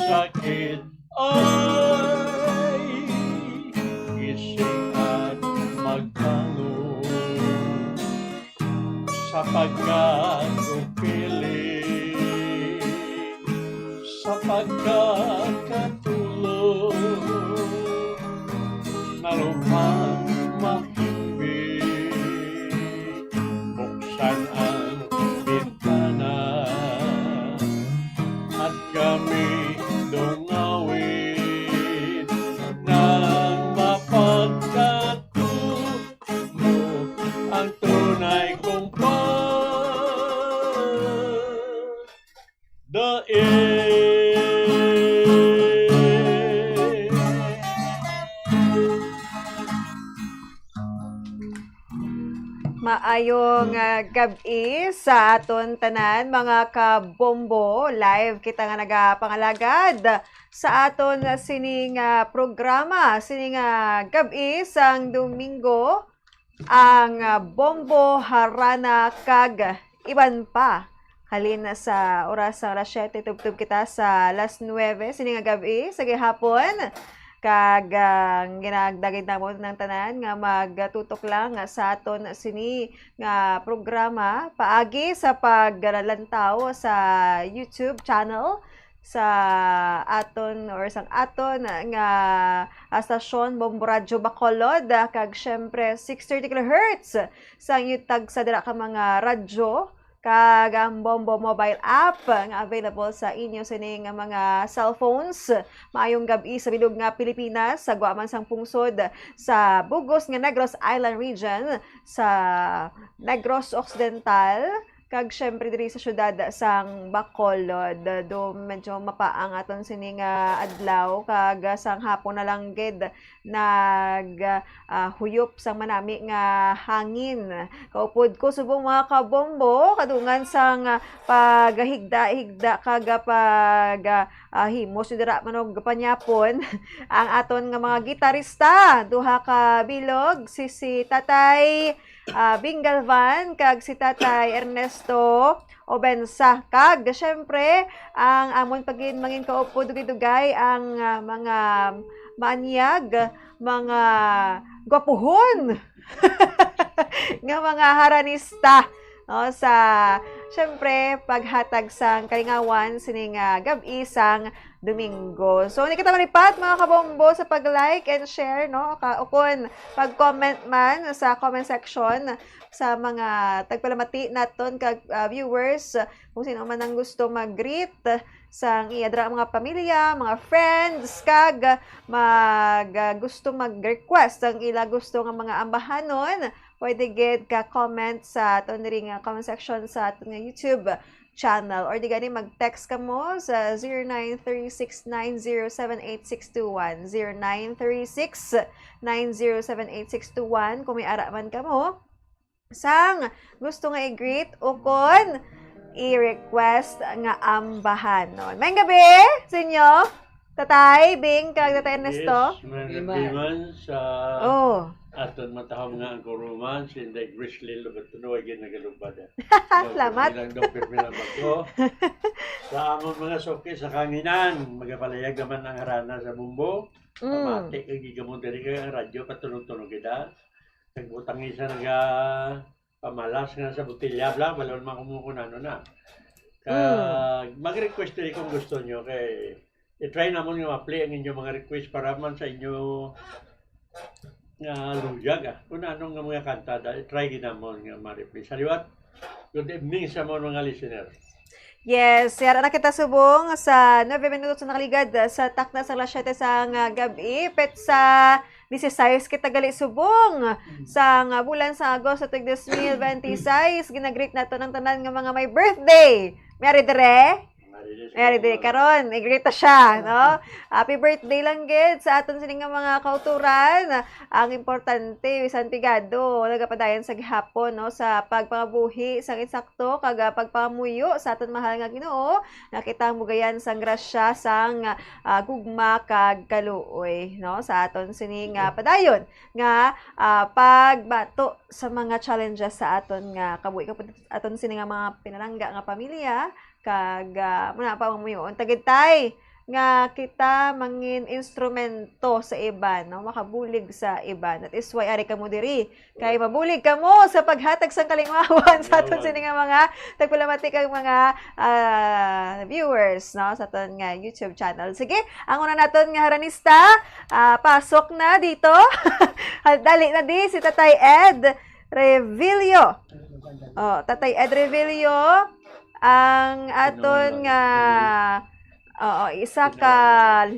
sakit ay gising at magtango sapagkat upiling sa pagkakatulog na lupang mahimbing buksan ang bintana at kami dungawin nang mapagkatulog ang tunay kong pagdaig. Maayong gabi sa aton tanan mga kabombo. Live kita nga nagapangalagad sa aton sining programa, sining gabi sang Domingo, ang Bombo Harana kag iban pa. Halin sa oras sa alas 7, tubtub kita sa alas 9, sining gabi sa gihapon. Kag ginagdagid na mo ng tanan nga magtutok lang sa aton sini nga programa paagi sa paglalantaw sa YouTube channel sa aton or sang aton nga stasyon Bombo Radyo Bacolod kag syempre 630 kHz sang yutag sa dira ka mga radyo kag ang Bombo mobile app nga available sa inyo sining nga mga cellphones. Maayong gabi sa bilog nga Pilipinas, sa guaman sang pungsod sa Bugos nga Negros Island region, sa Negros Occidental, kag syempre diri sa syudad sang Bacolod. Do medyo mapaang aton sining adlaw kag sang hapon na lang gid nag huyop sang manami nga hangin. Kaupod ko subong mga kabombo kadungan sang paghigda-higda kag himos dira manog panyapon ang aton nga mga gitarista. Duha ka bilog si Tatay Bing Galvan kag si Tatay Ernesto Obensa kag syempre ang amon pagin mangin kaupo dugay-dugay ang mga maanyag, mga gwapuhon nga mga haranista no, sa syempre paghatag sang kalingawan sining gabi sang Domingo. So ni kita maripat mga kabombo sa pag-like and share no ukon pag-comment man sa comment section sa mga tagpalamati naton kag viewers kung sino man ang gusto mag-greet sang iadra mga pamilya, mga friends kag gusto mag-request ang ila gusto nga mga ambahanon, pwede gid ka comment sa aton diri nga comment section sa aton nga YouTube channel or di gani mag-text ka mo sa 0936907861 0936907861 kung may ara man ka mo sang gusto nga i-greet o kon i-request nga ambahanon. May gabi sa inyo, Tatay Bing kag Tatay Ernesto. Yes, man sa aton matahom nga ang kuruman si Inday Grizzly Lubatuno ay ginagalubad. Salamat. Ilang doktor pinabako. Sa amon mga soke sa kanginan, magapalayag naman ang harana sa bumbo. Pamati kag gigamon diri kay ang radyo patunog-tunog kita. Nagbutang isa naga pamalas nga sa botilya bla balon man kumukunano na. Kag mag-request diri kung gusto nyo kay i-try namon nga ma-play ang inyong mga request para man sa inyo nga luyag kung anong nga mga kanta try ginamon nga ma-replay. Saliwat, good evening sa mga listener. Yes, yara na kita subong sa 9 minutos na nakaligad sa takna sa alas 7 sang gabi. Pet sa 16 kita gali subong sang bulan sa Agosto tig 2026. Ginagreet nato ng tanan nga mga may birthday. Merry dire? Merry day karon, i-greet siya, no? Happy birthday lang gid sa aton sining mga kauturan. Ang importante bisan pigado nagapadayon sa gihapon no sa pagpangabuhi sang insakto kag pagpamuyo sa aton mahal nga Ginoo. Nakita mo gayan sang grasya sang gugma kag kaluoy no sa aton sining padayon nga pagbato sa mga challenges sa aton nga kabuhi aton sining mga pinalangga nga pamilya kag muna pa mamuyon tagitay nga kita mangin instrumento sa iba, no? Makabulig sa iba. That is why ari kamo diri. Kay mabulig kamo sa paghatag sang kalingwawan sa aton sini nga mga tagpalamatik ang mga viewers, no? Sa aton nga YouTube channel. Sige, ang una naton nga haranista, pasok na dito. Dali na di si Tatay Ed Revilio. Oh, Tatay Ed Revilio ang aton nga isa ka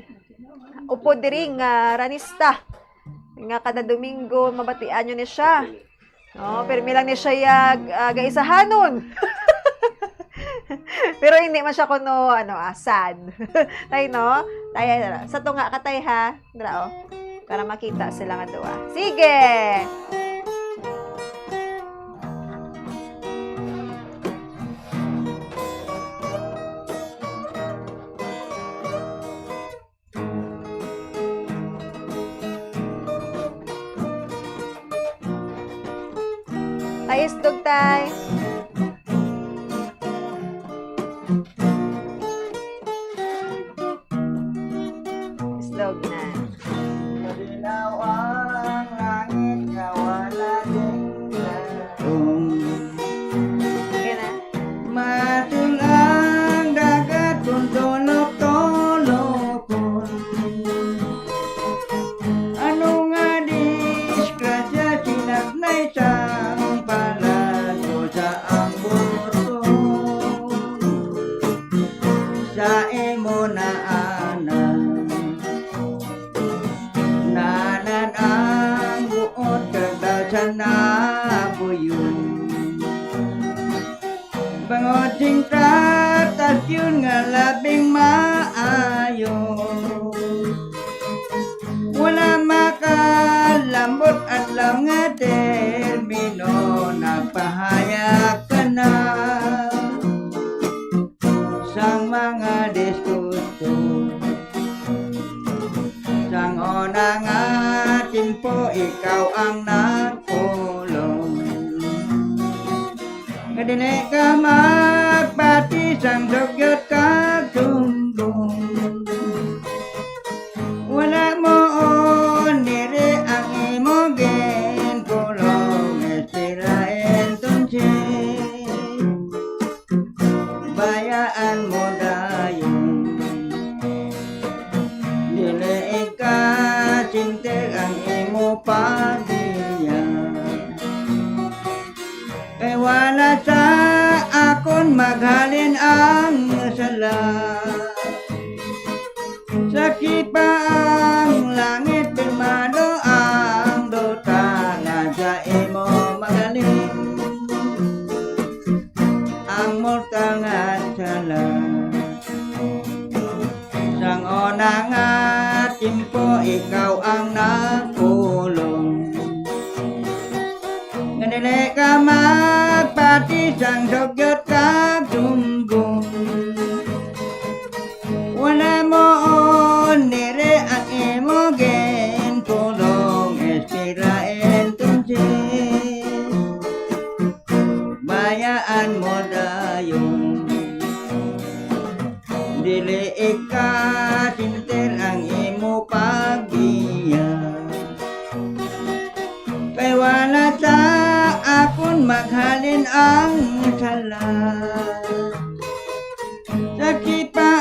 upo diri nga ranista nga kada Domingo mabatian nyo ni siya. No, permi lang ni siya gaisahanon. Pero hindi man siya kuno sad. Tay no? Tay sa tunga katay ha. Dra oh. Para makita sila nga duwa. Sige. Tay isdog tay. Isdog na. Malinaw ang langit nga wala ding latong. Sige na. Matul ang dagat kung tulok-tulokon. Ano nga disgrasya sinagnay sang palaso sa ang buto. Sa imo na anak nanan ang buot kagdaw sa nabuyon. Bangod sing tatas yun nga labing maayo. Wala makalambot at lang nga termino. Nagpahayag ka na sang mga diskuto. Sang una nga timpo ikaw ang nagpulong. Kadili ka magpati sang dugyot ka tumbong. Wala mo nire ang imo ginpulong. Estirain tunsin bayaan mo dayon. Dili ka sinter ang imo pamilya. Kay wala sa akon maghalin ang sala. Sakit pa ang langit pirmado ang duta nga sa imo magaling. Ang mortal nga sala. Sang una nga timpo ikaw ang nagpulong. Ganili ka magpati sang dugyot ka tumbong. Wala mo nire ang imo ginpulong. Estirain tunsin bayaan mo dayon. Dili ka sinter ang imo pagbiya. Kay wala sa akon maghalin ang sala. Sakit pa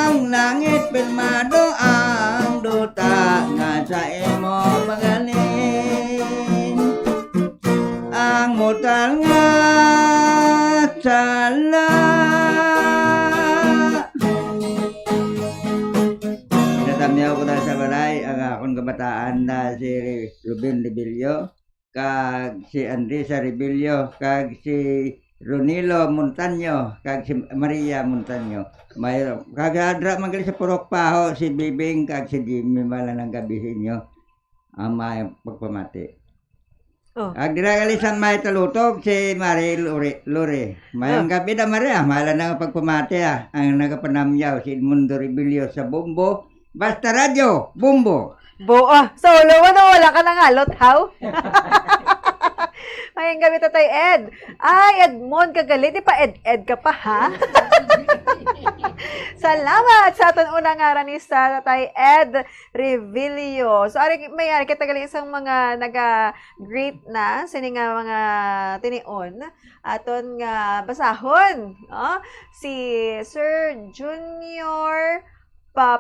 ang langit pirmado ang duta nga sa imo magaling. Ang mortal nga sala. Natamyaw ko na sa balay ang akong kabataan na si Ruben Rebelio, kag si Andresa Rebelio, kag si Ronilo Montaño, kag si Maria Montaño. May kag adra man sa Purok Paho si Bibing kag si Jimmy malanang gabi inyo ang may pagpamati. Oh. Ag dira kalisan may talutog si Marie Lore. Mayang gabi na Maria, malanang pagpamati ang nagapanamyaw si Edmundo Rebelio sa Bumbo. Basta radyo, Bumbo. Solo mo na wala ka nang halot, how? Mayang gabi Tatay Ed. Ay, Edmond kagalit. Di pa Ed ka pa, ha? Salamat sa aton unang aranista Tatay Ed Revilio. So may kita gali isang mga naga-greet na sini nga mga tinion aton nga basahon. Si Sir Junior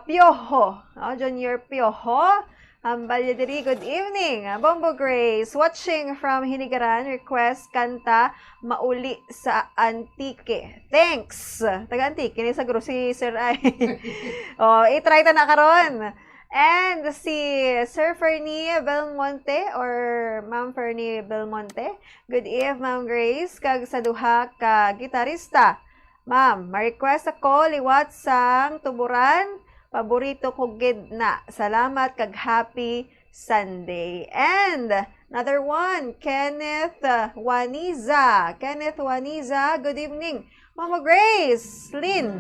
Piojo. Junior Piojo. Balyadiri, good evening. Bombo Grace, watching from Hinigaran, request kanta Mauli sa Antique. Thanks. Taga-Antique, ni sa guro si Sir ay. I-try ta na karon. And si Sir Fernie Belmonte or Ma'am Fernie Belmonte. Good eve, Ma'am Grace, kag sa duha ka gitarista. Ma'am, ma-request ako liwat sang tuburan. Paborito ko gid na. Salamat kag happy Sunday. And another one, Kenneth Waniza. Kenneth Waniza, good evening. Mama Grace, Lynn.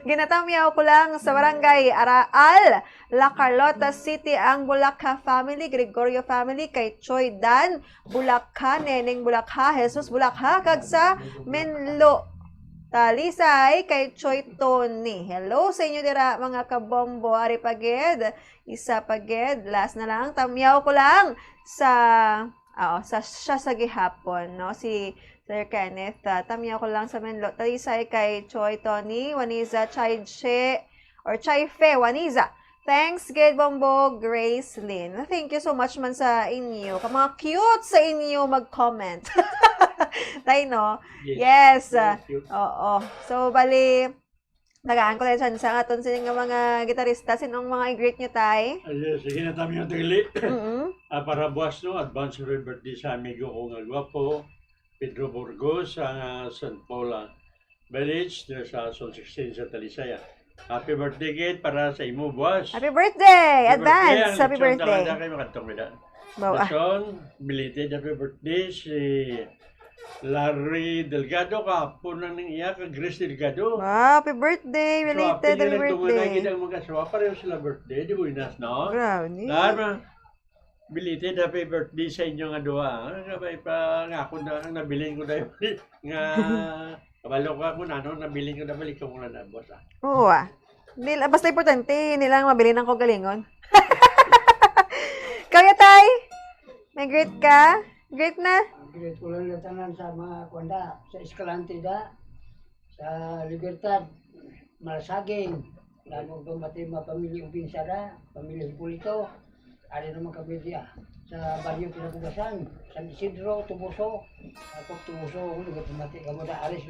Ginatamyaw ko lang sa barangay Araal, La Carlota City, ang Bulacca family, Gregorio family, kay Choy Dan, Bulacca, Neneng Bulacca, Jesus Bulacca, kag sa Menlo Talisay kay Choy Tony. Hello sa inyo dira mga kabombo. Ari paged, isa paged. Last na lang, tamyaw ko lang sa siya sa gihapon, no? Si Sir Kenneth, tamyaw ko lang sa Menlo Talisay kay Choy Tony, Waniza Chayche or Chayfe Waniza. Thanks, Ged Bombo, Grace Lynn. Thank you so much man sa inyo. Mga cute sa inyo mag-comment. Tayo, no? Yes. Oo. So, bali, nagaan ko tayo sa aton sining mga gitarista. Sinong mga i-greet nyo, tay? Sige na tayo yung tagli. Mm-hmm. Para buwas, no? Advance birthday sa amigo ko nga gwapo, Pedro Burgos, sa San Paula Village, sa Sol 16 sa Talisaya. Happy birthday, Kate, para sa imo buwas. Happy birthday! Advance! Happy birthday! Happy kayo makatong mida. Bawa. Son, belated happy birthday si Larry Delgado, kapon na ning iya ka Grace Delgado. Wow, happy birthday! Related, happy birthday! So, ang mga sawa, pareho sila birthday, di buinas, no? Grabe. Dahil belated happy birthday sa inyo nga duha. Sabay pa nga ako na nabiling ko na nga kabalo ko ako na ano, nabiling ko na balik ko muna na boss. Oo basta importante, nilang mabili ng kogalingon. Kaya tay, may greet ka? Greet na? Great ko lang tanan sa mga kwanda, sa Escalante da, sa Libertad, Malasaging, lalo dumati mga pamilya Ubinsada, pamilya Hipulito, ari naman kami sa Baryo Pinagugasan, San Isidro, Tubuso, ako Tubuso, kung dumati kamo da Aris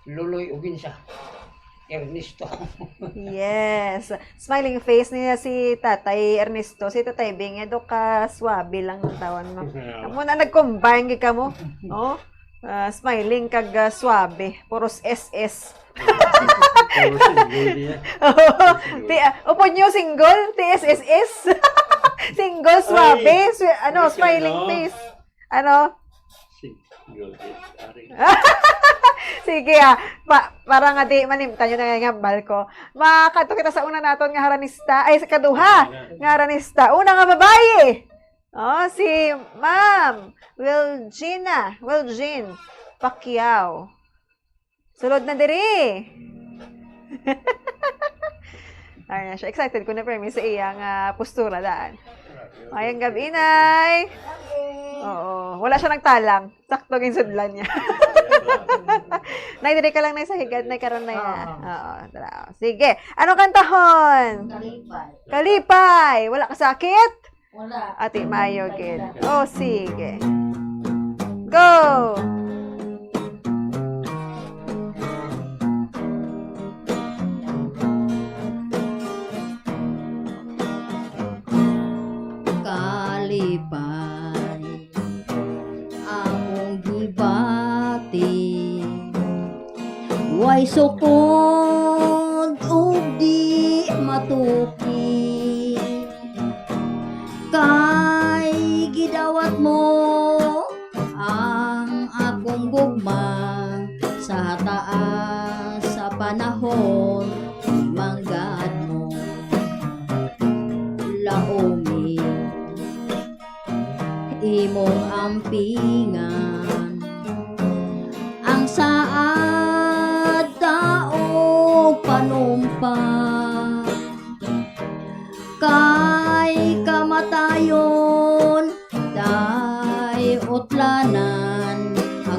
Loloy Ubinsa, Ernesto. Yes. Smiling face niya si Tatay Ernesto. Si Tatay Bing, edo ka swabe lang ng tawan mo. Amo na nag-combine ka mo. No? Smiling kag swabe. Puros SS. Puro single niya. Upo nyo single? TSSS? Single swabe? Smiling face. Single hit. Sige para nga di manimtan yun na nga balko. Makato kita sa una naton nga haranista, ay sa kaduha nga haranista. Una nga babae. Si Ma'am Wilgene Pacquiao. Sulod na diri. Ay na siya. Excited ko na permi sa iyang postura daan. Ayang gabi, Nay. Oo. Wala siya nagtalang. Sakto ginsudlan niya. Nay, diri ka lang na sa higad. Nay, karon na yan. Oo. Tara. Sige. Anong kantahon? Kalipay. Kalipay. Wala ka sakit? Wala. Ati Mayo, kid. Sige. Go! Kalipay akong gibati, way sukod ug di matuki, kay gidawat mo ang akong gugma sa taas sa panahon manggad mo laomi imong ampingan ang saad taong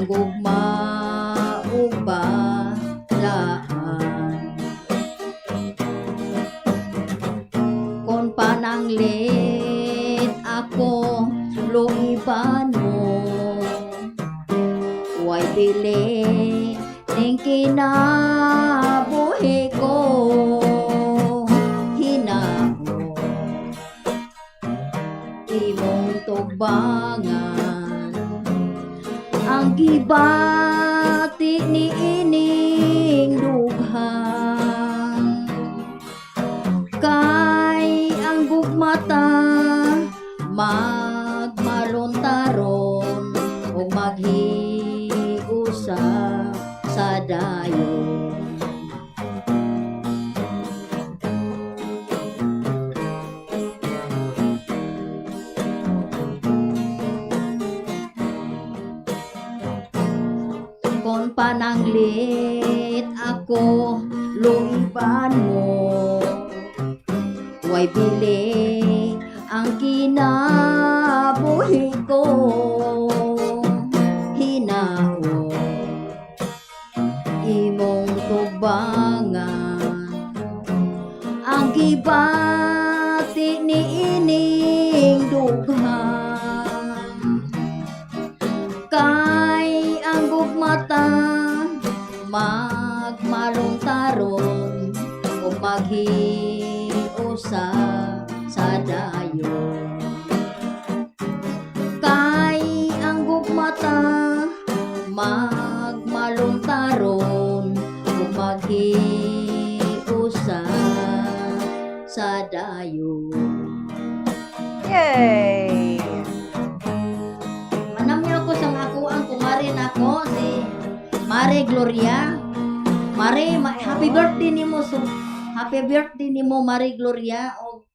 ang gugma ug balaan. Kon pananglit ako luiban mo, way dili ning kinabuhi ko. Hinahon imong tubangan ang gibati ni ining dughang. Kay ang gugmata magmaluntaron o maghiusa sa dayon. Kon pananglit ako luiban mo, way bili ang kinabuhi ko. Hinahon imong tubangan ang gibati ni ining dughang. Kay ang gugmata magmaluntaron o maghiusa sa dayon. Kay ang gugmata magmaluntaron o maghiusa sa dayon. Yay! Manamyo ko sa ako ang kumarin ako si Mare Gloria. Mare, happy birthday nimo so happy birthday nimo Mare Gloria. O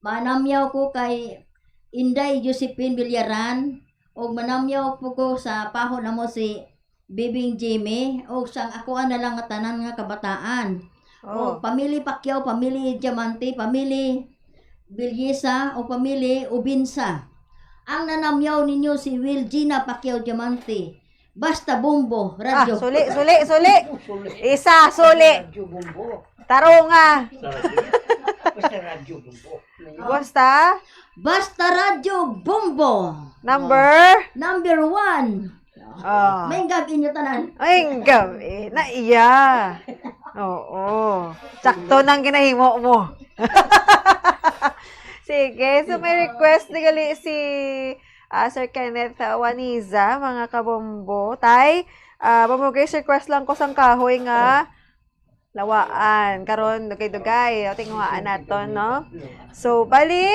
manamyaw ko kay Inday Josephine Villaran, o manamyaw po ko sa paho na mo si Bibing Jimmy, o sang ako na lang nga tanan nga kabataan. O Oh. pamili Pacquiao, pamili Diamante, pamili Bilyesa, o pamili Ubinsa. Ang nanamyaw ninyo si Will Gina Pacquiao Diamante. Basta Bombo, radyo. Suli. Isa, suli. Radyo Bumbo. Tarunga. Sa radyo. Basta radyo Bumbo. Basta, Basta radyo Bombo. number. Number 1. Oh. May gabi inyo tanan. Ay, gabi. Naiya. Oo. Sakto nang ginahimo mo. Sige, so may request ni gali si Sir Kenneth Waniza, mga kabombo. Tay, bumugay request lang ko sang kahoy nga lawaan. Karon dugay-dugay. O tingwaan nato, no? So, bali,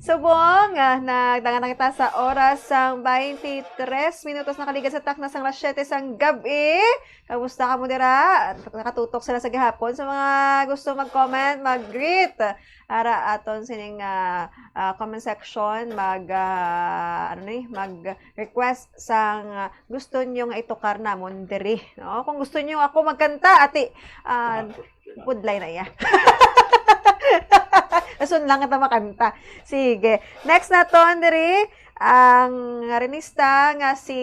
subong, nagdangan na kita sa oras sang 23 minutos nakaligan sa takna sang alas 7 sang gabi. Kamusta ka mo dira? Nakatutok sila sa gihapon. Sa mga gusto mag-comment, mag-greet, ara aton sining comment section, mag-request sang gusto nyo nga itukar namon diri. No? Kung gusto nyo ako magkanta, ati, pudlay na ya. Asun lang kita makanta. Sige. Next na to, diri, ang arenista nga si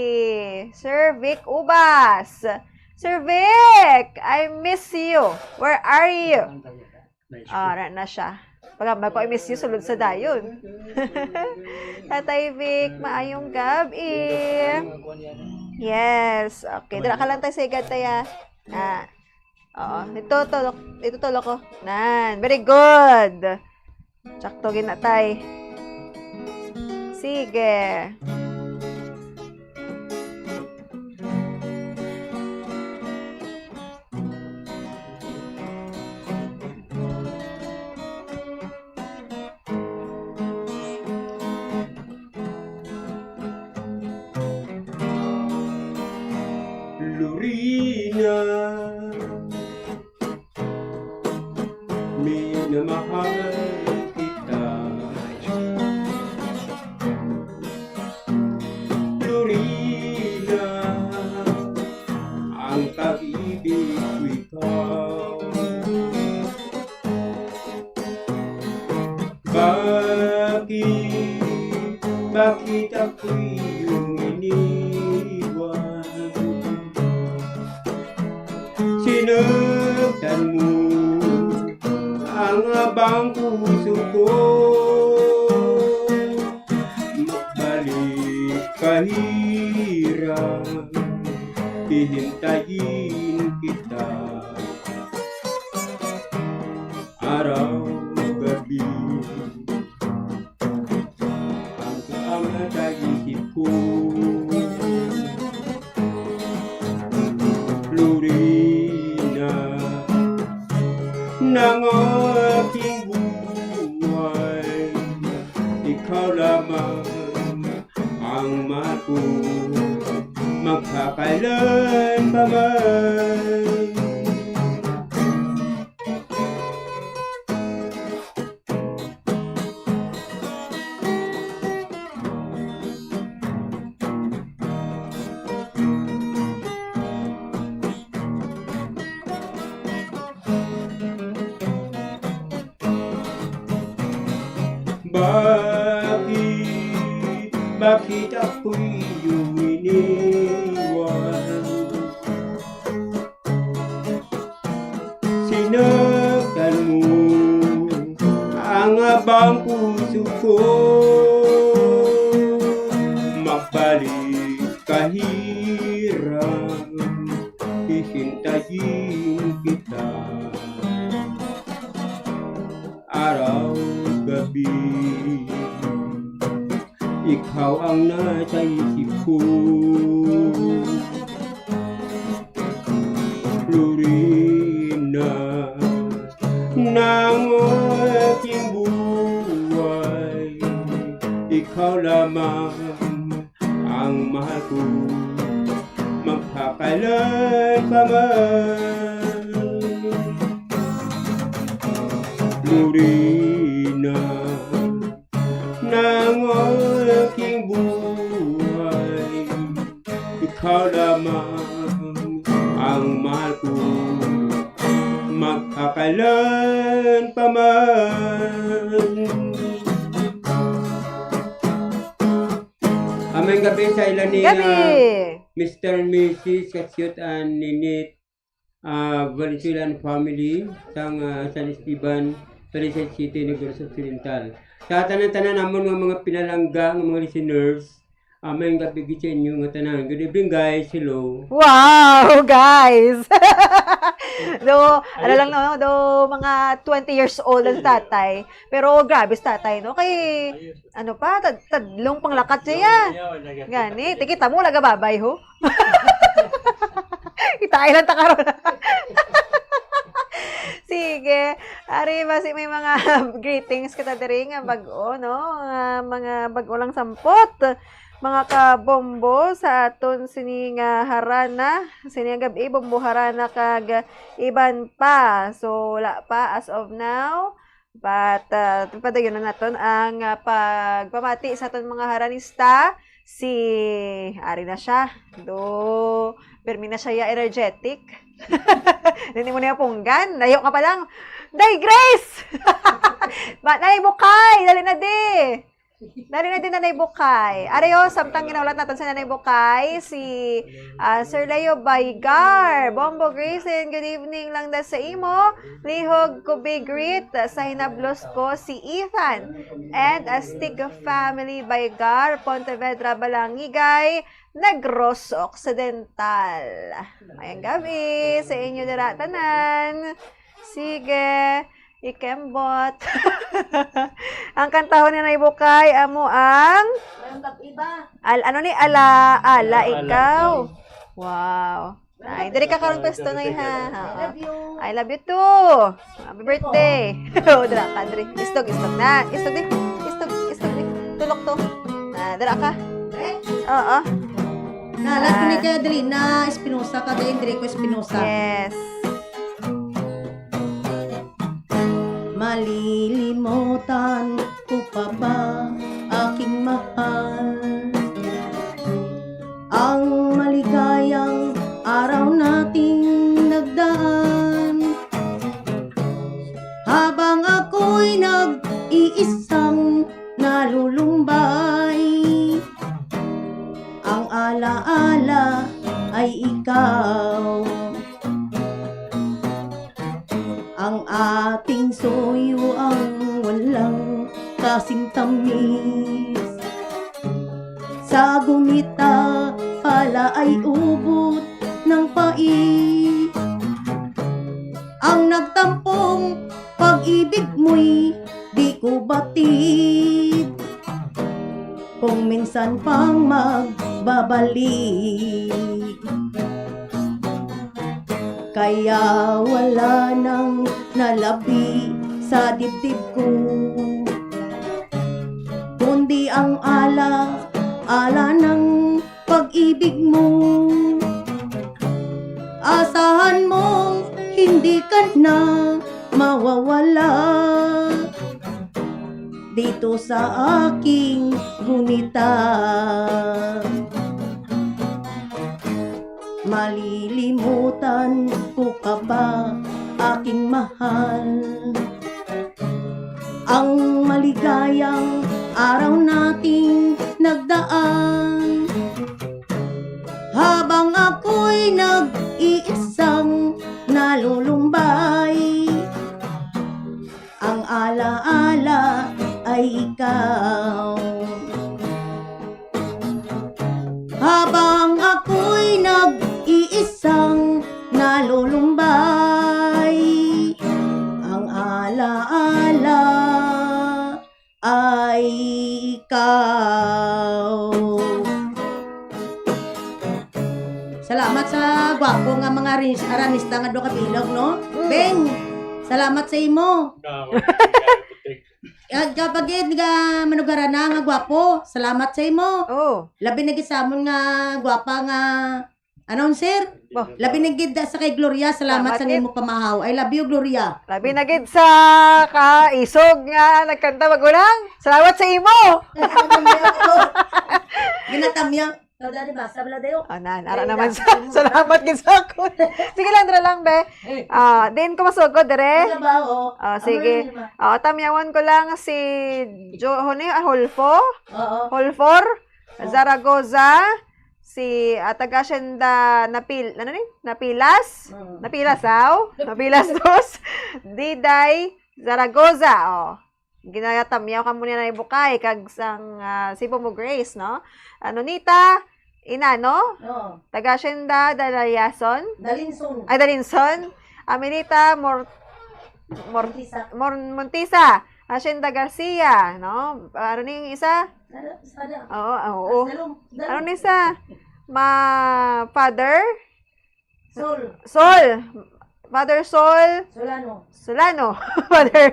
Sir Vic Ubas. Sir Vic, I miss you. Where are you? Nice. Ara na siya. Pagambal ko, I miss you, sulod sa dayon. Tatay Vic, maayong gabi. Yes. Okay. Dira ka lang tayo sa igad tayo. Oo. Ito tulok ko. Nan. Very good. Sakto ginatay. Sige. Lurina, minamahal kita. Lurina, ang pag-ibig ko ikaw. Bakit ako'y iyong iniwan? Sinaktan mo ang abang puso ko. Magbalik kahirap, hihintayin kita. Araw, gabi, ang nasa isip ko. Florina ng aking buhay, ikaw lamang ang mahal ko, magkakailan pa man. Bakit ako'y iyong iniwan? Sinaktan mo ang abang puso ko. Magbalik kahirap, hihintayin kita. Araw, gabi, ikaw ang nasa isip ko. Florina ng aking buhay, ikaw lamang ang mahal ko, magkakailan pa man. Florina ng aking buhay, ikaw lamang ang mahal ko, magkakailan pa man. Aming gabi sa ilan ni Mr. and Mrs. Kasyot and Ninit Valenzuelan family sang San Esteban, Talisay City, Negros Occidental. Sa tanan-tanan namon nga mga pinalangga nga mga listeners, amay gabi sa inyo nga tanan. Good evening guys, hello. Wow, guys! Ano lang no, mga 20 years old ang tatay. Pero grabe sa tatay, no? Kay, ano pa, tadlong panglakat siya. Gani, tikita mo, laga babay, ho? Itain lang takaroon. Sige. Ari, basi may mga greetings kita diri nga bag-o, no? Mga bag-o lang sampot. Mga kabombo sa aton sining harana. Sining gabi, bombo harana kag iban pa. So, wala pa as of now. But, padayon na naton ang pagpamati sa aton mga haranista. Si, ari na siya. Permi na siya energetic. Hindi mo niya punggan. Layo ka pa lang. Day, Grace! Nanay Bukay! Dali na di! Dali na din Nanay Bukay. Areyo, samtang ginaulat natin sa Nanay Bukay, si Sir Leo Baygar. Bombo Grace, and good evening lang da sa imo. Lihog ko big greet sa hinablos ko si Ethan and Astig Family Baygar, Pontevedra, Balangigay, Negros Occidental. Mayang gabi sa inyo dira tanan. Sige. Ikembot. Ang kantahon ni Nanay Bukay, amo ang ano ni ala ikaw. Wow. Ay, diri ka karon pesto na ha. I love you too. Happy birthday. O dira ka diri. Istog na. Istog di. Tulok to. Dira ka. Oo. Nalat ko ni kaya diri na Espinosa ka diri ko Espinosa. Yes. Malilimutan ko pa ba aking mahal, ang maligayang araw nating nagdaan, habang ako'y nag-iisang nalulumbay, ang alaala ay ikaw. ating suyo ang walang kasing tamis. Sa gunita pala ay ubot ng pait. Ang nagtampong pag-ibig mo'y di ko batid. Kung minsan pang magbabalik, kaya wala nang nalabi sa dibdib ko, kundi ang ala ng pag-ibig mo. Asahan mong hindi ka na mawawala dito sa aking gunita. Malilimutan ko ka ba, aking mahal? Ang maligayang araw nating nagdaan, habang ako'y nag-iisang nalulumbay. Ang alaala ay ikaw. Habang ako'y nag-iisang nalulumbay, ang alaala ay ikaw. Salamat sa gwapo nga mga aranista nga do kabilog, no? Beng, salamat sa imo. Kapag nga manugara na nga gwapo, salamat sa imo. Oh. Labi na gid sa amon nga gwapa nga announcer. Labi na gid sa kay Gloria, salamat Salamat sa nimo pamahaw. I love you, Gloria. Labi na gid sa kaisog nga nagkanta magulang. Salamat sa imo. Ginatamya. Dali ba? Sabla dayo. Nara naman sa salamat gid sa ako. Sige lang, dra lang be. Din ko masugod dire. Trabaho. Sige. Tamyawan ko lang si Holfo. Oo. Holfor, Zaragoza, si taga-Hacienda Napilas. Napilas dos. Diday Zaragoza. Ginatamyaw ka muna na ibukay kag sang Sipo mo Grace, no? Nita Inano, Oo. taga-Hacienda Dalayason. Dalinson. Dalinson. Aminita Mortisa. Montisa. Hacienda Garcia, no? Ano ning isa? Sada. Oo. Ano ning isa? Father Sol. Father Sol Solano. Father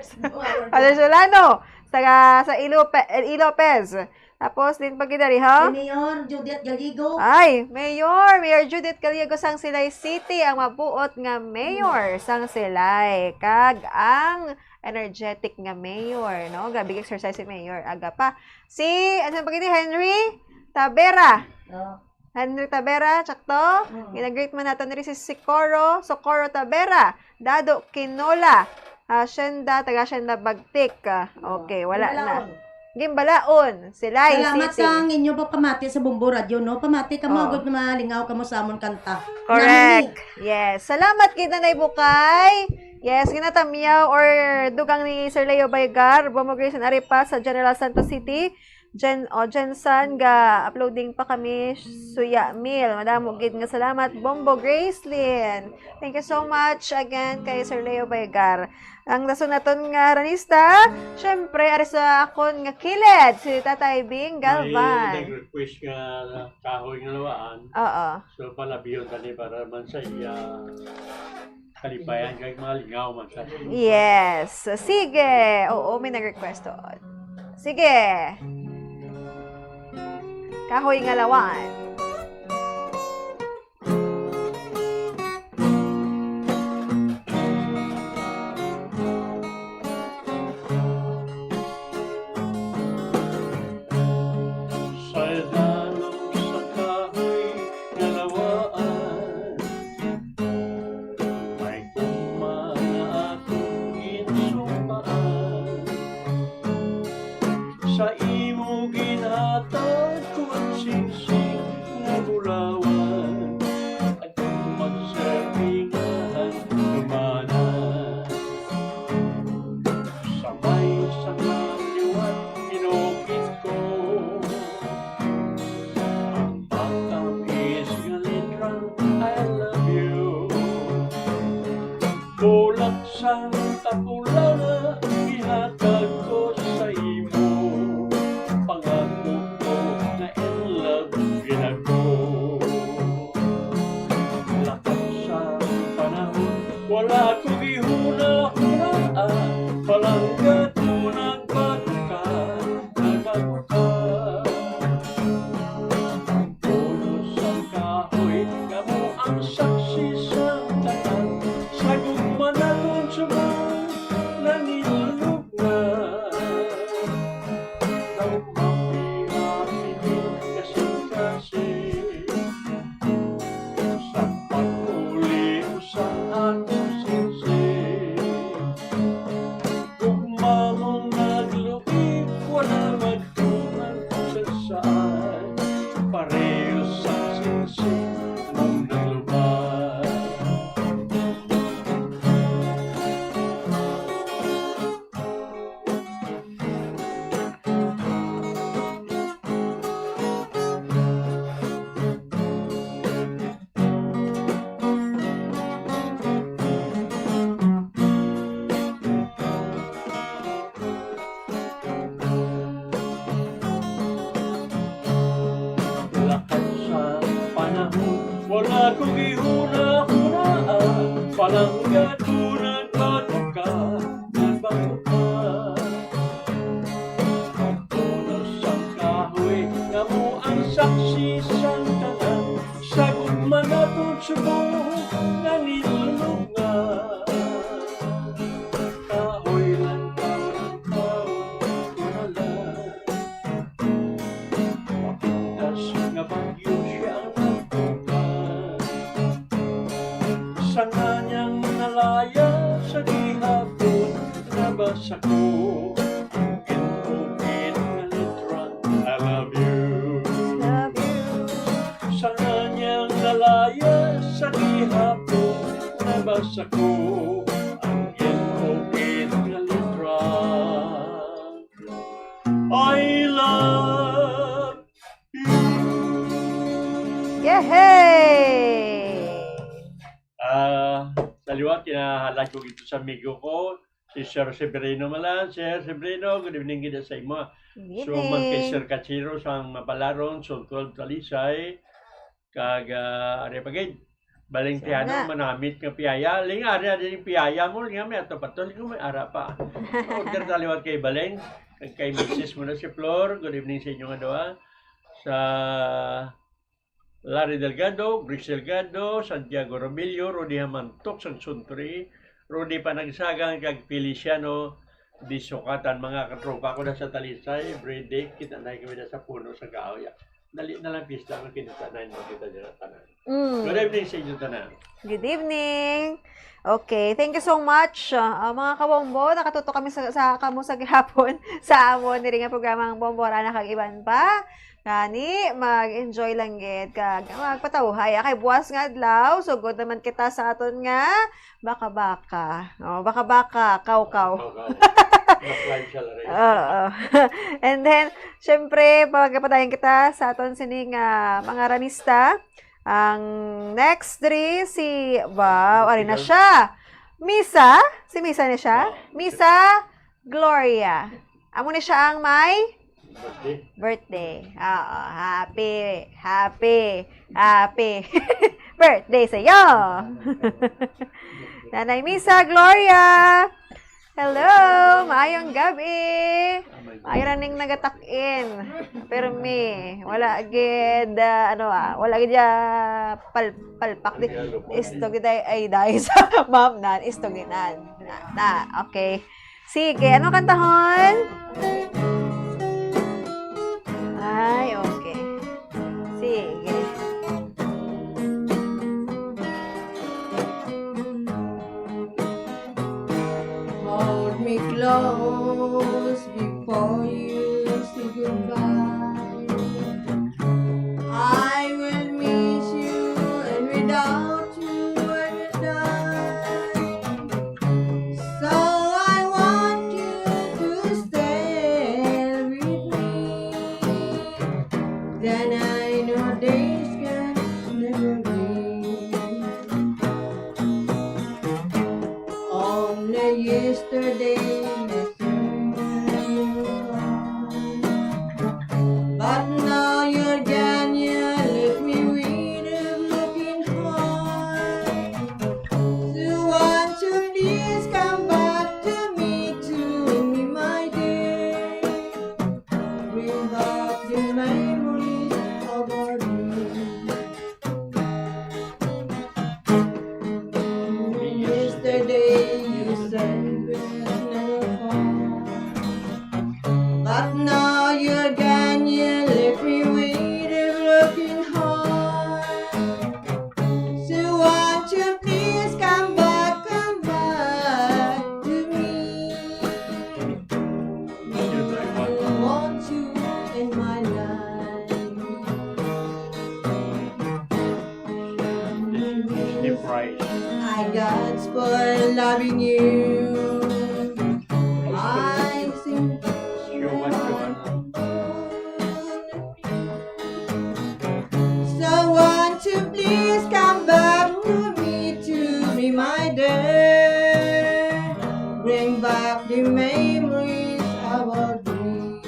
Solano. Sa Ilopez. Tapos din pagidari ha? Mayor Judith Galigo. Mayor Judith Galigo sang Silay City ang mabuot nga mayor sang Silay. Kag ang energetic nga mayor, no? Gabi exercise si mayor. Aga pa. Ano pagidi? Henry Tabera. Henry Tabera, tsakto. Gina-great man natin rin si Socorro Tabera. Dado Kinola. Taga-Hacienda Bagtik. Okay, wala na. Gimbalaon, Silay Salamat City. sa inyo pa pamati sa Bumbo Radio, no? Pamati ka mo, good na malingaw ka mo sa amon kanta. Correct. Yes. Salamat kita na ibukay. Yes, ginatamyaw or dugang ni Sir Leo Baygar, Bombo Grace and Arepa sa General Santos City. Jensan ga uploading pa kami Suya Meal. Madamo gid nga salamat Bombo Gracelyn. Thank you so much again kay Sir Leo Baygar. Ang nasunaton nga ranista, syempre ari sa akon nga kilid si Tatay Bing Galvan. May nag-request nga kahoy nga lawaan. Oo. So palabiyon tani para man sa iya kalipayan kay malingaw man sa. Yes. Sige. Oo, may nag-request doon. Sige. Kahoy nga lawaan. Sa dalong sa kahoy nga lawaan, may kuma na akong ginsumpaan. Sa imo ginhatag ko ang singsing Isang tapula na ihatag ko sa imo. Pangako ko na in love ginago. Lakas sa panahon, wala ko gihuna-hunaan. Palanggat mo nagbago ka, nagbago ka. Ang puno sa kahoy, kamo ang saksi sa tanan. Sa gugma na kong subong, nanilulog na. Daw mapihapitin kasing-kasing. Sa pag-uli sa atong sinsing. Gugma mong naglubig, wala magtungan sa saan. Pareho sa sinsing mong naglubag. Lakad sa panahon, wala kong ihuna-hunaan. Palanggat ko nagbago ka, nagbago ka. Ang puno sa kahoy, nga mo ang saksi sa tanan. Sa gugma na kong subong, nanilulog na. Kahoy lang taon-taon, wala. Mapintas nga bagyo siya ang nagpukan. Sa kanyang nalaya sa gihapon, nabasa ko ang ginugin na litran, I love you. Love you. Sa kanyang nalaya sa gihapon, nabasa ko ang ginugin na litran, I love you. Yehey! Sa liwa, kinahalag ko ito sa amigo ko, si Sir Severino Malan. Sir Severino, good evening kita sa imo. Good So, man kay evening. Sir Kachiro sang Mapalaron, Sultol Talisay, kag ari pagid. Baling Sana. tiyano, manamit nga piyaya. Ling ari din piyaya mo, nga may ato patol, ko may ara pa. Order taliwat kay Baleng, kag kay Mrs. mo na si Flor, good evening sa inyo nga dawa. Sa Larry Delgado, Grace Delgado, Santiago Romilio, Rudy Hamantok, sang Suntri, Rudy Panagsagang, kag Feliciano, di sukatan mga katropa ko na sa Talisay, everyday, kita na kami na sa puno sa Gaoya. Dali na lang pista ang kinatanan mo kita dyan tanan. Good evening sa inyo tanan. Good evening. Okay, thank you so much. Mga kabombo, nakatuto kami sa kamo sa gihapon sa amon ni nga programa ang Bombo Rana kag iban pa. Kani mag-enjoy lang gid kag magpatawhay kay buwas nga adlaw sugod naman kita sa aton nga baka-baka. Oh, baka-baka, kaw-kaw. Mag-live siya lang rin. Oo. And then, syempre, pagpapatayin kita sa aton sining mga ranista. Ang next three, wow, ari na siya. Misa, si Misa na siya. Misa Gloria. Amo ni siya ang may birthday. Oo, happy birthday sa iyo. Nanay Misa Gloria. Hello, maayong gabi. Maayo ra ning nagatak-in. Pero wala gid wala gid palpak di istog gid ay dai sa ma'am nan istog gid na. Okay. Sige, ano kantahon? Ay, okay. Sige. Hold me close before you say goodbye. I will miss you, and without you I will die. So I want you to stay with me. Then I know days can never be. Oh, yesterday, but now you're gone, you left me with a broken heart. So won't you please come back to me, my dear? Bring back the memories of our days. Yesterday you said we'll never fall, but now you're gone, you left me with a broken heart. So won't you please come back to me? I want you in my life. The price. I got spoiled loving you. I think Human. so won't you please come back to me, my dear? Bring back the memories of our dreams.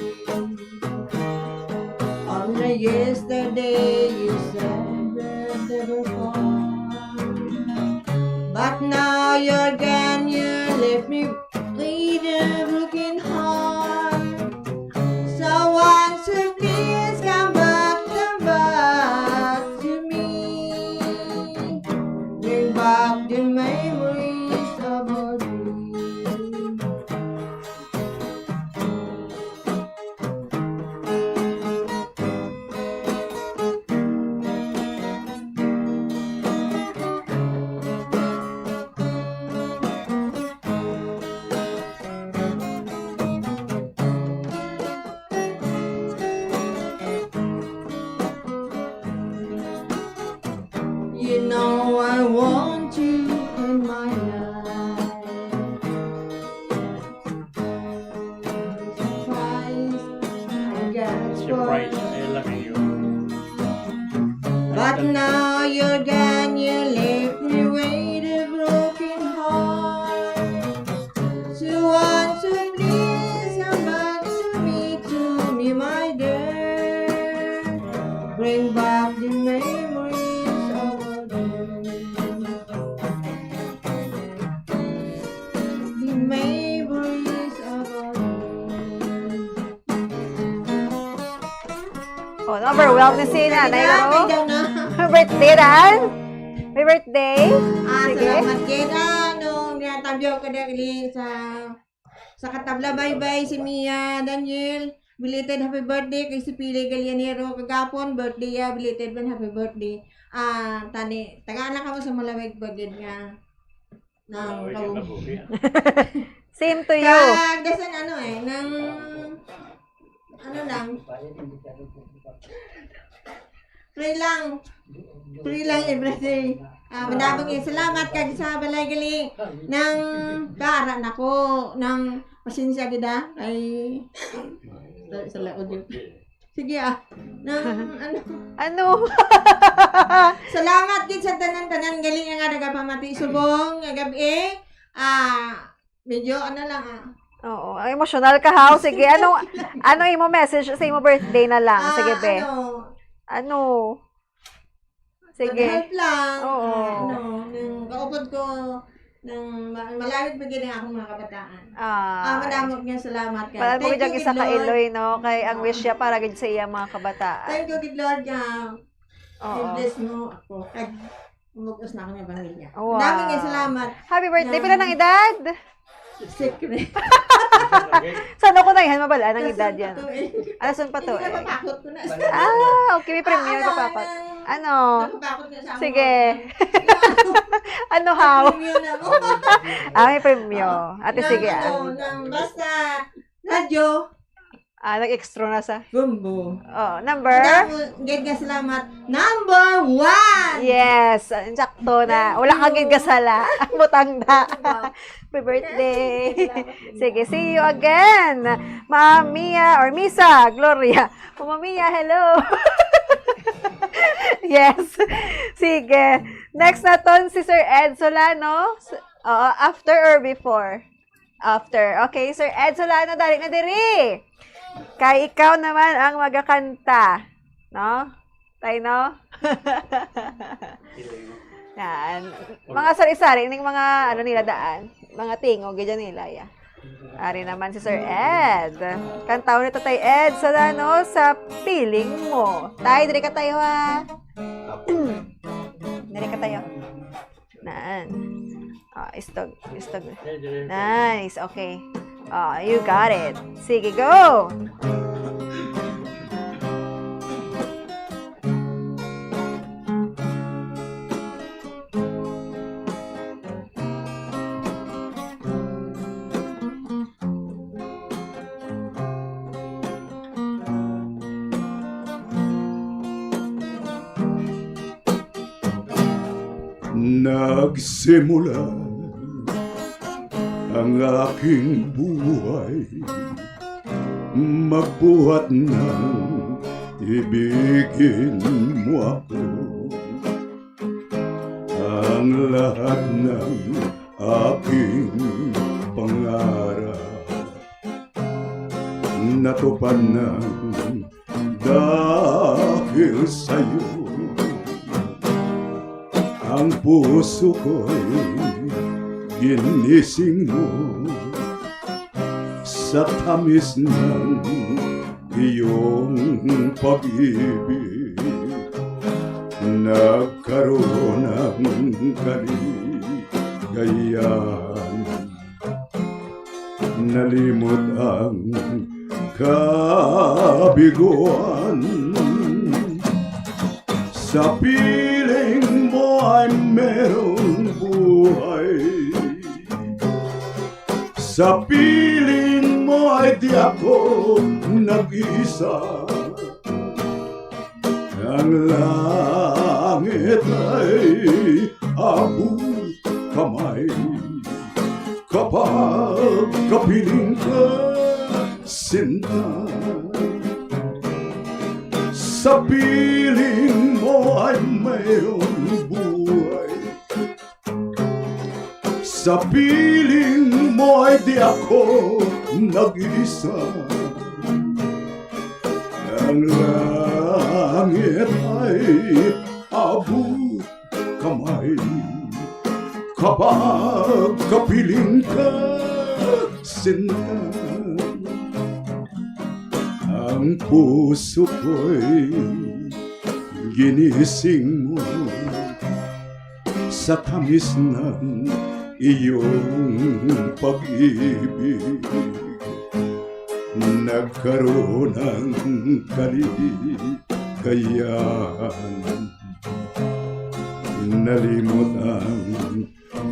On the yesterday you said we'll never fall, but now you're gone, you left me with a broken heart. So won't you please come back to me? Bring back the memories of our dreams. You know I want you in my life. Surprise, I got Surprise. spoiled. I love you. But now you're gone, you left me with a broken heart. So won't you please come back to me, my dear? Bring back the memories of our days. The memories of our days. Oh, overwhelmed na si Nanay Kaya Ro. na. Birthday, Dan? May birthday? Sige. Salamat kita nung natabyo ko dali sa katabla bye-bye si Mia Daniel. Belated happy birthday kay si Pili Gallianero kagapon birthday ya belated man happy birthday. Tani taga-anak ka mo sa Malawig bagid nga. Nang Lawig ang kabuhi. Same to you. dasan nang lang. Free lang everyday. Madabang yung salamat kag sa balay gali nang kara nako nang pasensya gida kay sa laod yun. Sige nang Ano? salamat gid sa tanan-tanan gali nga nagapamati subong nga gabi. Medyo lang Oo, emotional ka ha. Sige, ano imo message sa imo birthday na lang? Sige, be. Ano? Sige. Help lang. Oo. Nang kaupod ko nang malawit ba gini akong mga kabataan. Ah. Madamog nga salamat kay. Para mo Thank gyud you, isa good ka Lord. Eloy, no? Kay ang wish niya para gid sa iya mga kabataan. Thank you, good Lord, nga. Oo. I-bless mo ako. Kag umugos na ako ng pamilya. Wow. Daming nga salamat. Happy birthday. Yeah. Pila ng edad? Secret. Saan ako na yan? Mabala ng edad yan. Alasan pa to Hindi eh. na papakot ko na. Okay. May premiere ka pa. Ano? Napapakot na sa Sige. Ano how? Premiere na mo. May premiere. Ate, sige. Basta, radyo, Nag-extra na sa. bumbo. Oh, number? Gid nga salamat. Number 1! Yes. Sakto na. Wala kang gigasala. Butang na. Happy birthday. Sige, see you again. Ma'am Mia or Misa Gloria. Ma'am Mia, hello. Yes. Sige. Next na ton si Sir Ed Solano. After or before? after. Okay, Sir Ed Solano, dali na diri. Kay ikaw naman ang magakanta. No? Tayo, no? Yan. Mga sari-sari, yung mga, ano nila daan. Mga tingo, ganyan nila, ya. Ari naman si Sir Ed. Kantaw nito tayo, Ed Solano, sa piling mo. Tayo, diri ka tayo, ha? Diri ka tayo. Naan. Istog. Nice, okay. You got it. Sige, go! Nagsimula ang aking buhay, magbuhat ng ibigin mo ako. Ang lahat ng aking pangarap natupad ng dahil sa'yo. Ang puso ko'y ginising mo sa tamis ng iyong pag-ibig. Nagkaroon ng kaligayahan, nalimot ang kabiguan. Sa piling mo ay merong buhay, sa piling mo ay di ako nag-isa. Ang langit ay abot kamay kapag kapiling ka, sinta. Sa piling mo ay mayroong buhay, sa piling mo ay di ako nag-isa. Ang langit ay abot kamay kapag kapiling ka, sinta. Ang puso ko'y ginising mo sa tamis ng iyong pag-ibig. Nagkaroon ng kaligayahan, nalimot ang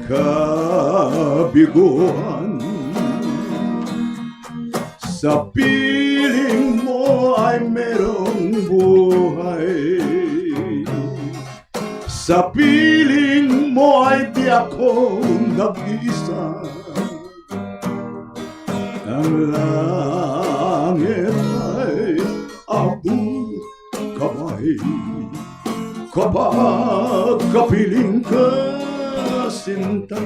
kabiguan. Sa piling mo ay merong buhay, sa piling mo ay di ako nag-isa. Ang langit ay abot kamay kapag kapiling ka, sinta.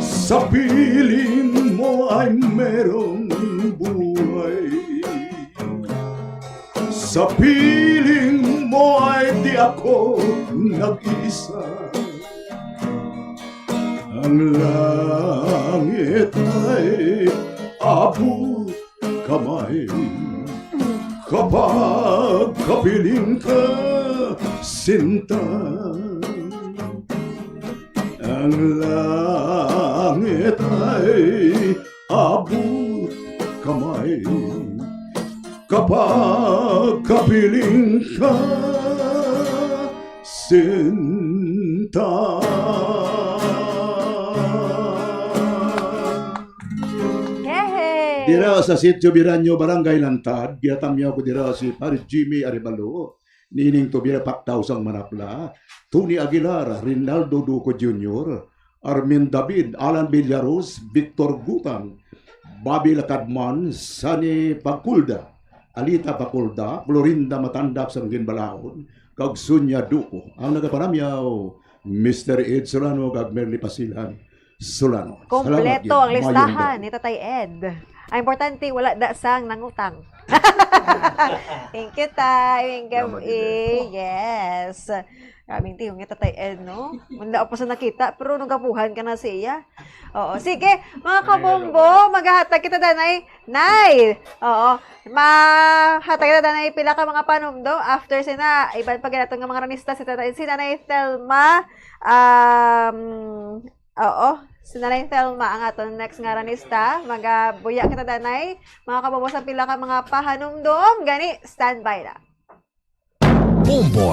Sa piling mo ay merong buhay, sa piling mo ay di ako nag-isa. Ang langit ay abot kamay kapag kapiling ka, sinta. Ang langit ay abot kamay kapag kapiling ka, sinta. Yay! Dira sa Sitio Biranyo, Barangay Lantad, giatamyaw ko dira si Paris Jimmy Arevalo, nining Tobira Paktaw sang Manapla, Tony Aguilar, Rinaldo Duco Jr., Armin David, Alan Villaros, Victor Gutang, Bobby Lakadman, Sani Pakulda, Alita Pakulda, Florinda Matandak sang Ginbalaon, kag Sunya Duco. Ang nagaparamyaw, Mr. Ed Solano kag Merly Pasilan. Solano. Kompleto Salamat, ang yun. listahan Mayong ni Tatay Ed. Ang importante, wala dasang nangutang. Thank you, Tay. Thank Salamat, you. Yes. Kaming tiyong nga Tatay Ed, no? Manda pa sa nakita, pero nung kapuhan ka na siya. Oo. Sige, mga kabombo, maghahatag kita danay. Nay! Oo. Mahatag kita danay pila ka mga panumdom. After sina, iban pa ganatong nga mga ranista, si Nanay Thelma. Oo. Si Nanay Thelma ang aton next nga ranista. Magabuya kita danay. Mga kabombo sa pila ka mga pahanumdom. Gani, standby na. Bombo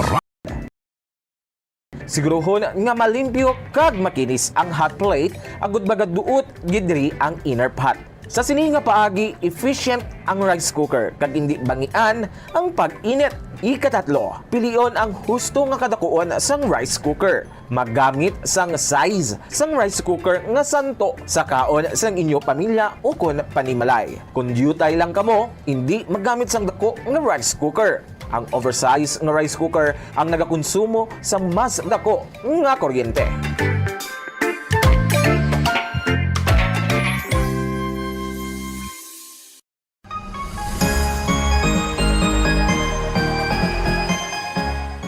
Sigurohon nga malimpyo kag makinis ang hot plate agud baga duot gidri ang inner pot. Sa sini nga paagi efficient ang rice cooker kag indi bangian ang pag-init. Ikatatlo, pilion ang husto nga kadakuon sang rice cooker. Maggamit sang size sang rice cooker nga santo sa kaon sang inyo pamilya o kun panimalay. Kung dutay lang kamo, hindi maggamit sang dako nga rice cooker. Ang oversized nga rice cooker ang nagakonsumo sa mas dako nga kuryente.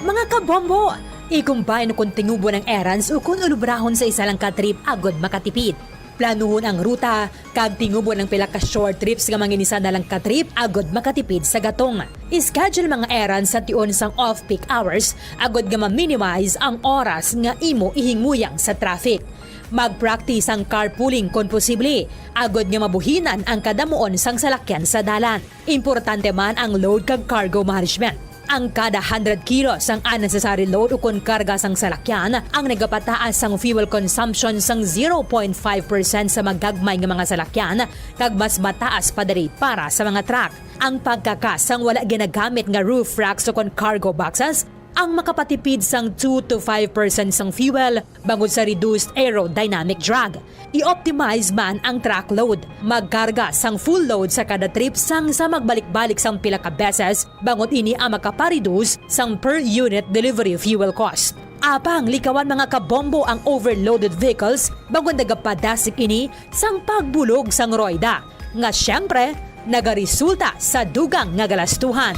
Mga kabombo, ikumbay no kung tingubo ng errands o kung ulubrahon sa isa lang ka trip agod makatipid. Planuhon ang ruta, kag tingubo ng pila ka short trips nga manginisa na lang ka trip agod makatipid sa gatong. Schedule mga errands sa tion sang off-peak hours agod nga ma-minimize ang oras nga imo ihinguyang sa traffic. Mag-practice ang carpooling kung posible, agod nga mabuhinan ang kadamuon sang salakyan sa dalan. Importante man ang load kag cargo management. Ang kada 100 kilos ang unnecessary load o kung karga sang salakyan ang nagapataas sang fuel consumption sang 0.5% sa magagmay nga mga salakyan kag mas mataas pa diri para sa mga truck. Ang pagkakasang wala ginagamit nga roof racks o kung cargo boxes ang makapatipid sang 2 to 5% sang fuel bangod sa reduced aerodynamic drag. I-optimize man ang truck load. Magkarga sang full load sa kada trip sang sa magbalik-balik sang pila ka beses bangod ini ang makapareduce sang per unit delivery fuel cost. Apang likawan mga kabombo ang overloaded vehicles bangod nagapadasik ini sang pagbulog sang roida. Nga syempre, nagaresulta sa dugang nga galastuhan.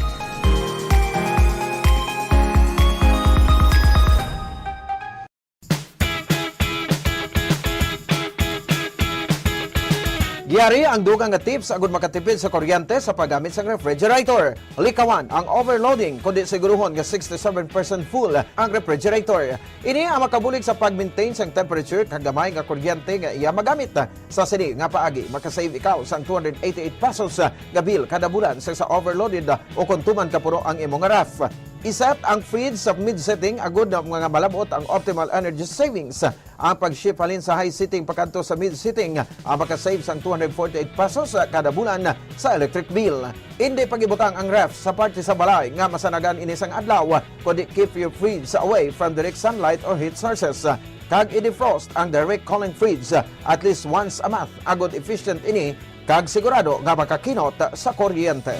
Giyari ang dugang nga tips agud makatipid sa kuryente sa paggamit sa refrigerator. Likawan ang overloading kundi siguruhon nga 67% full ang refrigerator. Ini ang makabulig sa pag-maintain sang temperature kag gamay nga kuryente nga iya magamit. Sa sini nga paagi makasave ikaw sang 288 pesos nga bill kada bulan sa overloaded o kung tuman ka puro ang imong ref. Iset ang fridge sa mid-setting agud na mga malabot ang optimal energy savings. Ang pag-ship halin sa high setting pakanto sa mid-setting ang makasave sang 248 pesos kada bulan sa electric bill. Hindi pagibutang ang ref sa parte sa balay nga masanagan inisang adlaw kundi keep your fridge away from direct sunlight or heat sources. Kag i-defrost ang direct cooling fridge at least once a month agud efficient ini kag sigurado nga makakinot sa kuryente.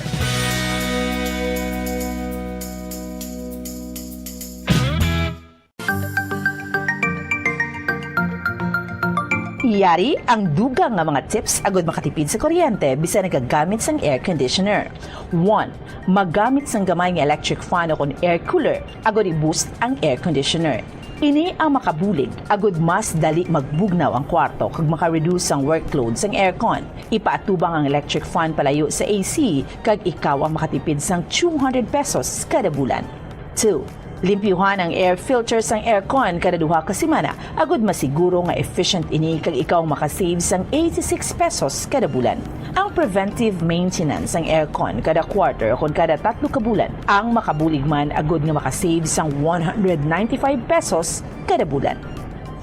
Yari ang dugang nga mga tips agud makatipid sa kuryente bisan nagagamit sang air conditioner. 1. Magamit sang gamay nga electric fan o kon air cooler agud i-boost ang air conditioner. Ini ang makabulig agud mas dali magbugnaw ang kwarto kag maka-reduce ang workload sang aircon. Ipaatubang ang electric fan palayo sa AC kag ikaw ang makatipid sang 200 pesos kada bulan. 2. Limpyuhan ang air filter sang aircon kada duha ka semana agud masiguro nga efficient ini kag ikaw makasave sang 86 pesos kada bulan. Ang preventive maintenance sang aircon kada quarter o kada 3 ka bulan ang makabulig man agud nga makasave sang 195 pesos kada bulan.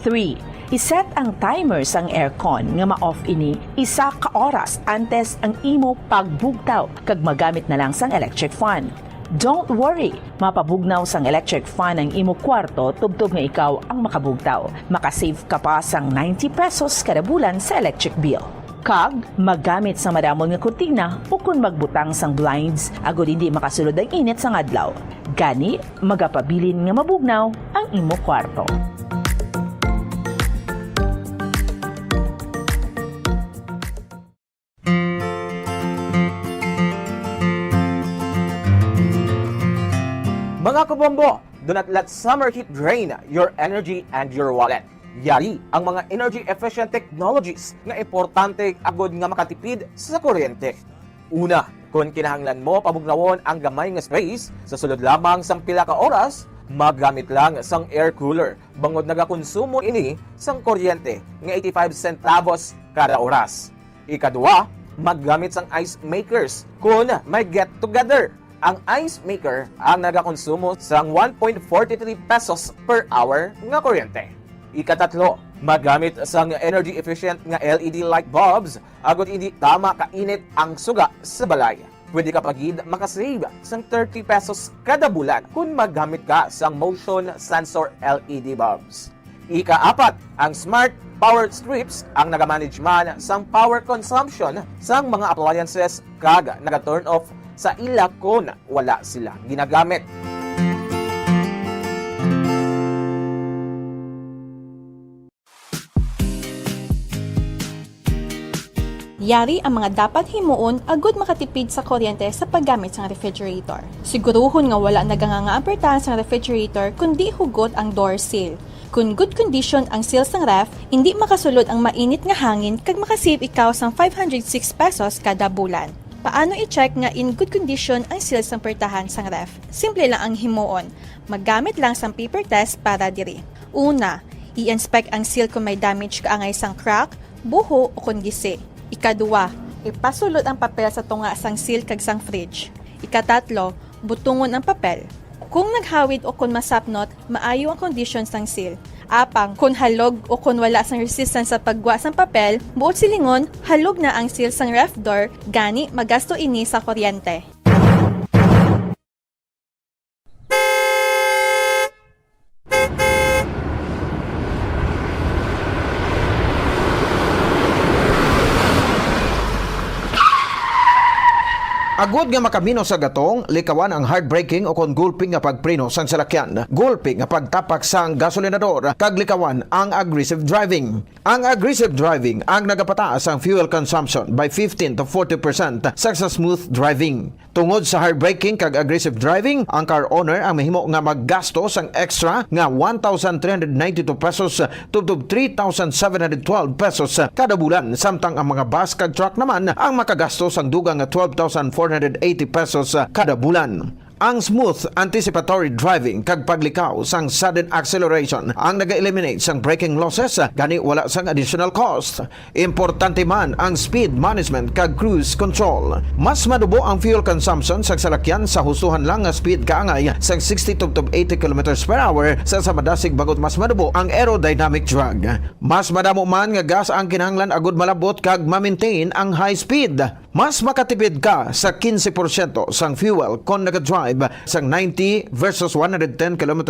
3. Iset ang timer sang aircon nga ma-off ini isa ka oras antes ang imo pagbugtaw kag magamit na lang sang electric fan. Don't worry, mapabugnaw sang electric fan ang imo kwarto tubtob nga ikaw ang makabugtaw. Makasave ka pa sang 90 pesos kada bulan sa electric bill. Kag, magamit sa madamon nga kurtina o kung magbutang sang blinds agud hindi makasulod ang init sang adlaw. Gani, magapabilin nga mabugnaw ang imo kwarto. Mga kabombo, do not let summer heat drain your energy and your wallet. Yari ang mga energy-efficient technologies nga importante agod nga makatipid sa kuryente. Una, kung kinahanglan mo pabugnawon ang gamay nga space, sa sulod lamang sang pila ka oras, maggamit lang sang air cooler. Bangod nagakonsumo ini sang kuryente nga 85 centavos kada oras. Ikaduwa, maggamit sang ice makers kung may get together. Ang ice maker ang nagakonsumo sang 1.43 pesos per hour nga kuryente. Ikatatlo, magamit sang energy efficient nga LED light bulbs agod hindi tama kainit ang suga sa balay. Pwede ka pagid makasave sang 30 pesos kada bulan kung maggamit ka sang motion sensor LED bulbs. Ikaapat, ang smart power strips ang nagamanage man sang power consumption sang mga appliances kag naga-turn off sa ila kung wala sila ginagamit. Yari ang mga dapat himuon agud makatipid sa kuryente sa paggamit sa refrigerator. Siguruhon nga wala naganganga-apertahan sa refrigerator kundi hugot ang door seal. Kung good condition ang seal sang ref, hindi makasulod ang mainit nga hangin kag makasave ikaw sang 506 pesos kada bulan. Paano i-check nga in good condition ang seal sang pertahan sang ref? Simple lang ang himuon. Maggamit lang sang paper test para diri. Una, i-inspect ang seal kung may damage kaangay sang crack, buho o kung gisi. Ikaduwa, ipasulod ang papel sa tunga sang seal kag sang fridge. Ikatatlo, butungon ang papel. Kung naghawid o kung masapnot, maayo ang condition sang seal. Apang, kung halog o kung wala sang resistance sa pagwa sang papel, buot silingon, halog na ang seal sang ref door, gani magasto ini sa kuryente. Agud nga makamino sa gatong, likawan ang heartbreaking o kon gulping nga pagpreno sang salakyan, gulping nga pagtapak sang gasolinador, kag likawan ang aggressive driving. Ang aggressive driving ang nagapataas ang fuel consumption by 15 to 40% sa smooth driving. Tungod sa heartbreaking kag aggressive driving, ang car owner ang mahimo nga maggasto sang extra nga 1,392 pesos tubtob 3,712 pesos kada bulan, samtang ang mga bus kag truck naman ang makagasto sang dugang nga 12,480 pesos kada bulan. Ang smooth anticipatory driving kag paglikaw sang sudden acceleration ang naga-eliminate sang braking losses, gani wala sang additional cost. Importante man ang speed management kag cruise control. Mas madubo ang fuel consumption sa salakyan sa hustuhan lang nga speed kaangay sang 60 to 80 km per hour sa madasig bagot mas madubo ang aerodynamic drag. Mas madamo man nga gas ang kinahanglan agud malabot kag ma-maintain ang high speed. Mas makatipid ka sa 15% sang fuel kung nag-drive sang 90 versus 110 km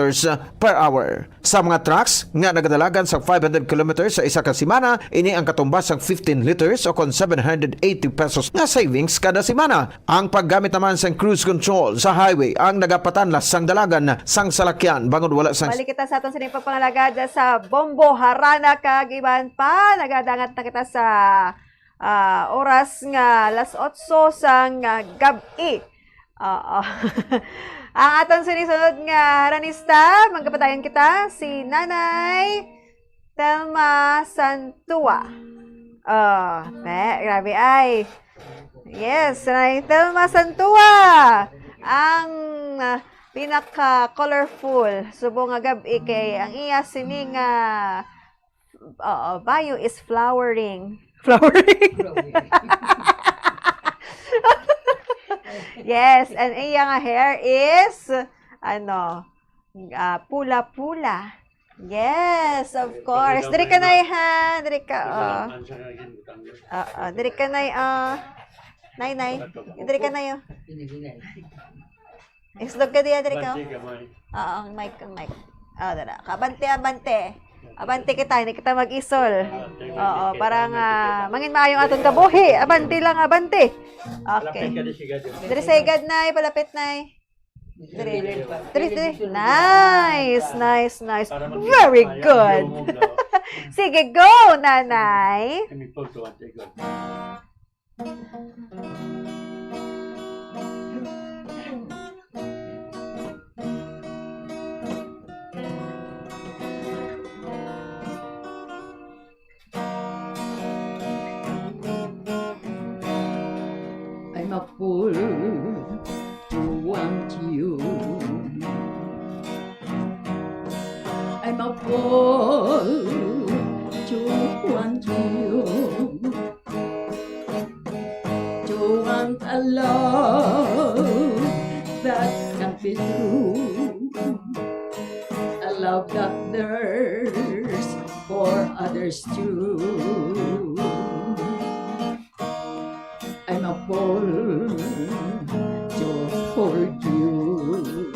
per hour. Sa mga trucks nga nagadalagan sa 500 km sa isa ka semana, ini ang katumbas sang 15 liters o kon 780 pesos nga savings kada semana. Ang paggamit naman sang cruise control sa highway ang nagapatanlas sang dalagan sang salakyan bangod wala sang... Balik kita sa aton sa pagpangalagad sa Bombo, Harana, kag iban pa. Nagadangat na kita sa oras nga alas 8 sang gabi. Ang aton sinisunod nga haranista, magkapatayan kita si Nanay Telma Santua. Grabe ay. Yes, Nanay Telma Santua. Ang pinaka-colorful subong nga gabi kay ang iya sining bio is flowering. Yes, and iya nga hair is pula-pula. Yes, of course. Diri ka na ha, diri ka. Diri ka na nay. Diri ka na yo. Islog ka diya diri ka. Mic. Dara. Abante. Abante kita, hindi kita mag-isol. Parang mangin maayong aton kabuhi. Abante lang, abante. Okay. Diri sa igad, nay. Palapit, nay. Diri. Nice. Very good. Sige, go, nanay. a fool to want you. I'm a fool to want you. To want a love that can be true. A love that there's for others too. I'm a fool to hold you.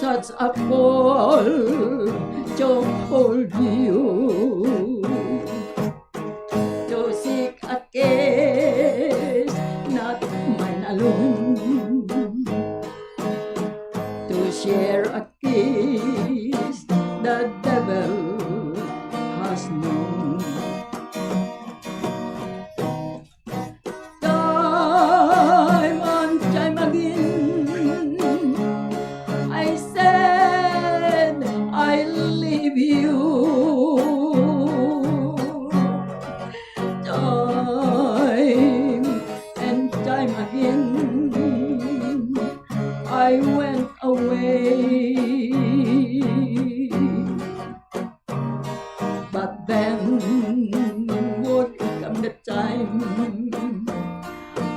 Such a fool to hold you. To seek a kiss, not mine alone. To share a kiss the devil has known. Time and time again, I said I leave you. Time and time again, I went away. But then would come the time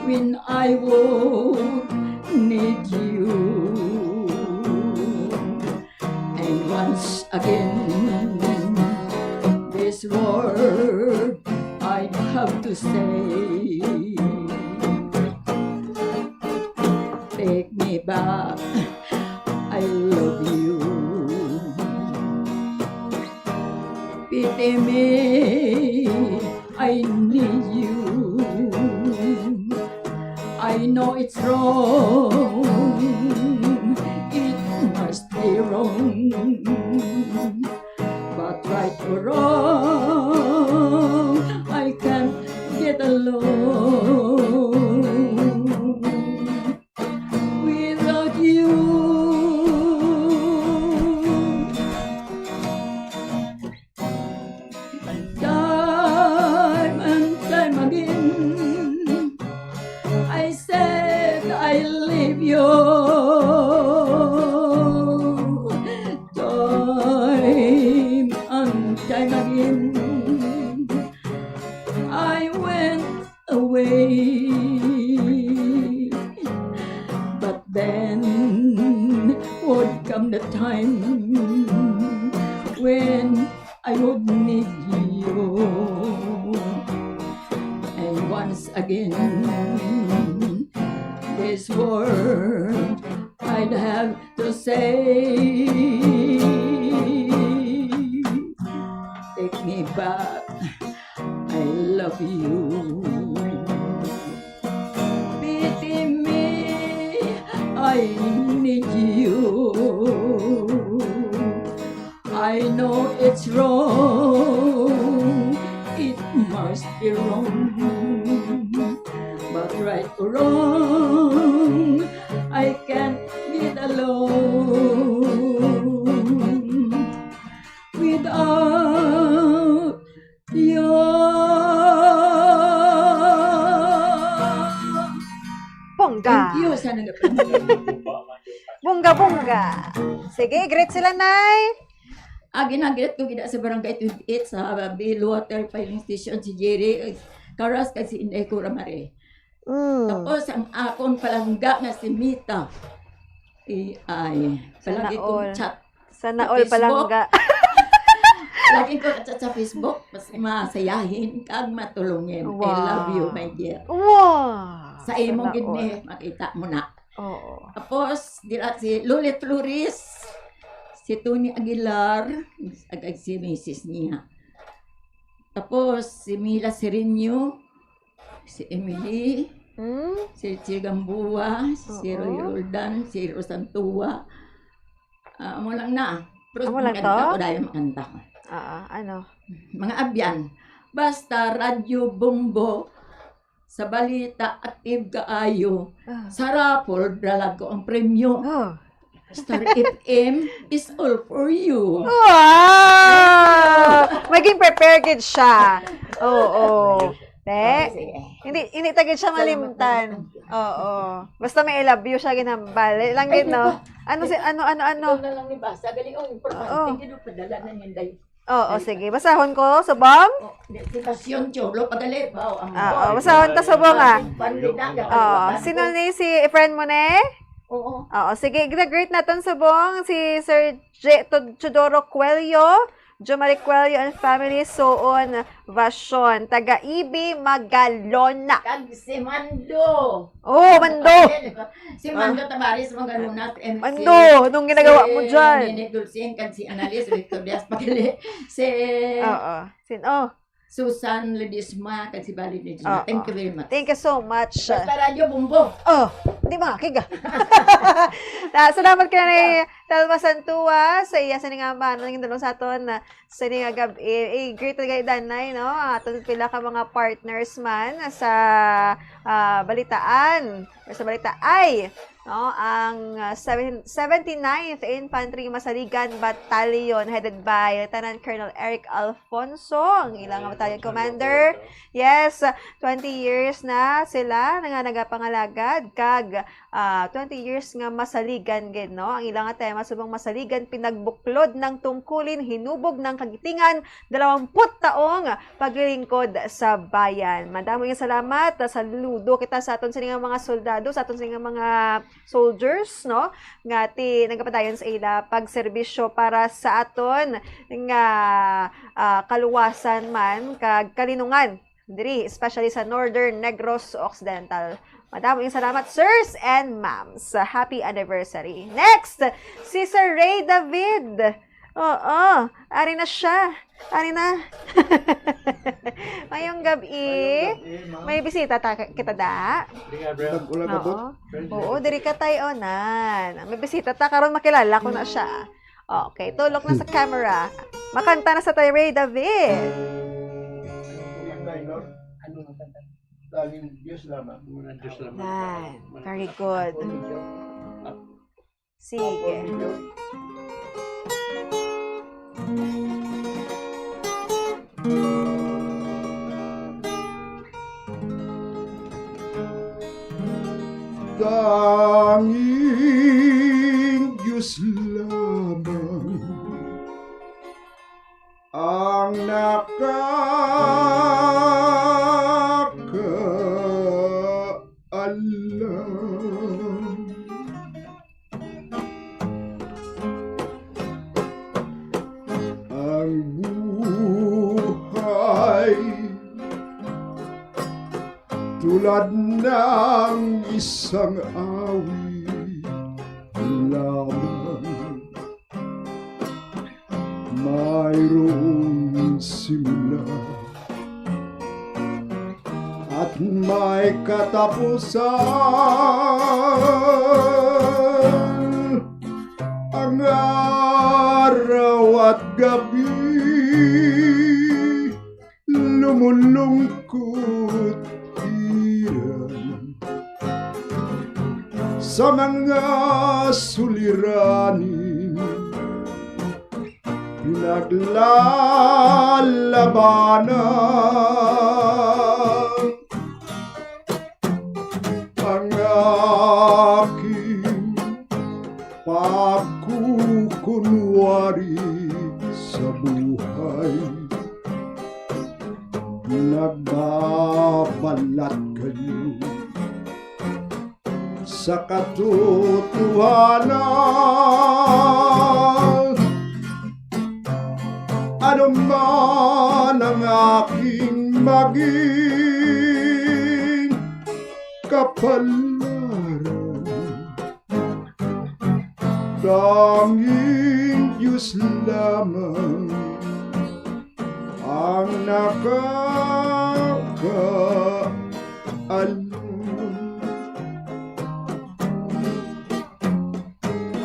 when I would need you. And once again, this word I'd have to say. Take me back, I love you. Pity me, I need you. I know it's wrong, it must be wrong. But right or wrong, I can't get along without you. Time and time again, I said I leave you. Time and time again, I went away. But then would come the time when I would need you. And once again, this word I'd have to say. Take me back, I love you. Pity me, I need you. I know it's wrong, it must be wrong. But right or wrong, I can't get along without you. Bongga. Thank you sa nag- Bongga. Sige, great sila, Nay. Ginagret ko gina sa barangay 28 sa Billwater Filling Station si Jerry Karas kasi Inday ko Ramare. Tapos ang akong palangga nga si Mita. Ay, palagi kong chat. Sana all palangga. Lagi ko chat sa Facebook, mas masayahin kag matulungin. Wow. I love you, my dear. Wow. Sa imong Sana gid all. makita mo na. Oo. Tapos dira si Lulit Flores, si Tony Aguilar, agad si Mrs. niya. Tapos si Mila Sereño, si Emily, si Chigambua, si Roy Roldan, si Rosantua. Amo lang na. Pero Amo lang to? makanta ko dahil makanta ko. Ano? Mga abyan. Basta radyo bombo sa balita active kaayo. Sa raffle dalag ko ang premyo. Star FM is all for you. Wow! Maging prepared gid siya. Oo. Hindi tagid siya malimtan. Oo. Basta may I love you siya ginambal. Lang din, no? Ano? Ito na lang ni Basa. Galing, importante. Oo. Hindi doon padala na niyan dahil. Oo, sige. Basahon ko, subong. Si Pasyon, Cholo, padali. Basahon ta, subong, ah. Pandida. Oo. Sino ni si friend mo ne? Oo. Oo, sige. Gina-greet natin subong si Sir Chodoro Cuello. Jomari Cuello and family, Soon Vasion, taga-Ibi, Magalona. Kag si Mando. Oh, Mando. Si Mando Tavares, Magalona. Mando, anong ginagawa mo dyan? Si Nene Dulcin, kag si Annalise Victor Diaz Pagili. Si Susan Ledisma, kag si Bali Ledisma. Thank you very much. Thank you so much. Basta radyo, bumbo. Di ba, kiga? Salamat ka na Telma Santua sa iya sa nga ba nang indulong sa aton sa nga gabi great gay danay no aton pila ka mga partners man sa balitaan sa balita ay no ang 79th Infantry Masaligan Battalion headed by Lieutenant Colonel Eric Alfonso ang ilang battalion commander. Yes, 20 years na sila nga nagapangalagad kag 20 years nga masaligan gid no ang ilang tema subong masaligan pinagbuklod ng tungkulin hinubog ng kagitingan 20 taong paglilingkod sa bayan. Madamo nga salamat saludo kita sa aton sining mga soldado sa aton sining mga soldiers no nga ti nagapadayon sa ila pagserbisyo para sa aton nga kaluwasan man kag kalinungan diri especially sa Northern Negros Occidental. Madaming salamat, sirs and ma'ams. Happy anniversary. Next, si Sir Ray David. Oo, ari na siya. Ari na. Ngayong gabi, may bisita kita da. Oo, diri ka tayo onan. May bisita ta, karon makilala ko na siya. Okay, tulok na sa camera. Makanta na sa tayo, Ray David. Ano ang kanta? Tanging Diyos lamang. Very good. Sige. Tanging Diyos lamang ang nakakaalam. Ang buhay tulad ng isang awit lamang, mayroong simula at may katapusan. Ang araw at gabi lumulungkot sa mga suliranin pinaglalabanan ang aking pagkukunwari sa buhay. Nagbabalat kayo sa katotohanan. Ano man ang aking maging kapalaran, tanging Diyos lamang ang nakakaalam.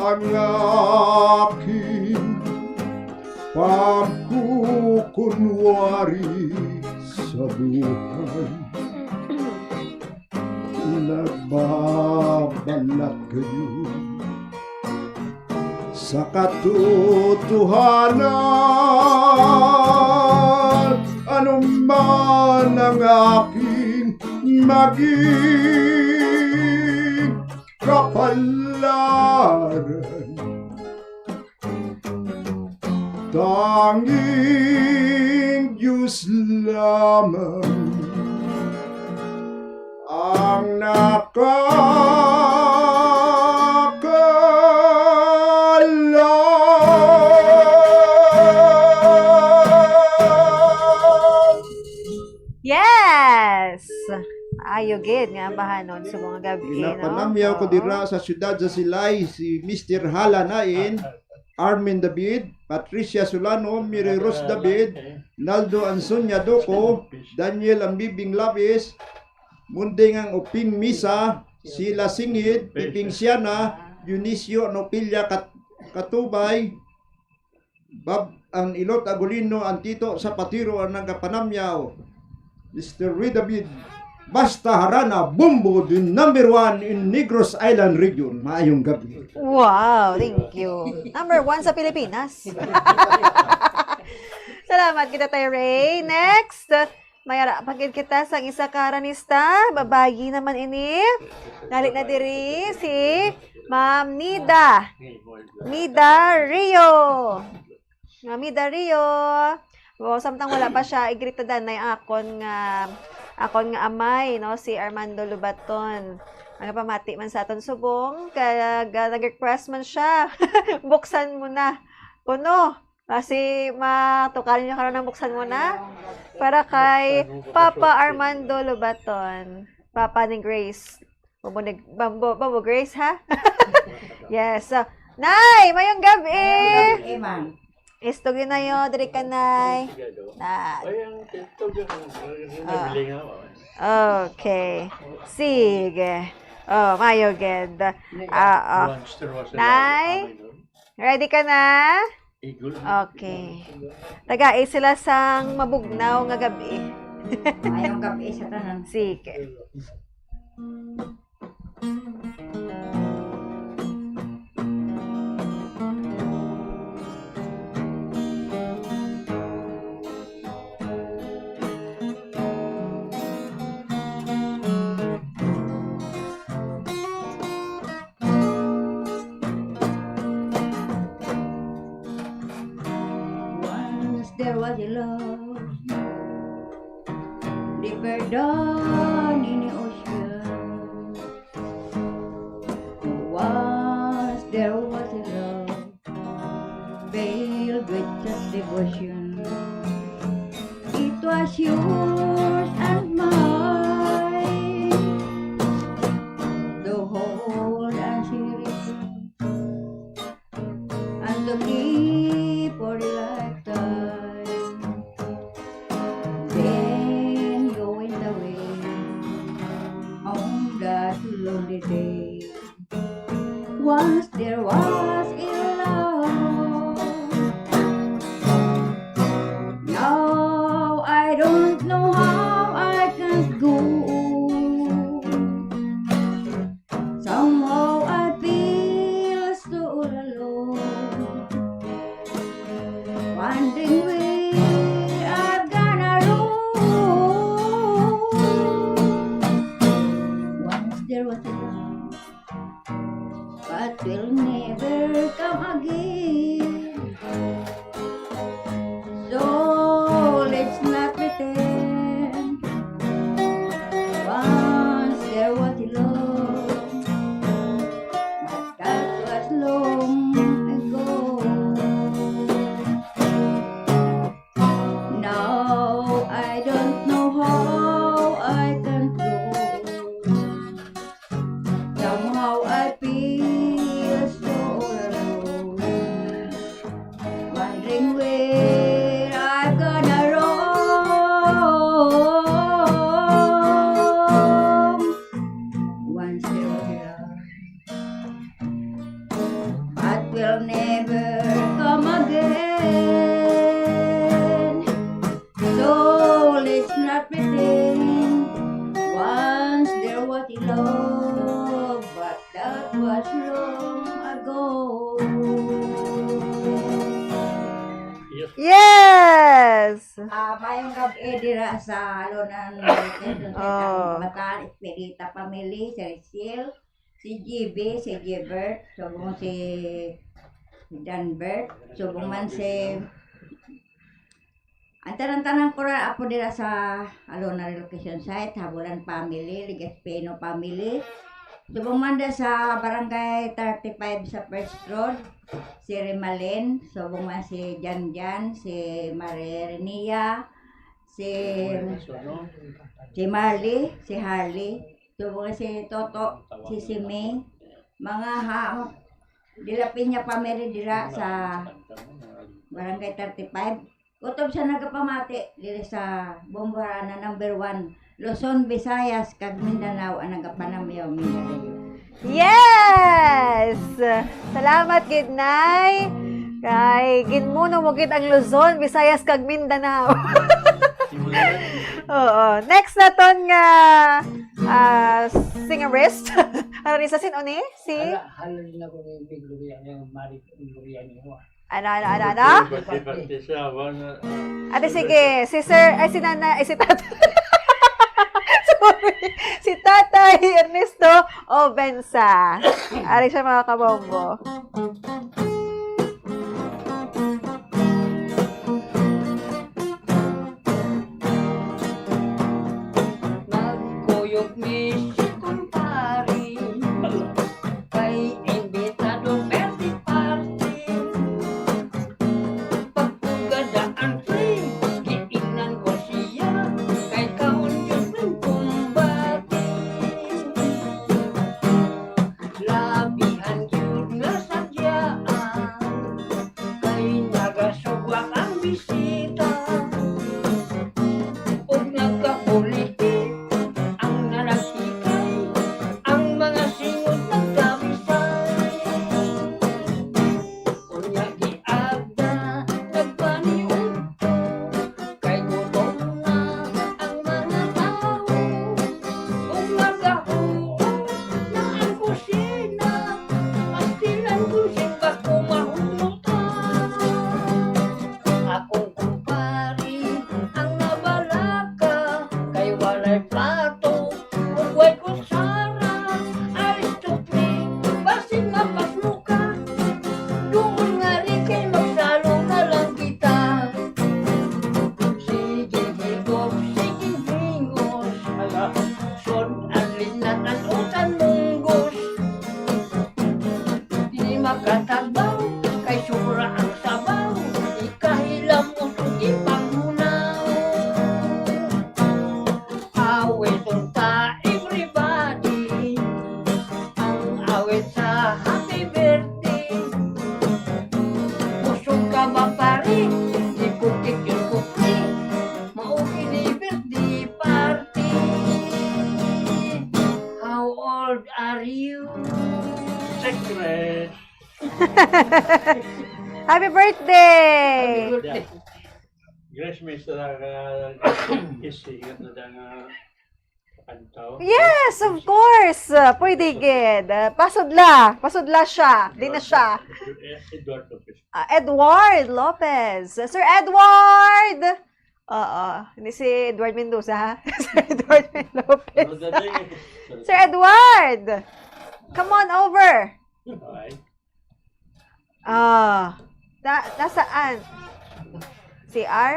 Ang aking pagkukunwari sa buhay, nagbabalat kayo sa katotohanan. Anong ng aking maging kapalaran. Tanging Diyos lamang ang nakakalam. Yes! Ayo gid nga bahanon sa mga gabi, no? Pinapanamyaw ko dira sa syudad sa Silay si Mr. Halanain, Armin David, Patricia Solano, Miri Ros David, Naldo Ansonia Doko, Daniel Ambibing Labis, Munding ang Uping Misa, Sila Singid, Piping Siana, Eunicio Nopilya Katubay, Bab ang Ilot Agulino, Antito Sapatiro ang nagapanamyaw, Mr. Ray David, Basta Harana, Bumbo, the #1 in Negros Island Region. Maayong gabi. Wow, thank you. #1 sa Pilipinas. Salamat kita tayo, Ray. Next, mayara pagid kita sa isa ka aranista. Babayi naman ini. Nalit na diri si Ma'am Nida. Nida Rio. Nida Rio. Samtang wala pa siya, igritadan na yung akon nga amay, no, si Armando Lubaton. Pamati man sa aton subong, kaya nag-request man siya. Buksan mo na. Kuno, kasi matukarin niyo karon ng buksan mo na para kay Papa Armando Lubaton. Papa ni Grace. Babo Grace, ha? Yes. So, Nay, mayong gabi. Istugin na yun, diri ka, Nay. Okay. Sige. Mayo ged. Nay, ready ka na? Okay. Tagai sila sang mabugnaw nga gabi. Mayong gabi sa tanan. Sige. There was a love deeper down in the ocean. Once there was a love veiled with just devotion. It was yours and mine, to hold and cherish and to keep for the lifetime. Lonely day. Once there was a love. Now I don't know how I can go. Somehow I feel so alone, wondering where I've gonna roam. There was a love, but will never come again. So let's not pretend. Once there was a love, but that was long ago. Now I don't know how I can go. Somehow I feel so alone, wondering where I'm gonna roam. Once there was a love, but will never come again. So let's not pretend. Once there was a love, but that was long ago. Yes! Yes. Mayong gabi dira sa Alunan Oh. Bataan Espirita Family, si Rachel, si GB, si Gilbert, subong si Danbert, subong man si ang tanang ko na apo dira sa Alunan Relocation Site, Habulan Family, Ligaspeno Family, subong man dira sa Barangay 35 sa First Road, si Rimalin, subong man si Janjan, si Marinia, si Marley, si Harley, subong si Toto, si Simi, mga dilapin niya pamiri dira sa Barangay 35. Utob sa nagapamati diri sa Bombarana number 1, Luzon, Visayas, kag Mindanao ang nagapanamyaw Mindanao. Yes! Salamat, gid nay. Kay ginmuno mo gid ang Luzon, Visayas kag Mindanao. Oo. Next na ton nga singerist. Ano rin sa sinuni? Si? Halo din ako ni Big Gloria, yung Marie Gloria niyo. Ano? Birthday siya. Ate, sige. Si Sir, si Nana, si Tatay. Sorry. Si Tatay Ernesto Obensa. Ari siya mga kabombo. Nagkuyog mi si kumpari, kay imbitado birthday party. Pagkugadaan free, giingnan ko siya, kay kaon yun ng kumbati. Labihan yun nga sadyaan, kay nagasugwak ang bisita. Ug nagkapolitik ang nalagsikay, ang mga singot nagdamisay. Unya giagda, nagpaniudto, kay gutom na ang mga tao. Ug nagahuon na ang kusina, pastilan kung simba kumahumutan. Akong kumpari ang nabalaka, kay walay plato, ug way kutsara. Aristocrat, basig mapasluka, doon nga rin kay magsalo na lang kita. Sige higop, sige hingos, sod ang linat ang utan munggos. Di makatagbaw, kay sura ang sabaw, ikahilam mo sugi panghunaw. Awit unta everybody, ang awit sa happy birthday. Busog ka ba pare, di kukik yung kuki, mauwi ni birthday party. How old are you? Secret. Happy birthday! Birthday. Grace, may sa isigat na dang kantaw. Yes, of course. Pwede gid. Pasudla siya. Di na siya. Edward Lopez. Edward Lopez. Sir Edward! Oo. Hindi si Edward Mendoza, ha? Sir Edward Lopez. Sir Edward! Come on over. Okay. Nasaan? CR?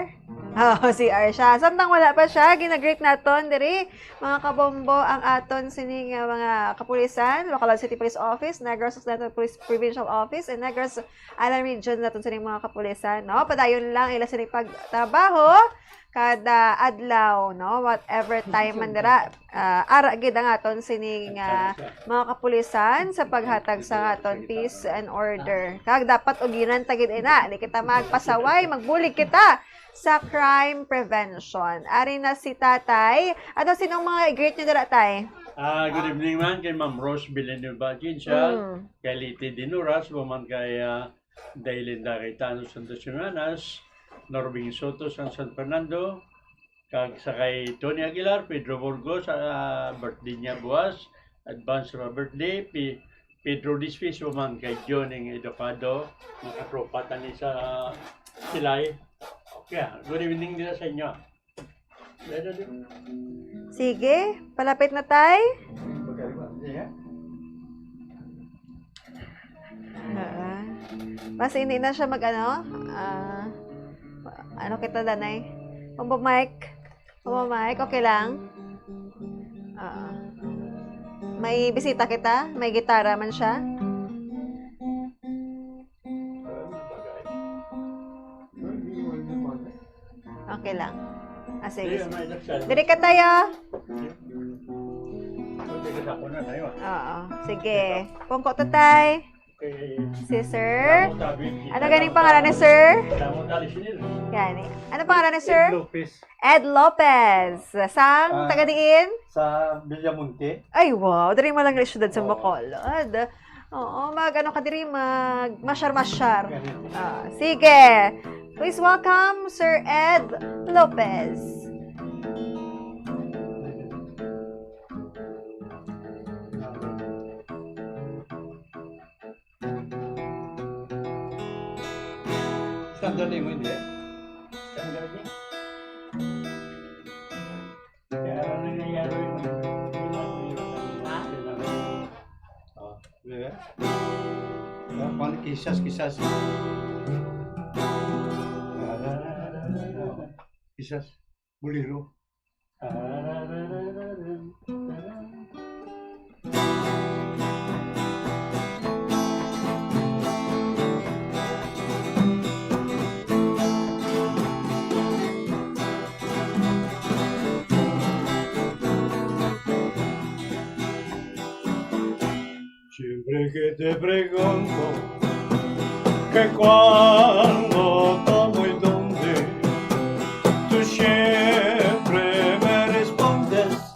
Oo, CR siya. Samtang wala pa siya, ginagreet naton diri mga kabombo ang aton sining mga kapulisan, Local City Police Office, Negros Occidental Police Provincial Office, and Negros Island Region naton sining mga kapulisan, no? Padayon lang ila sining pagtrabaho kada adlaw, no? Whatever time man dira, ara gid ang aton sining mga kapulisan sa paghatag sa aton peace and order. Kag dapat uginan tagid ina, di kita magpasaway, magbulig kita sa crime prevention. Ari na si Tatay. Ano sinong mga i-greet niyo dira, Tay? Good evening man kay Ma'am Rose Villanueva Ginchal, kay Liti Dinuras, man kay Dailinda Cayetano Santos Yunanas, Norbing Soto San Fernando, kag sa kay Tony Aguilar, Pedro Burgos, birthday niya buwas, advance sa birthday, Pedro Dispis, man kay Joning Educado, mga tropa tani sa Silay, Kaya, good evening din sa inyo. Sige, palapit na tay. Mas hindi na siya ano kita danay? Pampa-mic, okay lang? May bisita kita? May gitara man siya? Okay lang. Sige. Diri ka tayo. Oo. Sige. Pungko tatay. Si sir. Ano ganing pangalan ni sir? Gani. Ano pangalan ni sir? Ed Lopez. Sang taga-diin? Sa Villamonte. Ay, wow. Diri mo lang na syudad sa Bacolod. Oo, ano ka diri, masyar-masyar. Sige. Please welcome Sir Ed Lopez. Standard mo hindi? Standard niya? Kaya nangyayari mo. Diba? Paano kisas? Kisas, bolero. Siempre que te pregunto que cuándo, cómo y dónde, tú siempre me respondes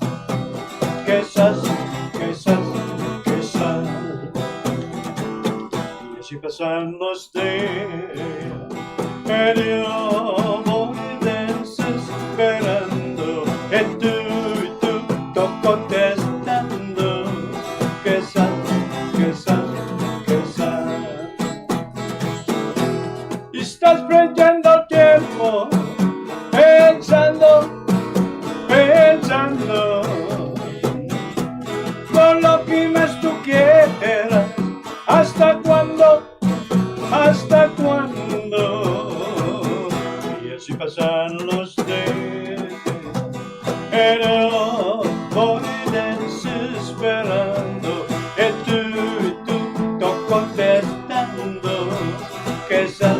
que esas. Y así pasan los días, y yo voy desesperando, y tú contestando que esas. Estás perdiendo tiempo pensando con lo que más tú quieras. ¿Hasta cuándo? Y así pasan los días, pero voy desesperando, y tú contestando que esas.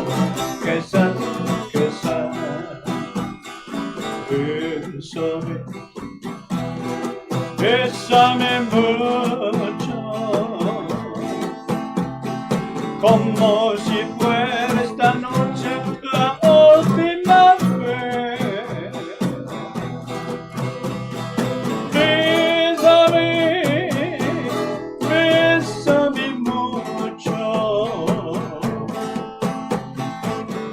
Bésame mucho, como si fuera esta noche la última vez. Bésame mucho,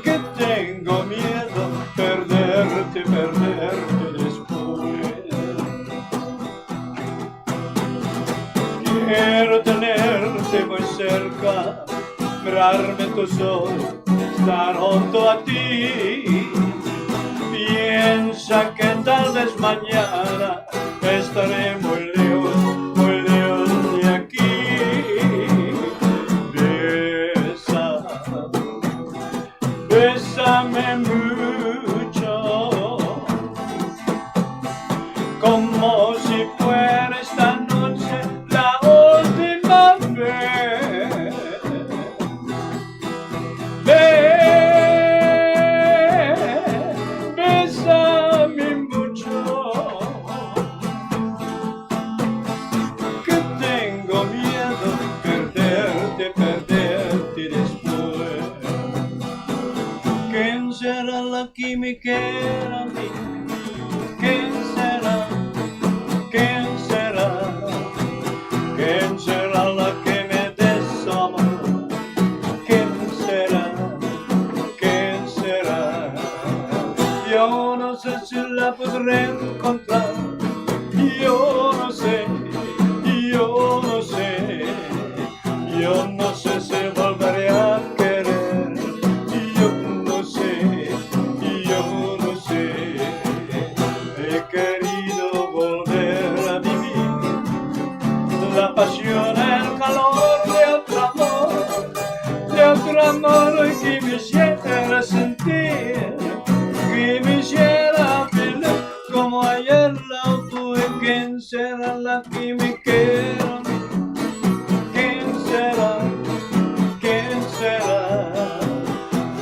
que tengo miedo perderte después. Quiero tenerte muy cerca, mirarme en tus ojos, estar junto a ti. Piensa que tal vez mañana estaré muy lejos de aquí. Bésame mucho, como si fuera esta noche la última vez. Bésame mucho, que tengo miedo perderte después. ¿Quién será la que me quiera a mí? ¿Quién será? ¿Quién será la que me desamor? ¿Quién será? Yo no sé si la podré encontrar. Yo no sé. Yo no sé si volveré a querer. Yo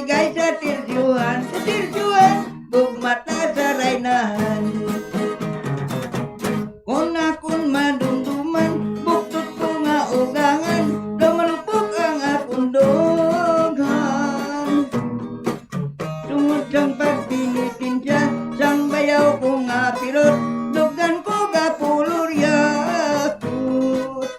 bigay sa tirsyuhan, bugmata sa raynahan. Kung akong madumduman, buktot ko nga ugangan, lumalupok ang akong dughan. Tungod sang pagpinitin siya, sang bayaw ko nga pirot, dugan ko gapuluryakot.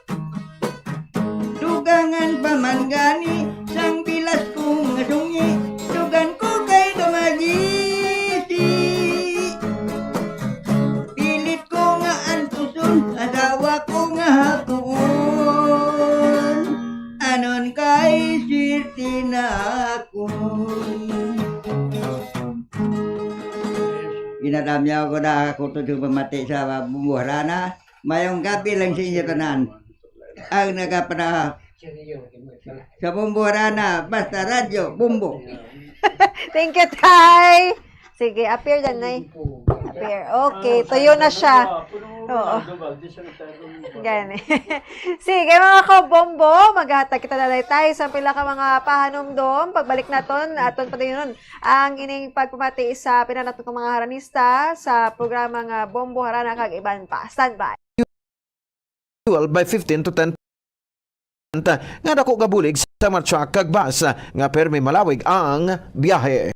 Dugangan pa man gani, sang bilas ko nga sungi, dugan ko kay dumagisi. Pilit ko nga antuson, asawa ko nga hakuon. Anon kay sirti na ako. Ginadamyaw ko na ako to pamati sa Bumbuharana. Mayong gabi lang sa inyo tanan. Ang nagapanahak sa Bumbuharana, basta radyo, bumbo. Thank you, Tay. Sige, appear dyan, Nay. Appear. Okay, tuyo na siya. Oo. Gani. Sige, mga kabombo, maghatag kita na tayo sa pila ka mga pahanumdom. Pagbalik naton, aton pa din nun, ang ining pagpamati sa pinanaton ng mga haranista sa programa nga Bombo Harana kag iban pa. Stand by. By 15 to 10 nga dako gabulig sa marcha kag bus nga permi malawig ang biyahe.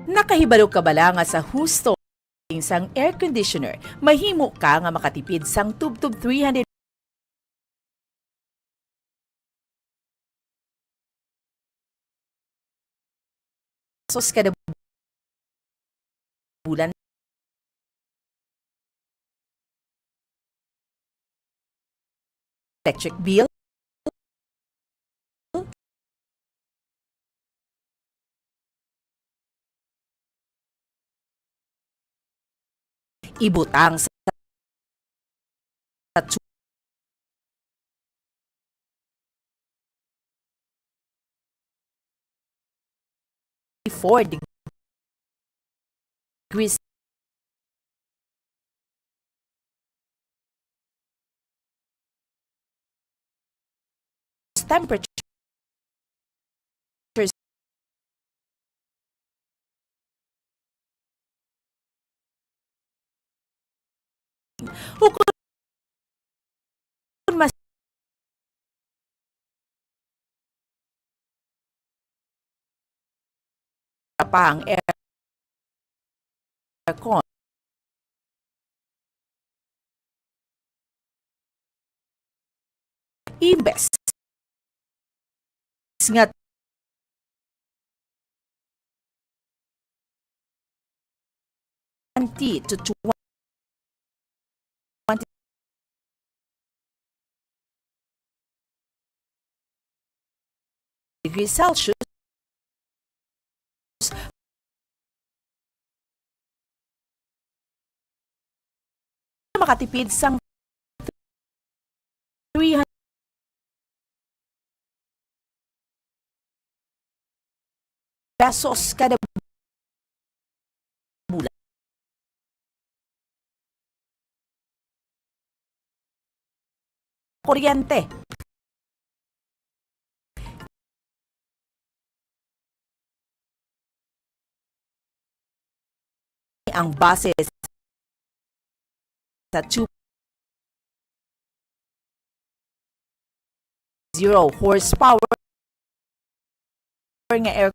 Nakahibalo ka bala nga sa husto sang air conditioner, mahimo ka nga makatipid sang tubtub 300 pesos kada bulan. Electric bill, ibutang sa 4 degrees temperature O kung mas pa ang aircon, imbes nga 20 to 20 degrees Celsius makatipid sang 300 pesos kada bulan. Kuryente. Ang base sa 2.0 horsepower nga air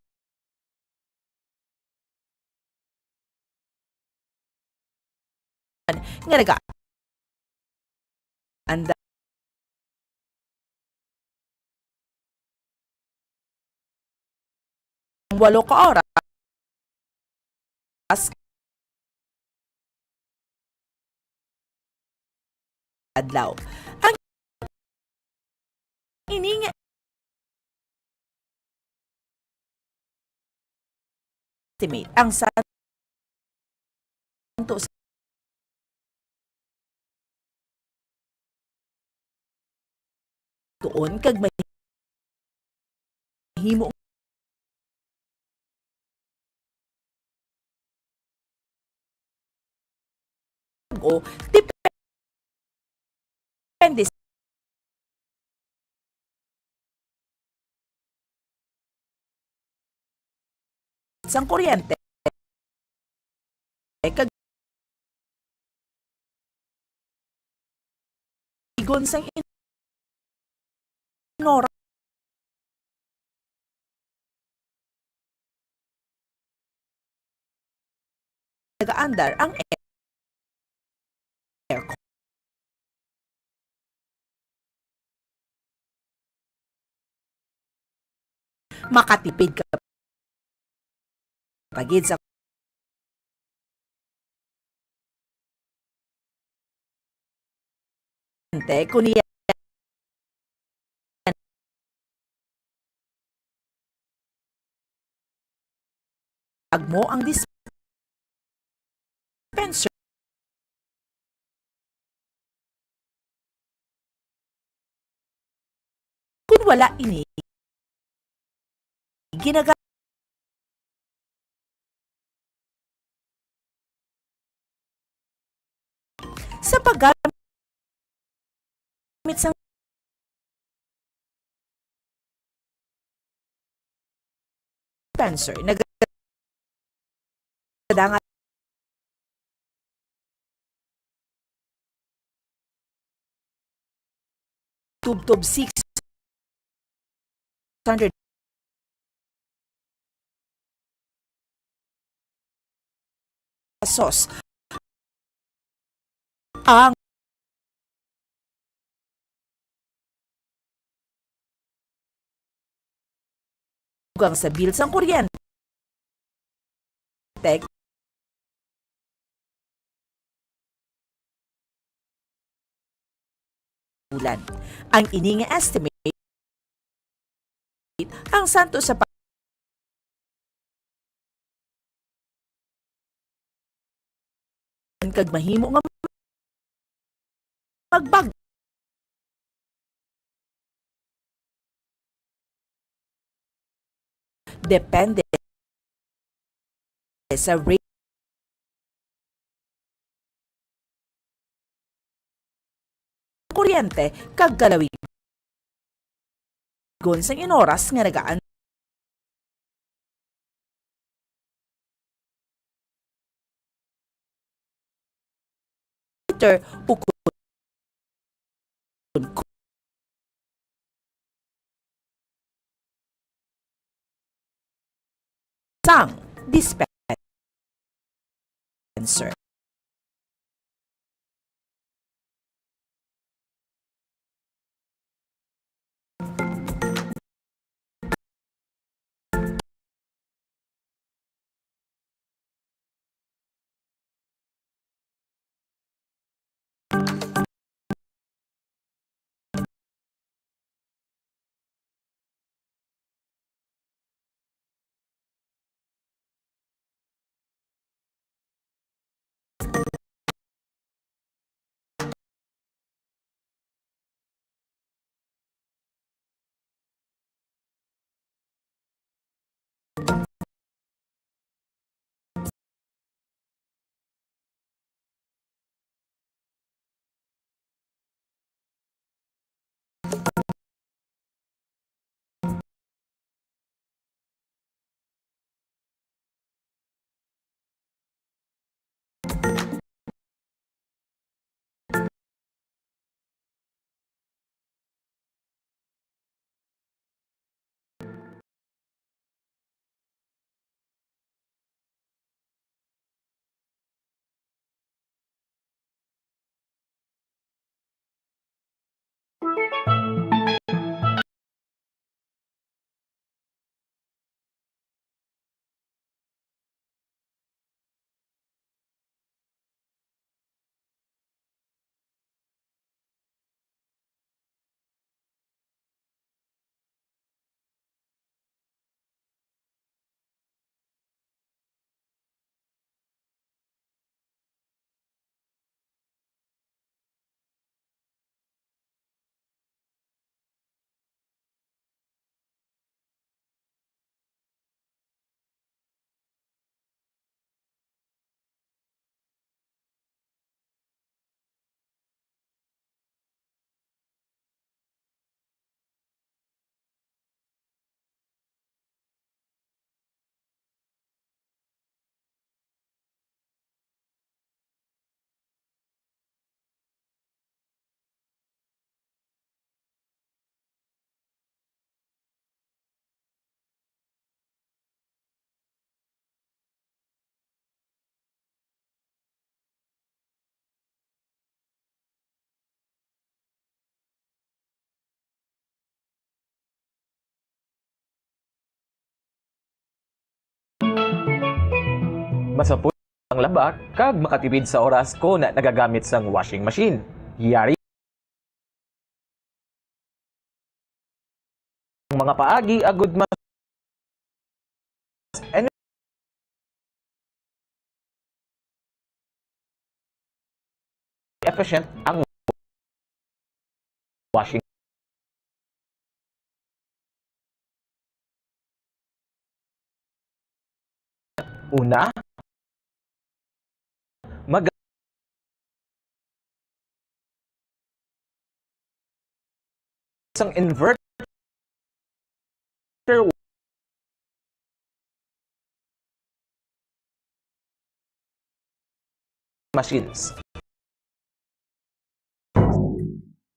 nga naga anda ang 8 ka oras adlaw. Ang ining estimate ang santo doon kag mahimo o depende sang kuryente kag igon sang inora nagaandar ang aircon. Makatipid ka pagid sa kunya mo ang dispenser kung wala ini ginagamit sa paggamit sa dispenser nagdadangat tub 600 pesos ang ugang sa bill sang kuryente bulan. Ang ining estimate ang santo sa kag mahimo nga magbag depende sa rate kuryente kag kalawig gon sang inoras nga nagaan refrigerator o sang dispenser. Masapul ang labak kag makatipid sa oras ko na nagagamit sang washing machine. Yari ang mga paagi agud mas efficient ang washing. Una, isang inverter machines.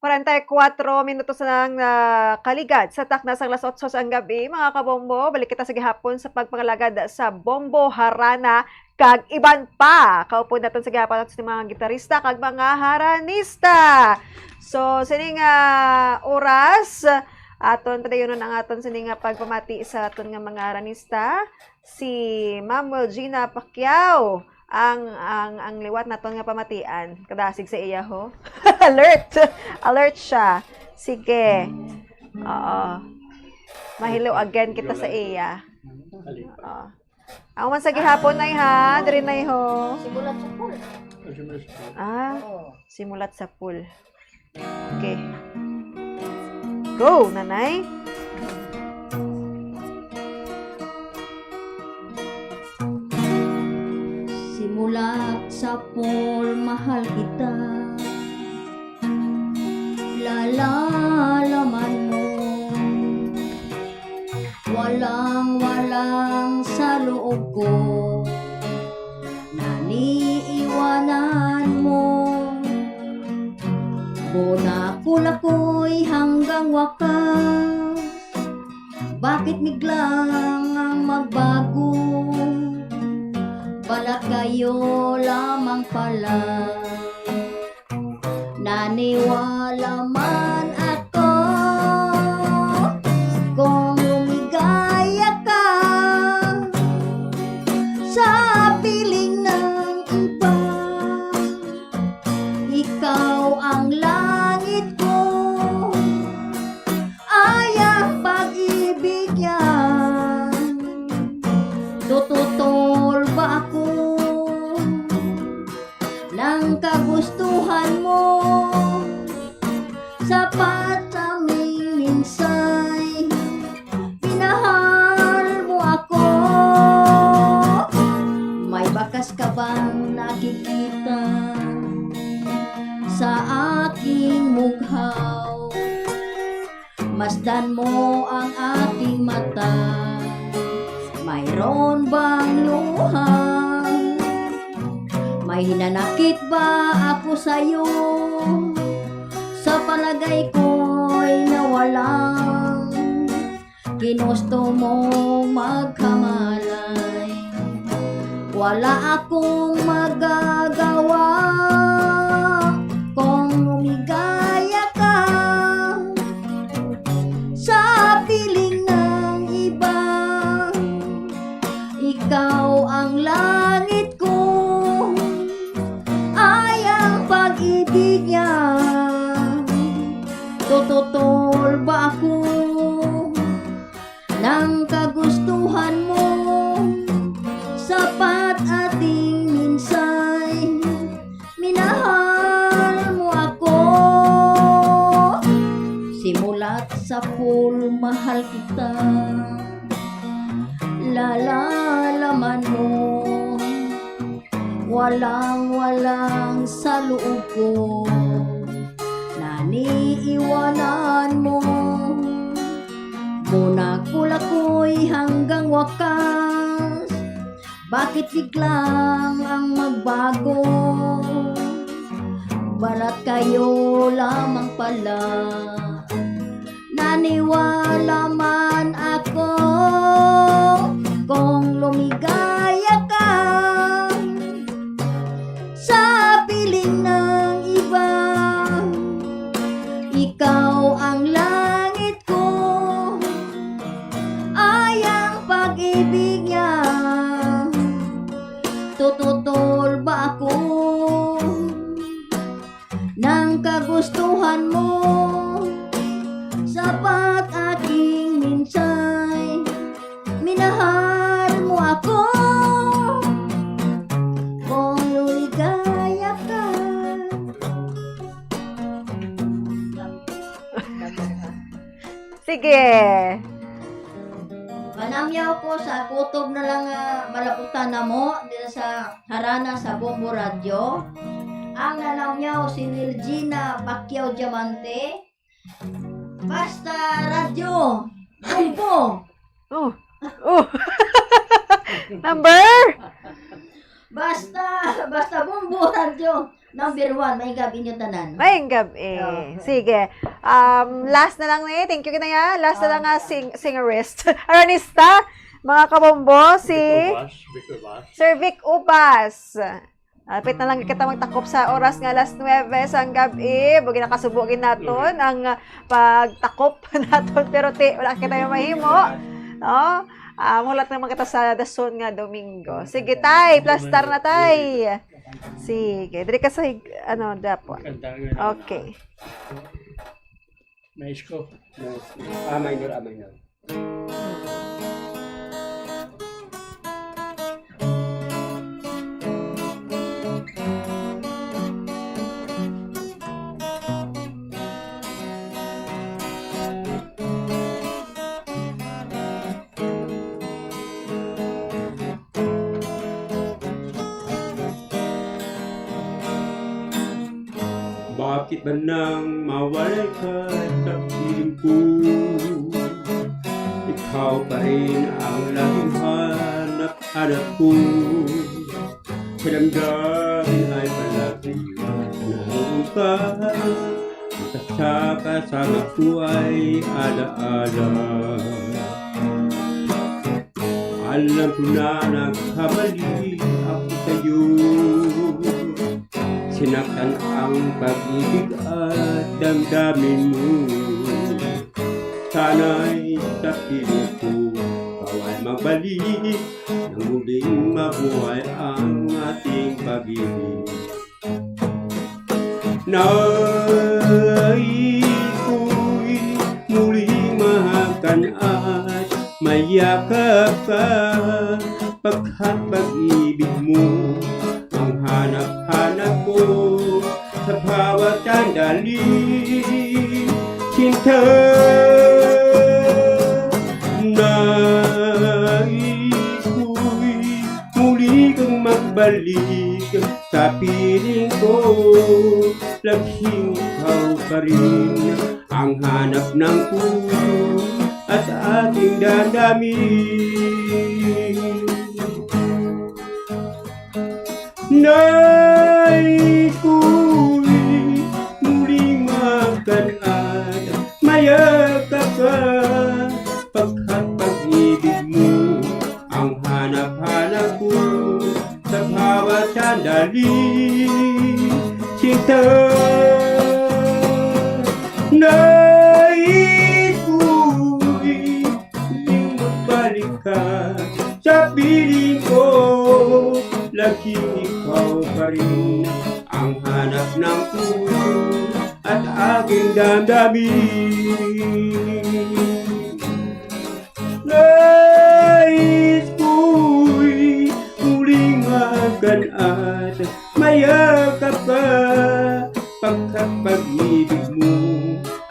44 minutos na kaligad sa taknas ang las 8 ang gabi. Mga kabombo, balik kita sa gihapon sa pagpangalagad sa bombo, harana, kag iban pa. Kaupo natin sa gihapon sa mga gitarista kag mga haranista. So, sining oras, aton padayonon ang aton sining pagpamati sa aton nga mga haranista. Si Ma'am Gina Pacquiao ang liwat naton nga pamatian. Kadasig sa iya ho. Alert siya. Sige. Oo. Mahilaw again kita sa iya. Oo. Ang man sa gihapon nay ha, diri nay ho. Simulat sa pool. Simulat sa pool. Okay. Go, nanay. Simulat sa pool, mahal kita. Lalalaman mo, walang sa loob ko. Naniiwanan mo, wakas, bakit biglang ang magbago? Balat kayo lamang pala. Naniwala man ako kung lumigaya ka sa piling ng iba. Ikaw ang langit ko, ay ang pag-ibig yan. Tututol ba ako ng kagustuhan mo? Sapat sa aming minsay, minahal mo ako. May bakas ka bang nakikita sa aking mughaw? Masdan mo ang aking mata, mayroon bang luhang? May hinanakit ba ako sa'yo? Sa palagay ko'y nawalang ginusto mong magkamalay. Wala akong magagawa kung lumigaya ka sa piling ng iba. Ikaw ang langit ko, ay ang pag-ibig niya. Tututol ba ako ng kagustuhan mo? Sapat ating minsay, minahal mo ako. Simulat sa pool, mahal kita, lalalaman mo. Walang sa loob ko, naniiwanan mo. Muna ko'y hanggang wakas, bakit biglang ang magbago? Balat kayo lamang pala. Naniwala man ako kung lumigaya ka sa piling ng iba. Ikaw ang langit ko, ay ang pag-ibig niya. Tututol ba ako ng kagustuhan mo? Sapat aking minsay, minahal mo ako. Kung lumigaya ka. Sige. Manamyaw ko sa kutob na lang malaputan na mo dito sa harana sa Bombo Radio. Ang nanamyaw si Nilgina Pacquiao Diamante. Basta Radio Bombo. Oh. Number? Basta Bombo Radio number 1. May gabi nyo tanan. May gabi. Sige. Last na lang na Thank you kita ya. Last na lang nga singerist. Aranista. Mga kabombo, si Victor Bas. Sir Vic Ubas. Alpit na lang kita magtakop sa oras nga alas 9 sang gabi. Bugi nakasubugin naton ang pagtakop naton pero wala kita yung mahimo. No? Mulat naman kita sa dason nga Domingo. Sige tay, plastar na tay. Sige, diri ka sa dapo. Okay. Mais ko. Minor. Bakit ba nang mawala ka sa piling ko? Ikaw pa rin ang laging hanap ko. Sa damdamin ay palagi naroon ka. sa kasama ko ay alaala. Alam ko na nagkamali ako sa'yo. Sinaktan ang pag-ibig at damdamin mo. Sana'y sa piling ko ikaw ay magbalik nang muling mabuhay ang ating pag-ibig. Nais ko'y muling mahakan at mayakap ka, pagkat pag-ibig mo ang hanap-hanap ko sa bawat sandali. Sinta, nais ko'y muli kang magbalik sa piling ko. Laging ikaw pa rin ang hanap ng puso at aking damdamin. Nais ko'y muling makan at mayakap ka, pagkat pag-ibig mo ang hanap-hanap ko sa bawat sandali. Sinta, nais ko'y muling magbalik ka sa piling ko. Laging ikaw pa rin ang hanap ng puso at aking damdamin. Nais ko'y muling magan at mayakap ka, pagkat pag-ibig mo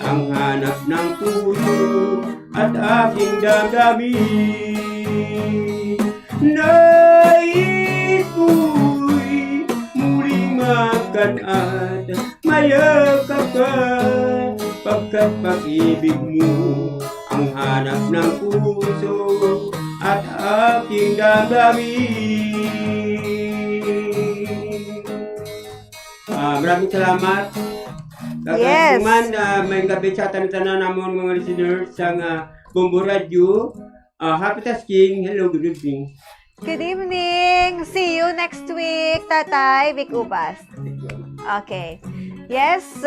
ang hanap ng puso at aking damdamin. Nais ko'y muling makan at mayakap ka, pagkat pag-ibig mo ang hanap ng puso at aking damdamin. Maraming salamat. Yes. May gabi sa tanan namon mga listeners sa Bombo Radio. Happy tasking. Hello, good evening. Good evening! See you next week, Tatay Vic Ubas. Okay. Yes,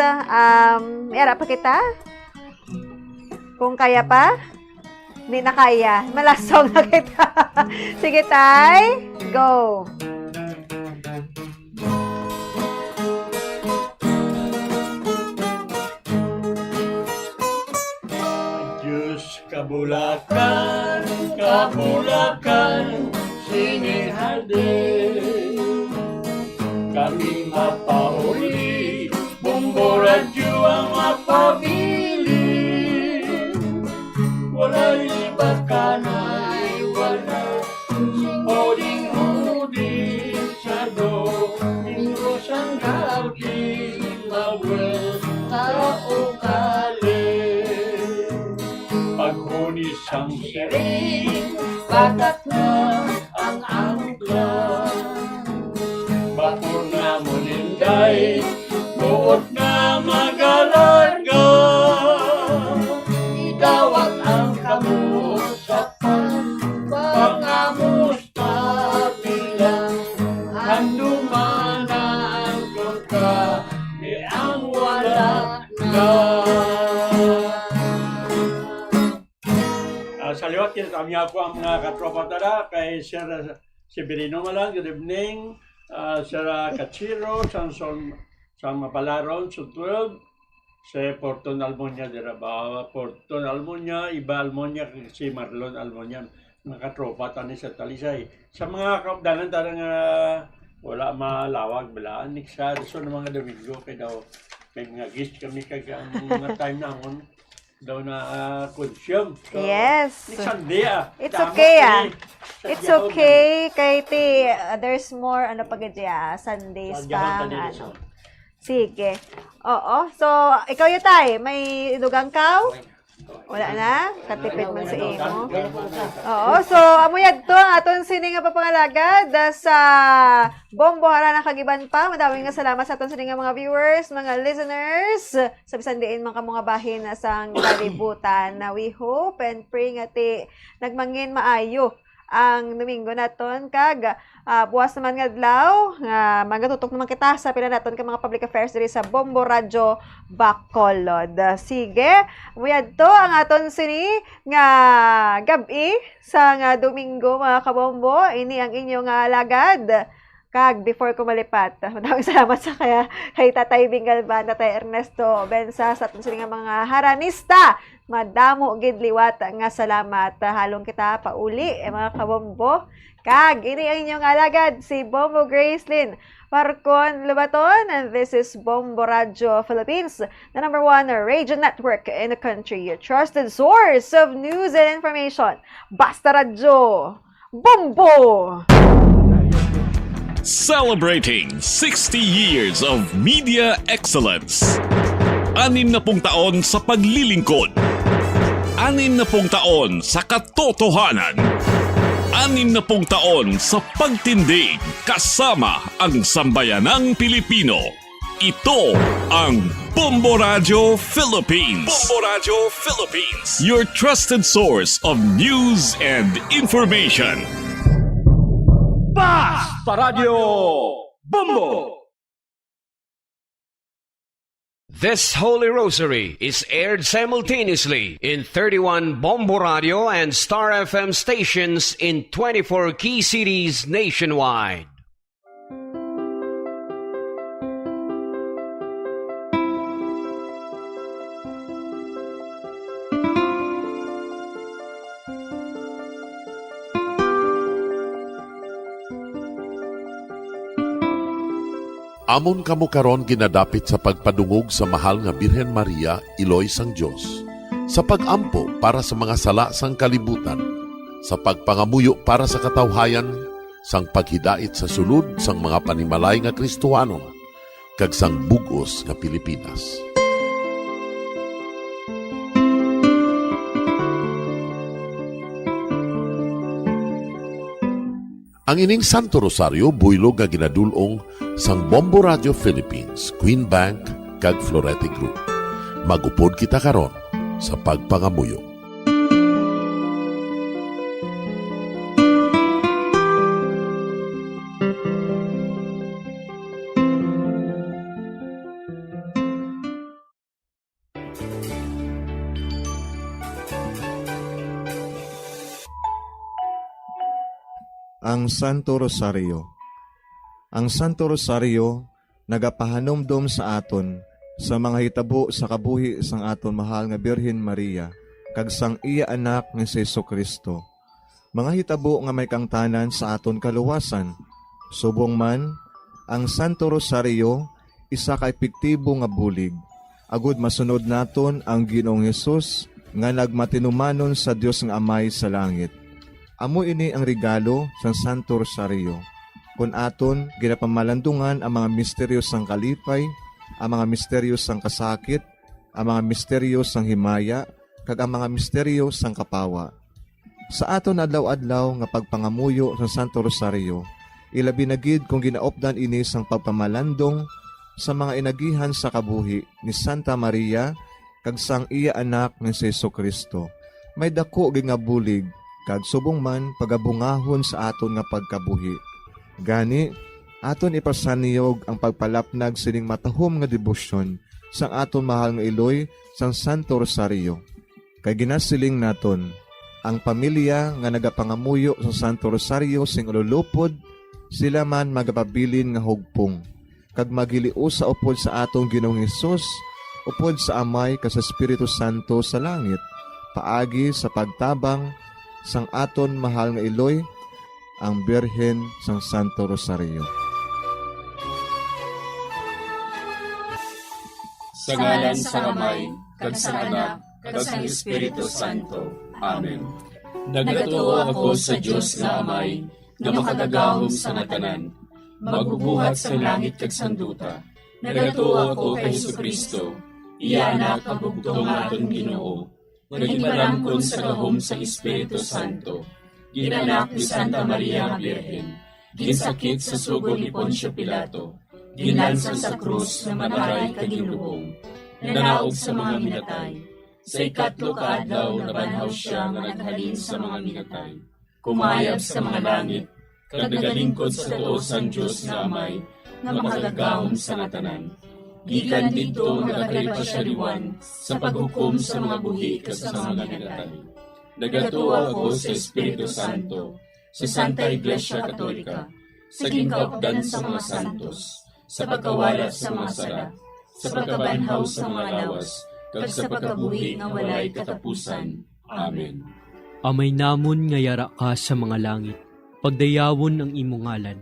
yara pa kita? Kung kaya pa? Hindi na kaya. Malasong na kita. Sige, Tay. Go! Diyos, kabulakan, kabulakan, singing hardin. Kami mapauli, Bombo Radio ang mapabili. Wala iba ka na'y wala, hoding-hoding sa domingo sang gabi, mawel tao kali. Paghunis ang siring, batak na ang angkla. Bapur na muninday, buot na magalarga. Idawat ang kamot sa pangamusta bilang handumanan ka, di ang wala na. Sa liwat kita kami ako ang mga katropa tada kay Sir Severino Malang, good evening. Sir Kachiro, San Mapalaron, San 12, si Porton Almonia de Rabawa, Porton Almonia, Iba Almonia, si Marlon Almonia, mga katropa tani sa Talisay. Sa mga kaupdanan tarang wala malawag, balaan, niksa, so ng mga Domingo, kaya daw may mga guest kami kag ang mga time naman. Daw na consume. So, Yes. Sunday It's okay It's okay kay ti there's more Sundays pa Sige. Oo. So ikaw Yutay, may dugang kaw? Wala na? Katipid man sa imo. Oo, so amuyad to ang aton sini nga papangalagad sa Bombo Harana Kagiban pa. Madaming nga salamat sa aton sini nga mga viewers, mga listeners. Sa bisan diin man kamo nga bahin sa kalibutan. Na we hope and pray nga ti nagmangin maayo ang Domingo naton kag buwas naman nga adlaw nga magatutok naman kita sa pila naton ka mga public affairs diri sa Bombo Radio Bacolod. Sige, muyad to ang aton sini nga gabi sa nga Domingo mga kabombo. Ini ang inyong alagad. Kag before ko malipat, maraming salamat sa kay Tatay Bingalban, Tatay Ernesto Bensa sa aton sini nga mga haranista. Madamo gid liwat nga salamat. Halong kita pauli mga kabombo. Kag ini ang inyong alagad si Bombo Gracelyn Parcon Lubaton, and this is Bombo Radio Philippines, the #1 radio network in the country, your trusted source of news and information. Basta Radio Bombo! Celebrating 60 years of media excellence. 60 taon sa paglilingkod. 60 taon sa katotohanan. 60 taon sa pagtindig kasama ang sambayanang Pilipino. Ito ang Bombo Radio Philippines. Bombo Radio Philippines. Your trusted source of news and information. Basta Radio Bombo! This Holy Rosary is aired simultaneously in 31 Bombo Radio and Star FM stations in 24 key cities nationwide. Amon kamo karon ginadapit sa pagpadungog sa mahal nga Birhen Maria, Iloy sang Dios, sa pagampo para sa mga sala sang kalibutan, sa pagpangamuyo para sa katawhayan, sang paghidait sa sulod sang mga panimalay nga Kristohanon, kag sang bugos nga Pilipinas. Ang ining Santo Rosario buylog nga ginadulong sang Bombo Radio Philippines, Queen Bank, kag Florete Group. Magupod kita karon sa pagpangamuyo. Ang Santo Rosario. Ang Santo Rosario nagapahanomdom sa aton sa mga hitabo sa kabuhi sang aton mahal nga Birhen Maria kag sang iya anak ni Jesucristo. Mga hitabo nga may kangtanan sa aton kaluwasan. Subong man, ang Santo Rosario isa ka epektibo nga bulig. Agud masunod naton ang Ginoong Hesus nga nagmatinumanon sa Dios nga Amay sa langit. Amo ini ang regalo sa Santo Rosario. Kung aton ginapamalandungan ang mga misteryo sang kalipay, ang mga misteryo sang kasakit, ang mga misteryo sang himaya, kag ang mga misteryo sang kapawa. Sa aton adlaw-adlaw nga pagpangamuyo sa Santo Rosario, ilabi na gid kung ginaopdan ini sang pagpamalandong sa mga inagihan sa kabuhi ni Santa Maria kag sang iya anak ni Jesucristo. May dako gid nga bulig kag subong man pagabungahon sa aton nga pagkabuhi. Gani, aton ipasaniyog ang pagpalapnag sining matahom nga debosyon sang aton mahal nga Iloy sang Santo Rosario. Kay ginasiling naton, ang pamilya nga nagapangamuyo sa Santo Rosario sing ululupod, sila man magapabilin nga hugpong. Kag magiliu sa upod sa atong Ginoong Hesus, upod sa Amay ka sa Espiritu Santo sa langit, paagi sa pagtabang sang aton mahal nga Iloy, ang Birhen sang Santo Rosario. Sa ngalan sa Amay, kag sa Anak, kag sa Espiritu Santo. Amen. Nagatuo ako sa Dios nga Amay, nga makagagahom sa tanan, magbubuhat sa langit kag sanduta. Nagatuo ako kay Jesucristo, iya anak kabugtong aton Ginoo. nagiparangkon sa gahom sa Espiritu Santo, ginanak ni Santa Maria nga Birhen, ginsakit sa sugod ni Poncio Pilato, ginlansang sa krus na mataray kaginlubong, nanaog sa mga minatay. Sa ikatlo ka adlaw nabanhaw siya nga naghalin sa mga minatay. Kumayab sa mga langit, kag nagalingkod sa tuos ang Diyos na Amay, nga makagagahom sa ngatanan. Gikan dito nagakalipa siya liwan sa paghukom sa mga buhi kas sa mga minatay. Nagatuwa ako sa Espiritu Santo, sa Santa Iglesia Katolika, sa gingkaupdan sa mga santos, sa pagkawala sa mga sala, sa pagkabanhaw sa mga lawas, kag sa pagkabuhi nga walay katapusan. Amen. Amay namon nga yara ka sa mga langit, pagdayawon ang imo ngalan,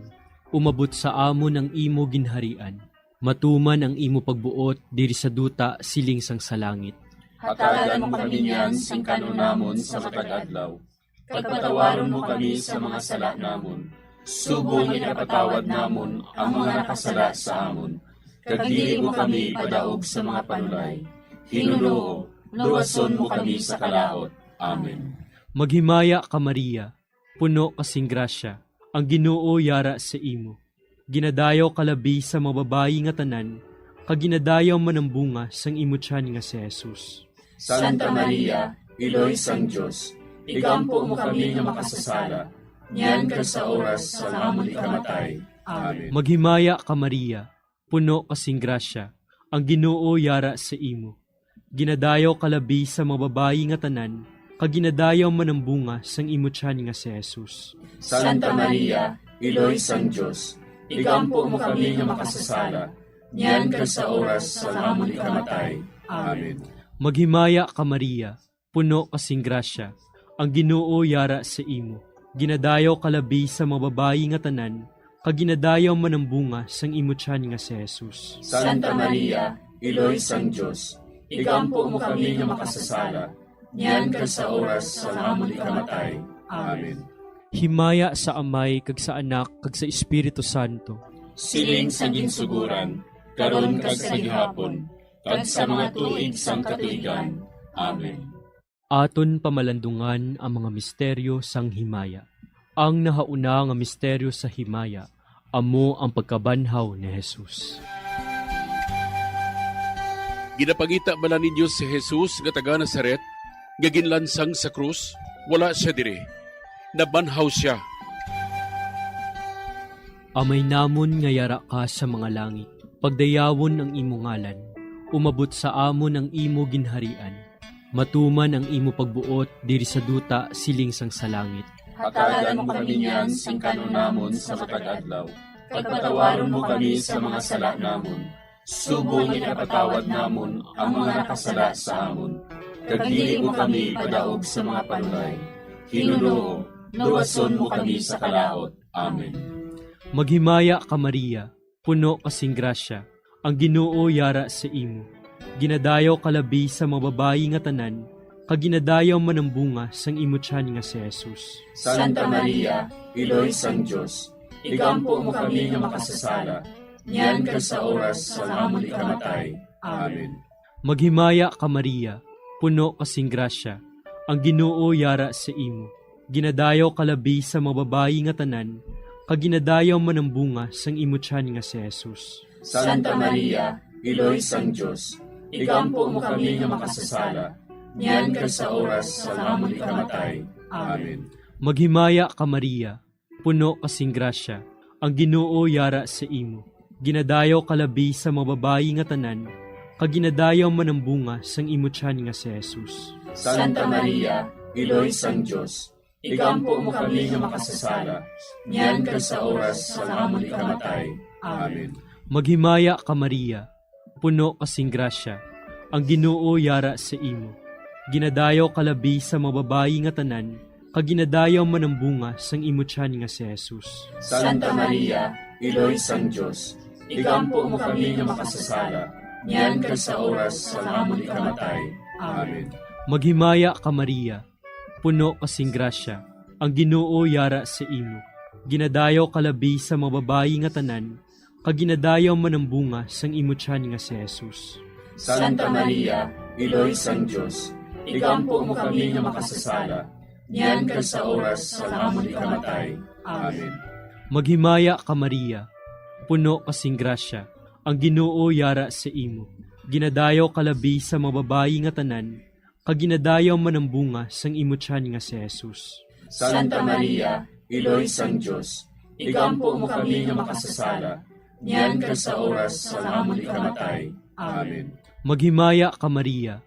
umabot sa amon ang imo ginharian, matuman ang imo pagbuot diri sa duta siling sang sa langit. Hatagan mo kami niyan sing kanunamon sa matag adlaw. Pagpatawaron mo kami sa mga sala namon. Subong ipatawad namon ang mga nakasala sa amon. Kag dili mo kami padaog sa mga panulay. Hinuloo, luwason mo kami sa kalaot. Amen. Maghimaya ka Maria, puno kasing grasya, ang Ginoo yara sa imo. Ginadayaw kalabi sa mababayi nga tanan, kag ginadayaw manambunga sang imo tiyan nga si Jesus. Santa Maria, Iloy sang Diyos, igampo mo kami nga makasasala, niyan ka sa oras sa amon ikamatay. Amen. Maghimaya ka Maria, puno kasing grasya, ang Ginoo yara sa imo. Ginadayaw kalabi sa mababayi nga tanan, kag ginadayaw manambunga sang imo tiyan nga si Jesus. Santa Maria, Iloy sang Diyos, igampo mo kami nga makasasala, niyan ka sa oras sa amon ikamatay. Amen. Maghimaya ka Maria, puno kasing grasya, ang Ginoo yara sa imo. Ginadayaw kalabi sa mababayi nga tanan, kag ginadayaw manambunga sang imo tiyan nga si Jesus. Santa Maria, Iloy sang Diyos, igampo mo kami nga makasasala, niyan ka sa oras sa amon ikamatay. Amen. Himaya sa Amay kag sa Anak kag sa Espiritu Santo. Siling sa ginsuguran, karon kag sa gihapon, kag sa mga tuig sang katuigan. Amen. Aton pamalandungan ang mga misteryo sang himaya. Ang nahauna nga misteryo sa himaya, amo ang pagkabanhaw ni Jesus. Ginapangita bala ninyo si Jesus nga taga Nazaret, nga ginlansang sa krus, wala siya dire. Nabanhaw siya. Amay namon nga yara ka sa mga langit, pagdayawon ang imo ngalan, umabot sa amon ang imo ginharian, matuman ang imo pagbuot diri sa duta siling sang sa langit. Hatagan mo kami niyan sing kanunamon sa matag adlaw. Pagpatawaron mo kami sa mga sala namon. Subong ipatawad namon ang mga nakasala sa amon. Kag dili mo kami padaog sa mga panulay. Hinuloo, luwason mo kami sa kalaot. Amen. Maghimaya ka Maria, puno kasing grasya, ang Ginoo yara sa imo. Ginadayaw kalabi sa mababayi nga tanan, kag ginadayaw manambunga sang imo tiyan nga si Jesus. Santa Maria, Iloy sang Diyos, igampo mo kami nga makasasala, niyan ka sa oras sa amon ikamatay. Amen. Maghimaya ka Maria, puno kasing grasya, ang Ginoo yara sa imo. Ginadayaw kalabi sa mababayi nga tanan, kag ginadayaw manambunga sang imo tiyan nga si Jesus. Santa Maria, Iloy sang Diyos, igampo mo kami nga makasasala, niyan ka sa oras sa amon ikamatay. Amen. Maghimaya ka Maria, puno kasing grasya, ang Ginoo yara sa imo. Ginadayaw kalabi sa mababayi nga tanan, kag ginadayaw manambunga sang imo tiyan nga si Jesus. Santa Maria, Iloy sang Diyos, igampo mo kami nga makasasala, niyan ka sa oras sa amon ikamatay. Amen. Maghimaya ka Maria, puno kasing grasya, ang Ginoo yara sa imo. Ginadayaw kalabi sa mababayi nga tanan, kag ginadayaw manambunga sang imo tiyan nga si Jesus. Santa Maria, Iloy sang Diyos, igampo mo kami nga makasasala, niyan ka sa oras sa amon ikamatay. Amen. Maghimaya ka Maria, puno kasing grasya, ang Ginoo yara sa imo. Ginadayaw kalabi sa mababayi nga tanan, kag ginadayaw manambunga sang imo tiyan nga si Jesus. Santa Maria, Iloy sang Diyos, igampo mo kami nga makasasala, niyan kag sa oras sa amon ikamatay. Amen. Maghimaya ka Maria, puno kasing grasya, ang Ginoo yara sa imo. Ginadayaw kalabi sa mababayi nga tanan, kag ginadayaw manambunga sang imo tiyan nga si Jesus. Santa Maria, Iloy sang Diyos, igampo mo kami nga makasasala, niyan kag sa oras sa amon ikamatay. Amen. Maghimaya ka Maria,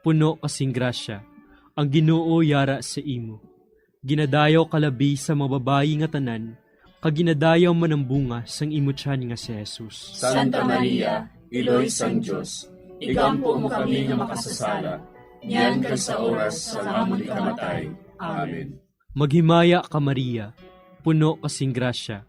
puno kasing grasya, ang Ginoo yara sa imo. Ginadayaw kalabi sa mababayi nga tanan, kag ginadayaw manambunga sang imo tiyan nga si Jesus. Santa Maria, Iloy sang Diyos, igampo mo kami nga makasasala, niyan kag sa oras sa amon ikamatay. Amen. Maghimaya ka Maria, puno kasing grasya,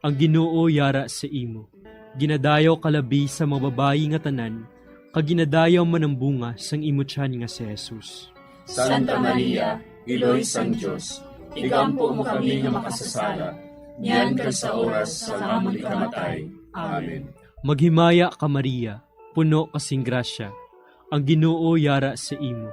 ang Ginoo yara sa imo. Ginadayaw kalabi sa mababayi nga tanan, kag ginadayaw manambunga sang imo tiyan nga si Jesus. Santa Maria, Iloy sang Diyos, igampo mo kami nga makasasala, niyan kag sa oras sa amon ikamatay. Amen. Maghimaya ka Maria, puno kasing grasya, ang Ginoo yara sa imo.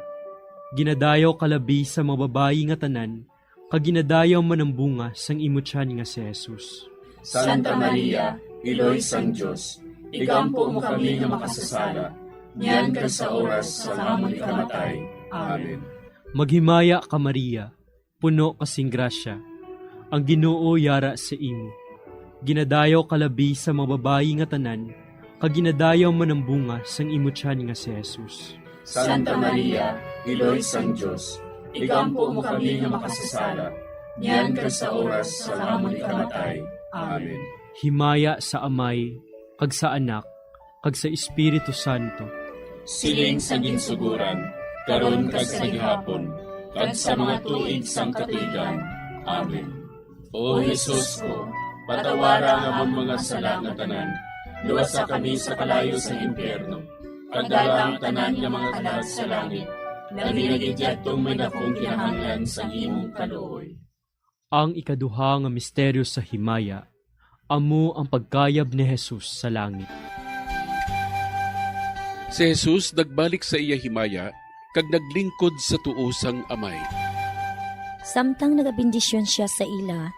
Ginadayaw kalabi sa mababayi nga tanan, kag ginadayaw manambunga sang imo tiyan nga si Jesus. Santa Maria, Iloy sang Diyos, igampo mo kami nga makasasala, niyan kag sa oras sa amon ikamatay. Amen. Maghimaya ka Maria, puno kasing grasya, ang Ginoo yara sa imo. Ginadayaw kalabi sa mababayi nga tanan, kag ginadayaw manambunga sang imo tiyan nga si Jesus. Santa Maria, Iloy sang Diyos, igampo mo kami nga makasasala, niyan kag sa oras sa amon ikamatay. Amen. Himaya sa Amay, kag sa Anak, kag sa Espiritu Santo. Siling sa ginsuguran, karon kag sa gihapon, kag sa mga tuig sang katuigan. Amen. O Jesus ko, patawara nga among mga sala nga tanan, luwasa kami sa kalayo sa impyerno, kagdala ang tanan nga mga kalag sa langit, naginagidyatong may dakong kinahanglan sa imong kaluoy. Ang ikaduha nga misteryo sa himaya, amo ang pagkayab ni Jesus sa langit. Si Jesus nagbalik sa iya himaya, kag naglingkod sa tuosang Amay. Samtang nagabindisyon siya sa ila,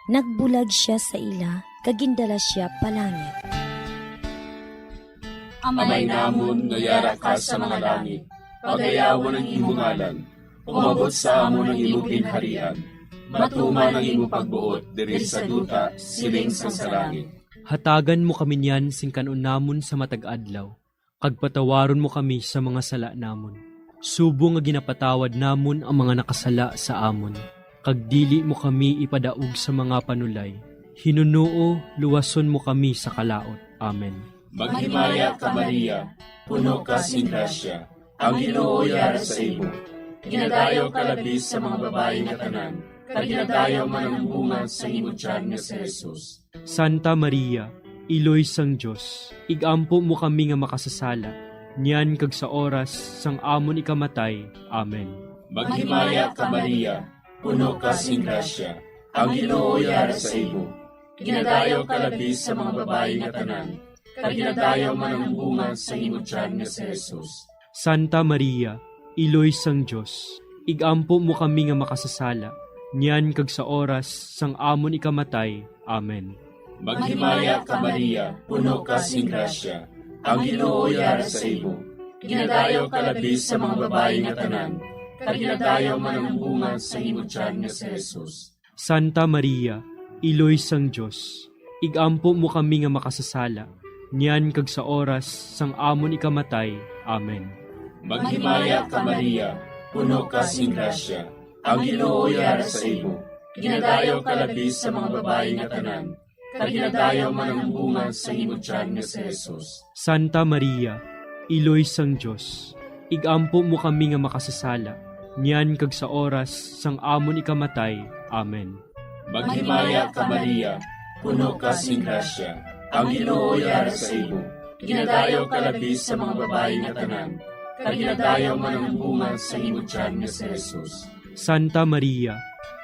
nagbulag siya sa ila, kagindala siya palangit. Amay namon nga yara ka sa mga langit, pagayawan ang imong ngalan, umabot sa amon ang imong ginharian, matuman ang imong pagbuot diri sa duta siling sa langit. Hatagan mo kami niyan sing kanon namon sa matag adlaw, kag patawaron mo kami sa mga sala namon. Subo nga ginapatawad namon ang mga nakasala sa amon, kag dili mo kami ipadaog sa mga panulay. Hinunuo, luwason mo kami sa kalaot. Amen. Maghimaya ka Maria, puno ka sing grasya, ang Ginoo yara sa imo. Ginadayaw ka labi sa mga babae nga tanan, kag ginadayaw man ang bunga sa imo tiyan nga si Jesus. Santa Maria, Iloy sang Diyos, igampo mo kami nga makasasala, niyan kag sa oras sang amon ikamatay. Amen. Maghimaya ka Maria, puno ka sing grasya, ang Ginoo yara sa imo. Ginadayaw ka labi sa mga babae nga tanan, kag ginadayaw man ang bunga sa imo tiyan nga si Jesus. Santa Maria, Iloy sang Diyos, igampo mo kami nga makasasala, niyan kag sa oras sang amon ikamatay. Amen. Maghimaya ka Maria, puno ka sing grasya, ang Ginoo yara sa imo. Ginadayaw ka labi sa mga babae nga tanan, kag ginadayaw man ang bunga sa imo tiyan nga si Jesus. Santa Maria, Iloy sang Diyos, igampo mo kami nga makasasala, niyan kag sa oras sang amon ikamatay. Amen. Maghimaya ka Maria, puno ka sing grasya, ang Ginoo yara sa imo. Ginadayaw ka labi sa mga babae nga tanan, kag ginadayaw man ang bunga sa imo tiyan nga si Jesus. Santa Maria, Iloy sang Diyos, igampo mo kami nga makasasala, niyan kag sa oras sang amon ikamatay. Amen. Maghimaya ka Maria, puno ka sing grasya, ang Ginoo yara sa imo. Ginadayaw ka labi sa mga babae nga tanan, kag ginadayaw man ang bunga sa imo tiyan nga si Jesus. Santa Maria,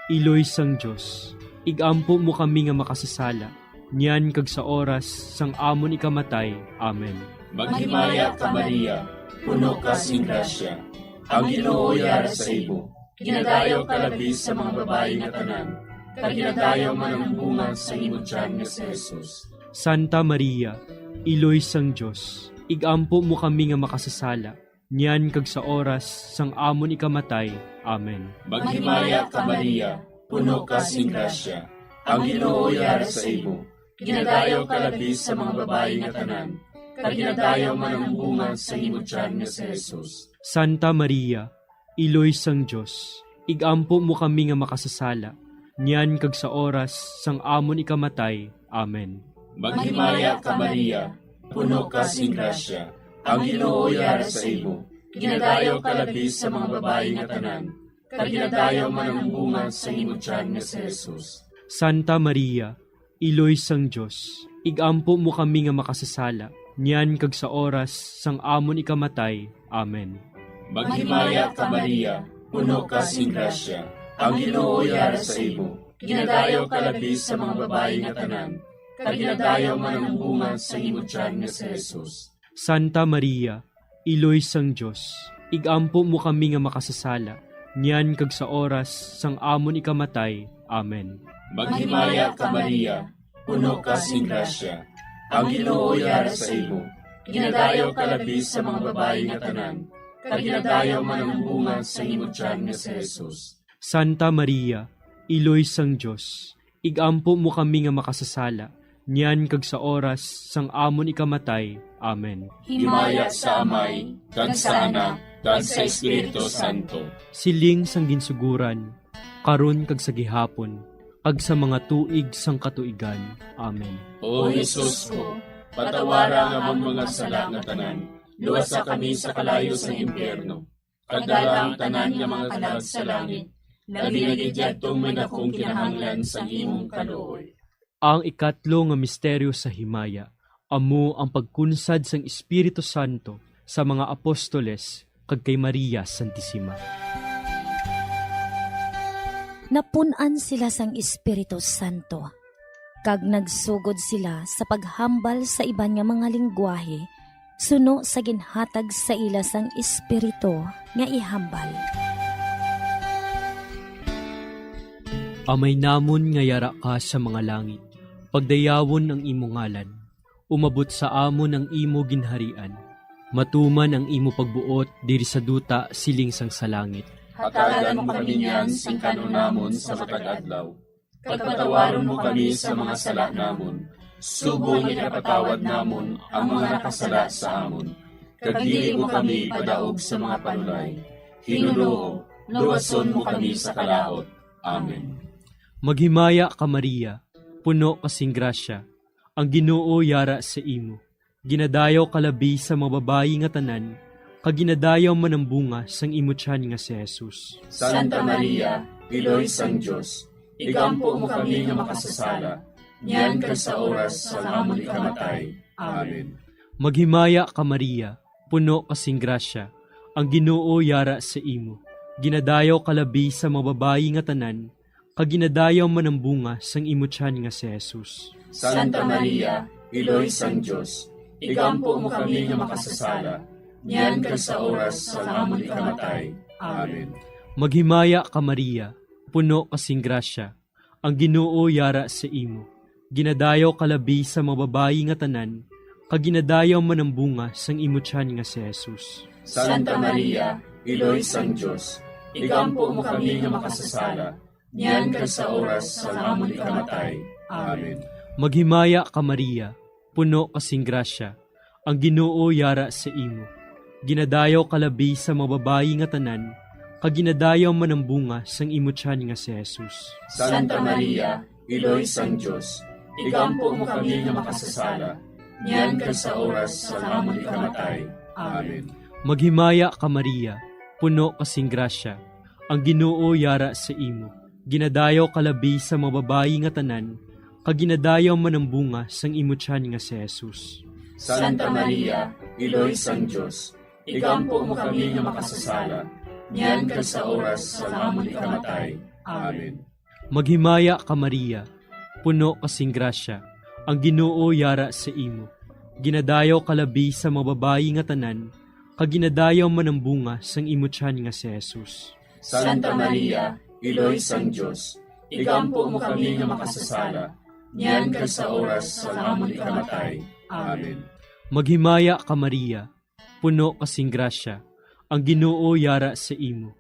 Iloy sang Diyos, igampo mo kami nga makasasala, niyan kag sa oras sang amon ikamatay. Amen. Maghimaya ka Maria, puno ka sing grasya, ang Ginoo yara sa imo. Ginadayaw ka labi sa mga babae nga tanan, kag ginadayaw man ang bunga sa imo tiyan nga si Jesus. Santa Maria, Iloy sang Diyos, igampo mo kami nga makasasala, niyan kag sa oras sang amon ikamatay. Amen. Maghimaya ka Maria, puno ka sing grasya, ang Ginoo yara sa imo. Ginadayaw ka labi sa mga babae nga tanan, kag ginadayaw man ang bunga sa imo tiyan nga si Jesus. Santa Maria, Iloy sang Diyos, igampo mo kami nga makasasala, niyan kag sa oras sang amon ikamatay. Amen. Maghimaya ka Maria, puno ka sing grasya, ang Ginoo yara sa imo. Ginadayaw ka labi sa mga babae nga tanan, kag ginadayaw man ang bunga sa imo tiyan nga si Jesus. Santa Maria, Iloy sang Diyos, igampo mo kami nga makasasala, niyan kag sa oras sang amon ikamatay. Amen. Maghimaya ka Maria, puno ka sing grasya, ang Ginoo yara sa imo. Ginadayaw ka labi sa mga babae nga tanan, kag ginadayaw man ang bunga sa imo tiyan nga si Jesus. Santa Maria, Iloy sang Diyos, igampo mo kami nga makasasala, niyan kag sa oras sang amon ikamatay. Amen. Maghimaya ka Maria, puno ka sing grasya, ang Ginoo yara sa imo. Ginadayaw ka labi sa mga babae nga tanan, kag ginadayaw man ang bunga sa imo tiyan nga si Jesus. Santa Maria, Iloy sang Diyos, igampo mo kami nga makasasala, niyan kag sa oras sang amon ikamatay. Amen. Himaya sa Amay, kag sa Anak, kag sa Espiritu Santo. Siling sang ginsuguran, karon kag sa gihapon, kag sa mga tuig sang katuigan. Amen. O Jesus ko, patawara nga among mga sala nga tanan, luwasa kami sa kalayo sa impyerno, kag dala ang tanan nga mga kalag sa langit, labi nga gidyadtong may akong kinahanglan sa imong kaluoy. Ang ikatlo nga misteryo sa himaya, amo ang pagkunsad sang Espiritu Santo sa mga apostoles kag kay Maria Santissima. Napunan sila sang Espiritu Santo, kag nagsugod sila sa paghambal sa iban nga mga lingwahe, suno sa ginhatag sa ila sang Espiritu nga ihambal. Amay namon nga yara ka sa mga langit, pagdayawon ang imo ngalan, umabot sa amon ang imo ginharian, matuman ang imo pagbuot diri sa duta siling sang sa langit. Hatagan mo kami niyan sing kanunamon sa matag adlaw, kag patawaron mo kami sa mga sala namon, subong ipatawad namon ang mga nakasala sa amon, kag dili mo kami padaog sa mga panulay. Hinuloo, luwason mo kami sa kalaot. Amen. Maghimaya ka Maria, puno kasing grasya, ang Ginoo yara sa imo. Ginadayaw kalabi sa mga babayi nga tanan, kag ginadayaw man ang bunga sang imo tiyan nga si Jesus. Santa Maria, Iloy sang Diyos, igampo mo kami nga makasasala, niyan kag sa oras sa amon ikamatay. Amen. Maghimaya ka Maria, puno kasing grasya, ang Ginoo yara sa imo. Ginadayaw kalabi sa mga babayi nga tanan, kag ginadayaw man ang bunga sang imo tiyan nga si Jesus. Santa Maria, Iloy sang Diyos, igampo mo kami nga makasasala, niyan kag sa oras sa amon ikamatay. Amen. Maghimaya ka Maria, puno kasing grasya, ang Ginoo yara sa imo. Ginadayaw kalabi sa mga babayi nga tanan, kag ginadayaw man ang bunga sang imo tiyan nga si Jesus. Santa Maria, Iloy sang Diyos, igampo mo kami nga makasasala, niyan kag sa oras sa amon ikamatay. Amen. Maghimaya ka Maria, puno kasing grasya, ang Ginoo yara sa imo. Ginadayaw kalabi sa mga babayi nga tanan, kag ginadayaw man ang bunga sang imo tiyan nga si Jesus. Santa Maria, Iloy sang Diyos, igampo mo kami nga makasasala, niyan kag sa oras sa amon ikamatay. Amen. Maghimaya ka Maria, puno kasing grasya, ang Ginoo yara sa imo. Ginadayaw kalabi sa mga babayi nga tanan, kag ginadayaw man ang bunga sang imo tiyan nga si Jesus. Santa Maria, Iloy sang Diyos, igampo mo kami nga makasasala, niyan kag sa oras sa amon ikamatay. Amen. Maghimaya ka Maria, puno kasing grasya, ang Ginoo yara sa imo. Ginadayaw kalabi sa mga babayi nga tanan, kaginadayaw man ang bunga sang imutyan nga si Jesus. Santa Maria, Iloy sang Diyos, igampo mo kami nga makasasala, niyan kag sa oras sa amon ikamatay. Amen. Maghimaya ka Maria, puno kasing grasya, ang Ginoo yara sa imo.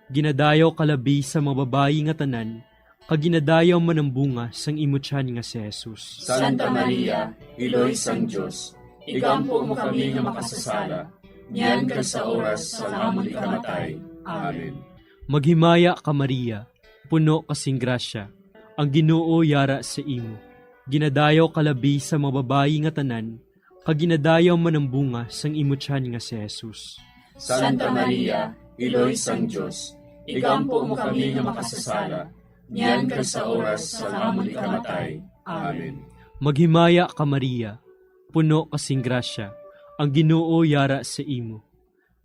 Ginadayaw kalabi sa mga babayi nga tanan, kaginadayaw man ang bunga sang imutyan nga si Jesus. Santa Maria, Iloy sang Diyos, igampo mo kami nga makasasala, niyan kag sa oras sa amon ikamatay. Amen. Maghimaya ka Maria, puno kasing grasya, ang Ginoo yara sa imo. Ginadayaw kalabi sa mga babayi nga tanan, kaginadayaw man ang bunga sang imutyan nga si Jesus. Santa Maria, Iloy sang Diyos, igampo mo kami nga makasasala, niyan kag sa oras sa amon ikamatay. Amen. Maghimaya ka Maria, puno kasing grasya, ang Ginoo yara sa imo.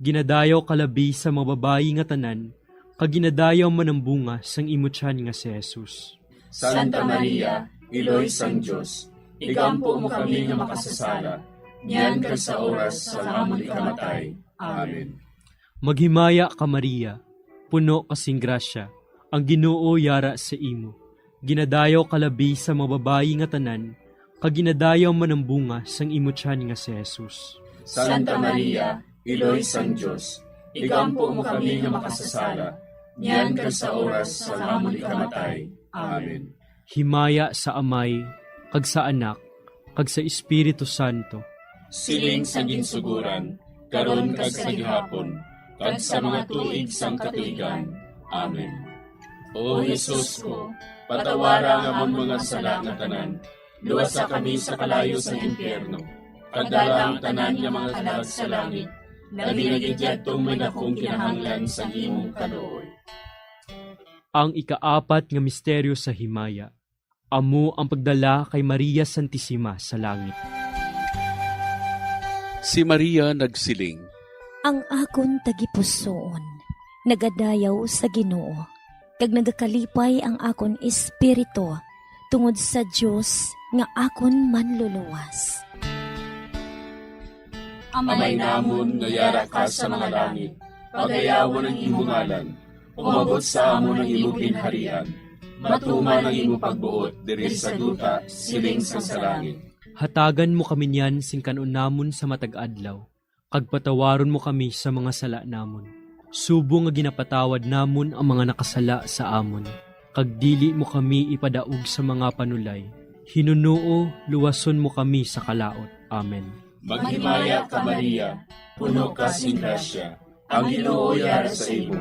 Ginadayaw kalabi sa mga babayi nga tanan, kaginadayaw man ang bunga sang imutyan nga si Jesus. Santa Maria, Iloy sang Diyos, igampo mo kami nga makasasala, niyan kag sa oras sa amon ikamatay. Amen. Maghimaya ka Maria, puno kasing grasya, ang Ginoo yara sa imo. Ginadayaw kalabi sa mga babayi nga tanan, kaginadayaw man ang bunga sang imutyan nga si Jesus. Santa Maria, Iloy sang Diyos, igampo mo kami nga makasasala, niyan kag sa oras sa amon ikamatay. Amen. Himaya sa Amay, kag sa Anak, kag sa Espiritu Santo. Siling sa ginsuguran, karon kag sa gihapon, kag sa mga tuig sang katuigan. Amen. O Jesus ko, patawara nga amon mga sala nga tanan, luwasa kami sa kalayo sa impyerno, kagdala ang tanan nga mga kalag sa langit, naginagidyadtong may nakong kinahanglan sa imong kaluoy. Ang ikaapat nga misteryo sa himaya, amo ang pagdala kay Maria Santissima sa langit. Si Maria nagsiling, Ang akon tagipusoon, nagadayaw sa Ginoo, kag nagakalipay ang akon espiritu, tungod sa Dios nga akon manluluwas. Amay namon nga yara ka sa mga langit, pagayawan ang imong ngalan, umabot sa amon ang imong ginharian, matuman ang imong pagbuot diri sa duta siling sa langit. Hatagan mo kami niyan sing kanon namon sa matag adlaw, kag patawaron mo kami sa mga sala namon. Subo nga ginapatawad namon ang mga nakasala sa amon, kag dili mo kami ipadaog sa mga panulay. Hinunuo, luwason mo kami sa kalaot. Amen. Maghimaya ka Maria, puno ka sing grasya, ang Ginoo yara sa imo.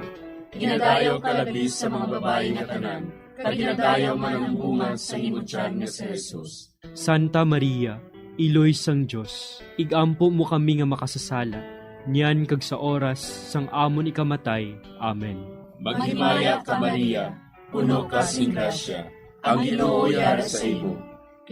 Ginadayaw ka labis sa mga babayi nga tanan, kag ginadayaw man ang bunga sa imong tiyan nga si Jesus. Santa Maria, Iloy sang Diyos, igampo mo kami nga makasasala, niyan kag sa oras sang amon ikamatay. Amen. Maghimaya ka Maria, puno ka sing grasya, ang Ginoo yara sa imo.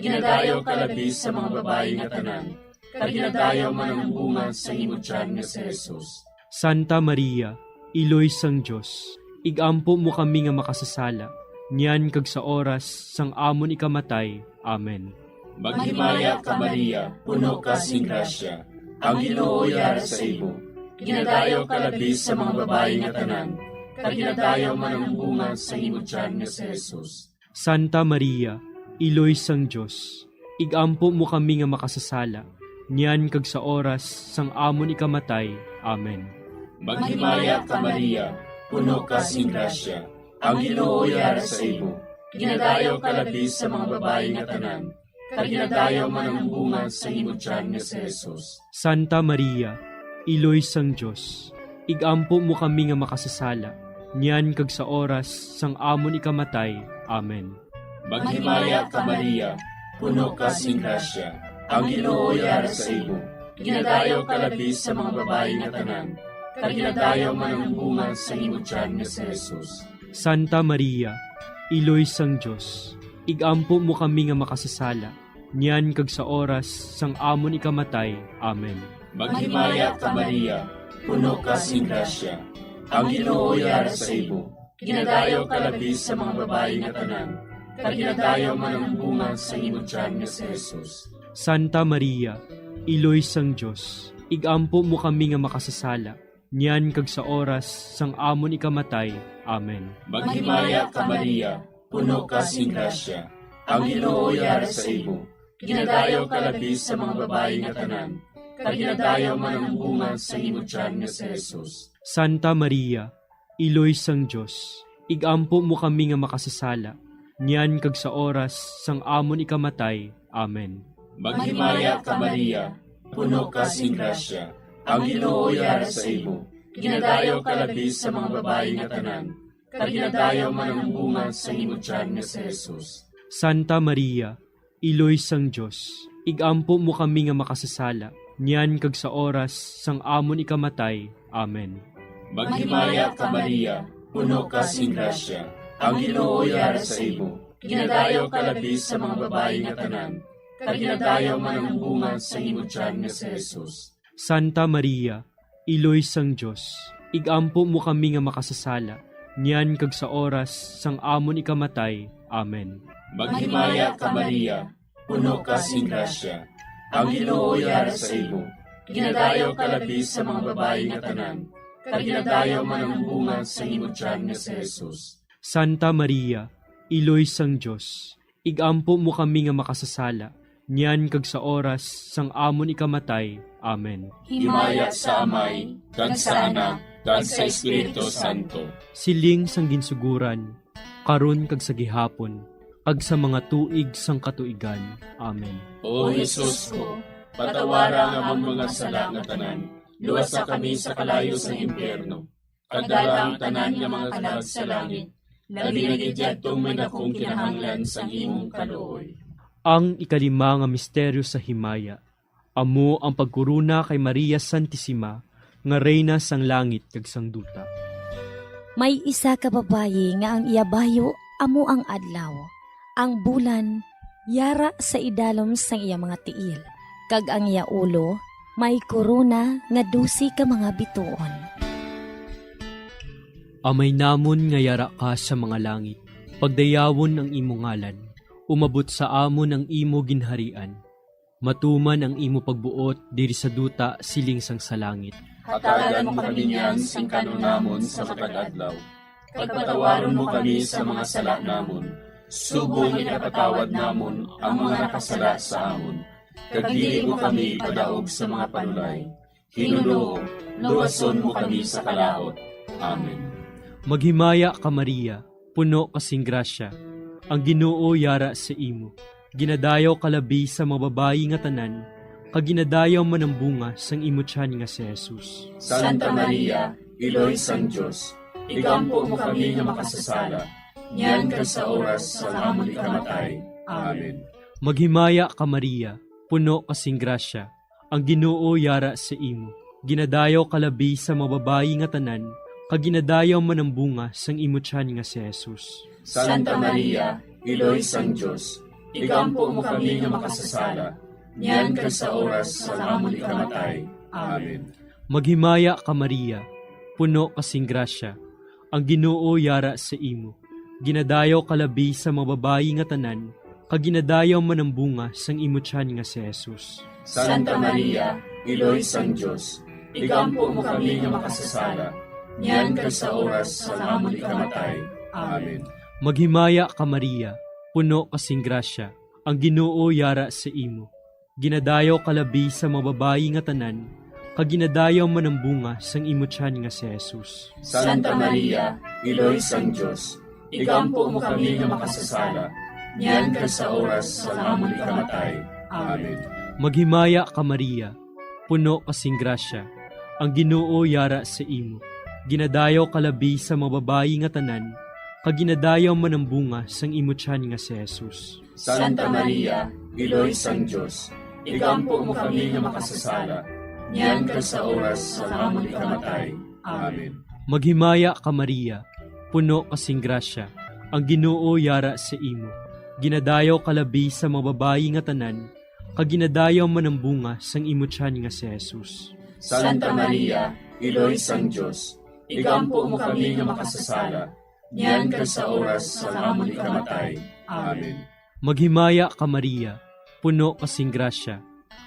Ginadayaw ka labis sa mga babayi nga tanan, kag ginadayaw man ang bunga sa imong tiyan nga si Jesus. Santa Maria, Iloy sang Diyos, igampo mo kami nga makasasala, niyan kag sa oras sang amon ikamatay. Amen. Maghimaya ka Maria, puno ka sing grasya, ang Ginoo yara sa imo. Ginadayaw ka labis sa mga babayi nga tanan, kag ginadayaw man ang bunga sa imong tiyan nga si Jesus. Santa Maria, Iloy sang Diyos, igampo mo kami nga makasasala, niyan kag sa oras sang amon ikamatay. Amen. Maghimaya ka Maria, puno ka sing grasya, ang Ginoo yara sa imo. Ginadayaw ka labis sa mga babayi nga tanan, kag ginadayaw man ang bunga sa imong tiyan nga si Jesus. Santa Maria, Iloy sang Diyos, igampo mo kami nga makasasala, niyan kag sa oras sang amon ikamatay. Amen. Maghimaya ka Maria, puno ka sing grasya, ang Ginoo yara sa imo. Ginadayaw ka labis sa mga babayi nga tanan, kag ginadayaw man ang bunga sa imong tiyan nga si Jesus. Santa Maria, Iloy sang Diyos, igampo mo kami nga makasasala, niyan kag sa oras sang amon ikamatay. Amen. Maghimaya ka Maria, puno ka sing grasya, ang Ginoo yara sa imo. Ginadayaw ka labis sa mga babayi nga tanan, kag ginadayaw man ang bunga sa imong tiyan nga si Jesus. Santa Maria, Iloy sang Diyos, igampo mo kami nga makasasala, niyan kag sa oras sang amon ikamatay. Amen. Maghimaya ka Maria, puno ka sing grasya, ang Ginoo yara sa imo. Ginadayaw ka labi sa mga babae nga tanan, kag ginadayaw man ang bunga sa imo tiyan nga si Jesus. Santa Maria, iloy sang Dios, igampo mo kami nga makasasala, niyan kag sa oras sang amon ikamatay. Amen. Maghimaya ka Maria, puno ka sing grasya, ang Ginoo yara sa imo. Ginadayaw ka labi sa mga babae nga tanan, kag ginadayaw man ang bunga sa imo tiyan nga si Jesus. Santa Maria, iloy sang Dios, igampo mo kami nga makasasala, niyan kag sa oras sang amon ikamatay. Amen. Maghimaya ka Maria, puno ka sing grasya, ang Ginoo yara sa imo. Ginadayaw ka labi sa mga babae nga tanan, kag ginadayaw man ang bunga sa imo tiyan nga si Jesus. Santa Maria, iloy sang Dios, igampo mo kami nga makasasala, niyan kag sa oras sang amon ikamatay. Amen. Maghimaya ka Maria, puno ka sing grasya, ang Ginoo yara sa imo. Ginadayaw ka labi sa mga babae nga tanan, kag ginadayaw man ang bunga sa imo tiyan nga si Jesus. Santa Maria, iloy sang Dios, igampo mo kami nga makasasala, niyan kag sa oras sang amon ikamatay. Amen. Himaya sa Amay, kag sa Anak, kag sa Espiritu Santo. Siling sang ginsuguran, karon kag sa gihapon, kag sa mga tuig sang katuigan. Amen. O Jesus ko, patawara nga among mga sala nga tanan, luwasa kami sa kalayo sa impyerno, kag dala ang tanan nga mga kalag sa langit, labi nga gidyadtong may dakong kinahanglan sa imong kaluoy. Ang ikalima nga misteryo sa himaya, amo ang pagkuruna kay Maria Santissima, nga reyna sang langit kag sang duta. May isa ka babayi nga ang iyabayo amo ang adlaw. Ang bulan yara sa idalom sang iya mga tiil, kag ang iya ulo may korona nga 12 ka mga bituon. Amay namon nga yara ka sa mga langit, pagdayawon ang imo ngalan, umabot sa amon ang imo ginharian. Matuman ang imo pagbuot diri sa duta siling sang sa langit. Hatagan mo kami niyan sing kanunamon sa matag-adlaw. Pagpatawaron mo kami sa mga sala namon. Subong ikapatawad namon ang mga nakasala sa amon. Kag dili mo kami ipadaog sa mga panulay. Hinunoo, luwason mo kami sa kalaot. Amen. Maghimaya ka Maria, puno kasing grasya, ang Ginoo yara sa imo. Ginadayaw kalabi sa mga babayi nga tanan, kag ginadayaw man ang bunga sang imo tiyan nga si Jesus. Santa Maria, iloy sang Dios, igampo mo kami nga makasasala, niyan kag sa oras sa amon ikamatay. Amen. Maghimaya ka Maria, puno kasing grasya, ang Ginoo yara sa imo. Ginadayaw kalabi sa mga babayi nga tanan, kag ginadayaw man ang bunga sang imo tiyan nga si Jesus. Santa Maria, iloy sang Dios, igampo mo kami nga makasasala, niyan kag sa oras sa amon ikamatay. Amen. Maghimaya ka Maria, puno kasing grasya, ang Ginoo yara sa imo. Ginadayaw kalabi sa mga babayi nga tanan, kag ginadayaw man ang bunga sang imo tiyan nga si Jesus. Santa Maria, iloy sang Dios, igampo mo kami nga makasasala, niyan kag sa oras sa amon ikamatay. Amen. Maghimaya ka Maria, puno kasing grasya, ang Ginoo yara sa imo. Ginadayaw kalabi sa mga babayi nga tanan, kag ginadayaw man ang bunga sang imo tiyan nga si Jesus. Santa Maria, iloy sang Dios, igampo mo kami nga makasasala, niyan kag sa oras sa amon ikamatay. Amen. Maghimaya ka Maria, puno kasing grasya, ang Ginoo yara sa imo. Ginadayaw kalabi sa mga babayi nga tanan, kag ginadayaw man ang bunga sang imo tiyan nga si Jesus. Santa Maria, iloy sang Dios, igampo mo kami nga makasasala, niyan kag sa oras sa amon ikamatay. Amen. Maghimaya ka Maria, puno kasing grasya, ang Ginoo yara sa imo. Ginadayaw kalabi sa mga babayi nga tanan, kag ginadayaw man ang bunga sang imo tiyan nga si Jesus. Santa Maria, iloy sang Dios, igampo mo kami nga makasasala, niyan kag sa oras sa amon ikamatay. Amen. Maghimaya ka Maria, puno kasing grasya,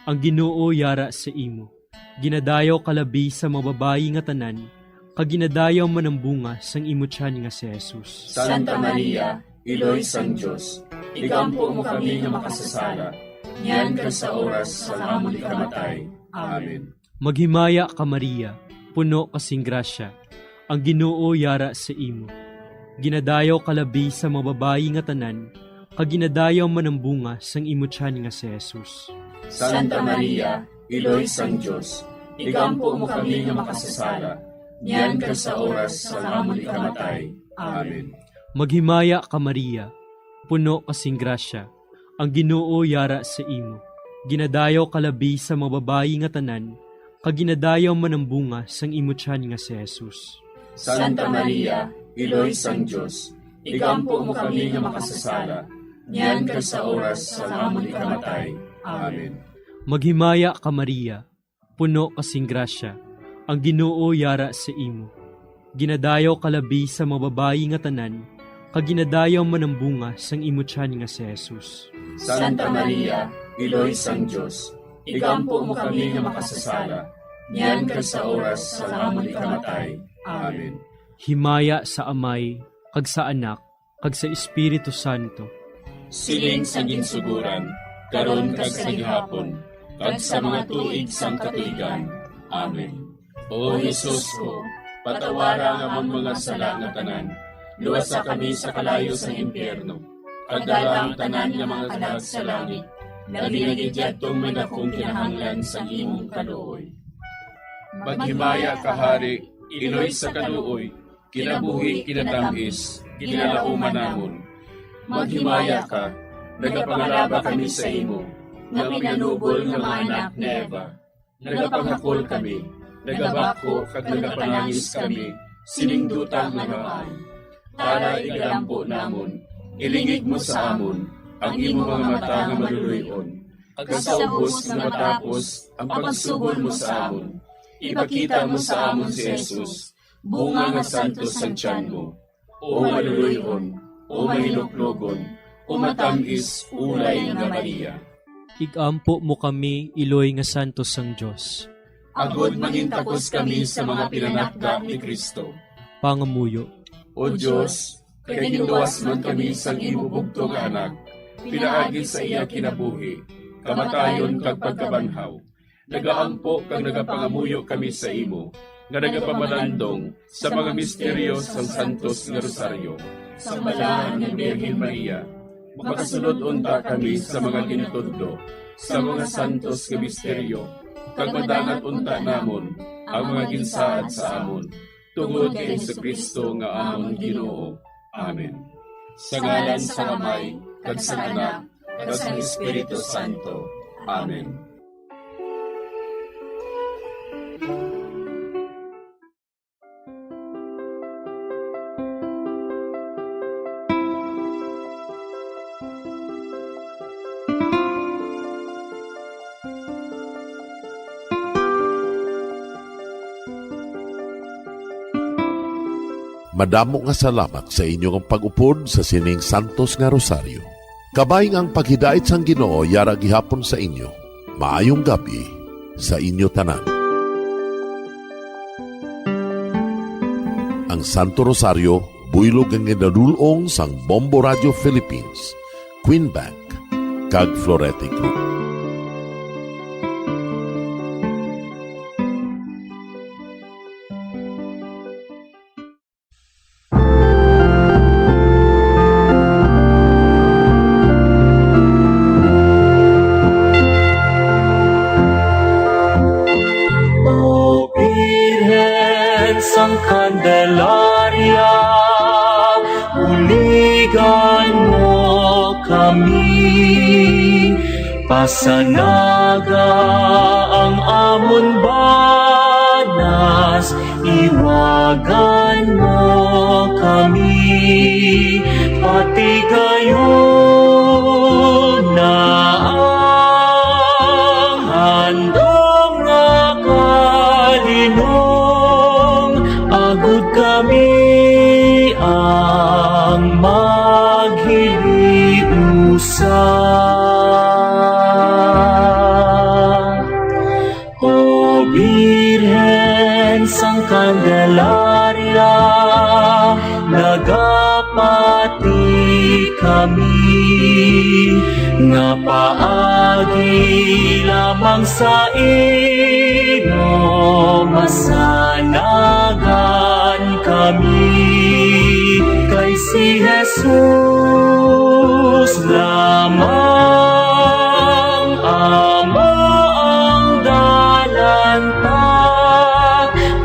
ang Ginoo yara sa imo. ginadayaw kalabi sa mababayi nga tanan, kag ginadayaw man ang bunga sang imutyan nga si Jesus. Santa Maria, Iloy sang Diyos, igampo mo kami nga makasasala, niyan ka sa oras sa amon ikamatay. Amen. Maghimaya ka Maria, puno kasing grasya, ang Ginoo yara sa imo. Ginadayaw kalabi sa mababayi nga tanan, kag ginadayaw man ang bunga sang imutyan nga si Jesus. Santa Maria, Iloy sang Diyos, igampo mo kami nga makasasala, niyan ka sa oras sa amon ikamatay. Amen. Maghimaya ka Maria, puno kasing grasya, ang Ginoo yara sa imo. Ginadayaw kalabi sa mababayi nga tanan, kag ginadayaw man ang bunga sang imutyan nga si Jesus. Santa Maria, Iloy sang Diyos, igampo mo kami nga makasasala, niyan ka sa oras sa amon ikamatay. Amen. Maghimaya ka Maria, puno kasing grasya, ang Ginoo yara sa imo. Ginadayaw kalabi sa mababayi nga tanan, kag ginadayaw man ang bunga sang imutyan nga si Jesus. Santa Maria, Iloy sang Diyos, igampo mo kami nga makasasala, niyan ka sa oras sa amon ikamatay. Amen. Himaya sa Amay, kag sa Anak, kag sa Espiritu Santo. Siling sa ginsuguran, karon kag sa gihapon, kag sa mga tuig sang katuigan. Amen. O Jesus ko, patawara nga among mga sala nga tanan, luwasa kami sa kalayo sa impyerno, kag dala ang tanan nga mga kalag sa langit, naginagidyatong may dakong kinahanglan sa imong kaluoy. Maghimaya ka Hari, Iloy sa kaluoy, kinabuhi kinatangis, kinalauman namon. Maghimaya ka, nagapangalaba kami sa imo, nga pinanubol nga mga anak ni Eva. Nagapanghakol kami, nagabako kag nagapanangis kami, siningdutang mga para igalampo namon, ilingig mo sa amon, ang imo mga mata nga maluluyon, kag sa ubos nga matapos ang pagsugod mo sa amon. Ipakita mo sa amon si Jesus, bunga nga santos sa tiyan mo, o maluluyon, o mahiluklogon, o matamis ulay nga Maria. Igampo mo kami, Iloy nga santos sang Diyos. Agod mangintakos kami sa mga pinanakda ni Kristo. Pangamuyo. O Diyos, kay ginuwas man kami sang imo bugto nga anak, pinaagi sa iya kinabuhi, kamatayon kag pagkabanhaw. Nagaampo kag nagapangamuyo kami sa imo, nga nagapamalandong sa mga misteryo sang Santos nga Rosaryo, sa balahan ng Birhen Maria. Makasunod unta kami sa mga ginatudlo, sa mga santos nga misteryo, kag madangat unta namon ang mga ginsaad sa amon, tungod kay Jesucristo nga amon Ginoo. Amen. Sa ngalan sa Amay, kag sa Anak, kag sa Espiritu Santo. Amen. Madamo nga salamat sa inyong pag-upod sa sining Santos nga Rosaryo. Kabayng ang paghidait sang Ginoo yara gihapon sa inyo. Maayong gabi sa inyo tanan. Ang Santo Rosario buylog ang ginadulong sang Bombo Radio Philippines, Queen Bank, kag Florete Group. Sang Candelaria, uligan mo kami, pasanaga ang amon banas, iwagan mo kami, pati gayon na ang handog nga kalinong, agud kami ang maghiliusa. O sang Candelaria, nagapati kami, nga paagi lamang sa ino, masanagan kami, kay si Jesus lamang Ama ang dalanta,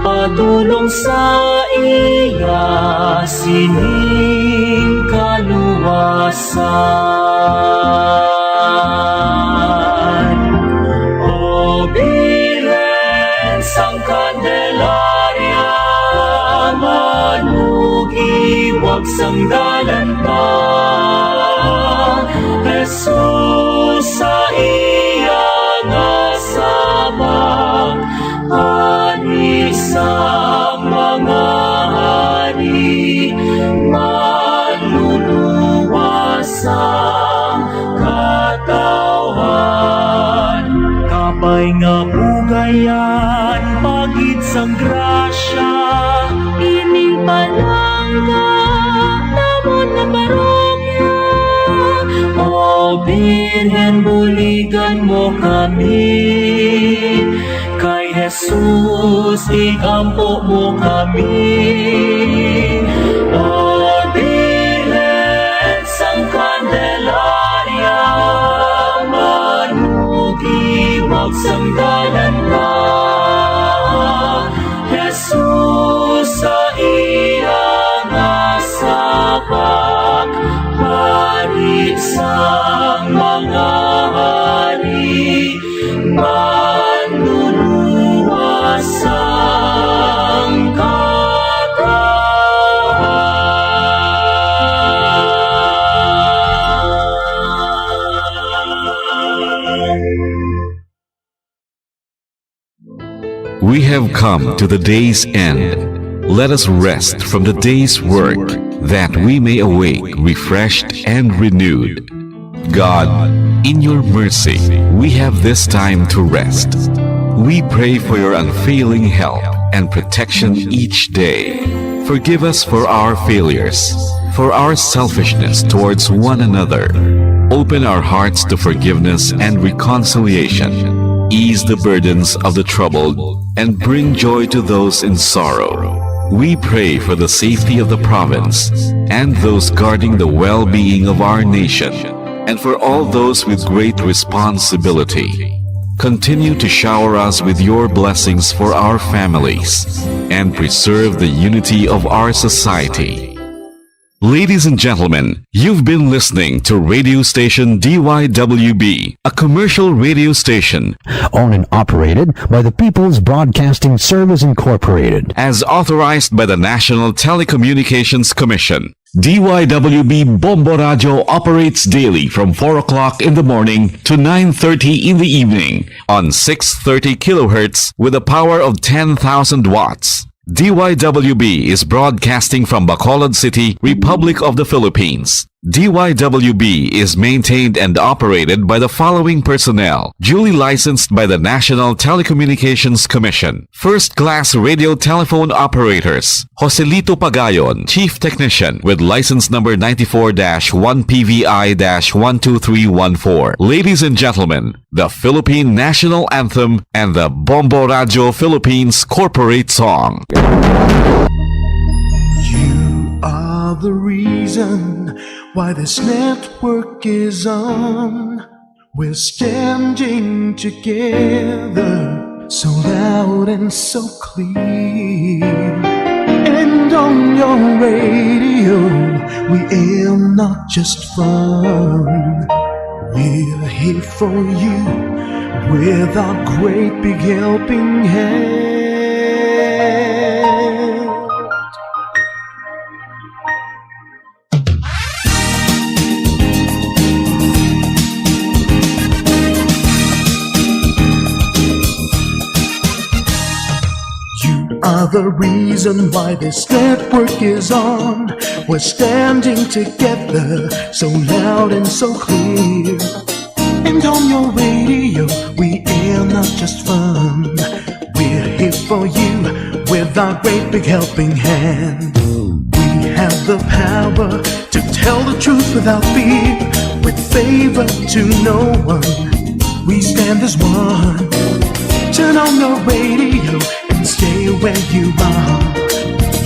patulong sa iya sining kaluwasan. O Birhen sang Candelaria, manugi wag sang dalanta, Jesus sa iya nga sabak, hari sa mga hari, maluluwasang katawan. Kapay nga bugayan, pagid sang grasya, ining palangga, namon na parokya. O Birhen, buligan mo kami, kay Jesus, ikampo mo kami. O Birhen sang Candelaria, manugi wag sang dalanta, Jesus sa iya nga sabak, hari sang mga hari, manluluwasang We have come to the day's end. Let us rest from the day's work, that we may awake refreshed and renewed. God, in your mercy, we have this time to rest. We pray for your unfailing help and protection each day. Forgive us for our failures, for our selfishness towards one another. Open our hearts to forgiveness and reconciliation. Ease the burdens of the troubled and bring joy to those in sorrow. We pray for the safety of the province and those guarding the well-being of our nation, and for all those with great responsibility. Continue to shower us with your blessings for our families and preserve the unity of our society. Ladies and gentlemen, you've been listening to radio station DYWB, a commercial radio station owned and operated by the People's Broadcasting Service Incorporated, as authorized by the National Telecommunications Commission. DYWB Bombo Radio operates daily from 4 o'clock in the morning to 9:30 in the evening on 630 kilohertz with a power of 10,000 watts. DYWB is broadcasting from Bacolod City, Republic of the Philippines. DYWB is maintained and operated by the following personnel, duly licensed by the National Telecommunications Commission. First-class radio telephone operators, Joselito Pagayon, Chief Technician with license number 94-1PVI-12314. Ladies and gentlemen, the Philippine National Anthem and the Bombo Radio Philippines Corporate Song. You are the reason why this network is on. We're standing together, so loud and so clear. And on your radio, we air not just fun. We're here for you with our great big helping hand. Are the reason why this network is on. We're standing together, so loud and so clear. And on your radio, we air not just fun. We're here for you with our great big helping hand. We have the power to tell the truth without fear, with favor to no one. We stand as one. Turn on the radio and stay where you are.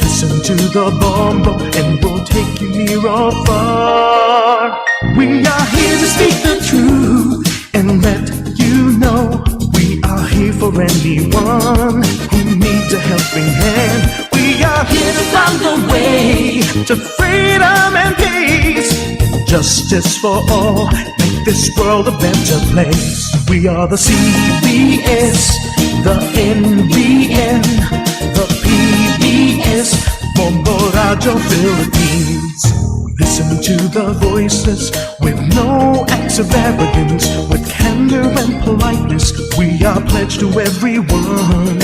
Listen to the Bombo and we'll take you near or far. We are here to speak the truth and let you know. We are here for anyone who needs a helping hand. We are here to find the way to freedom and peace. Justice for all, make this world a better place. We are the CBS, the NBN, the PBS, Bombo Radio Philippines. Listen to the voices with no acts of arrogance, with candor and politeness. We are pledged to everyone.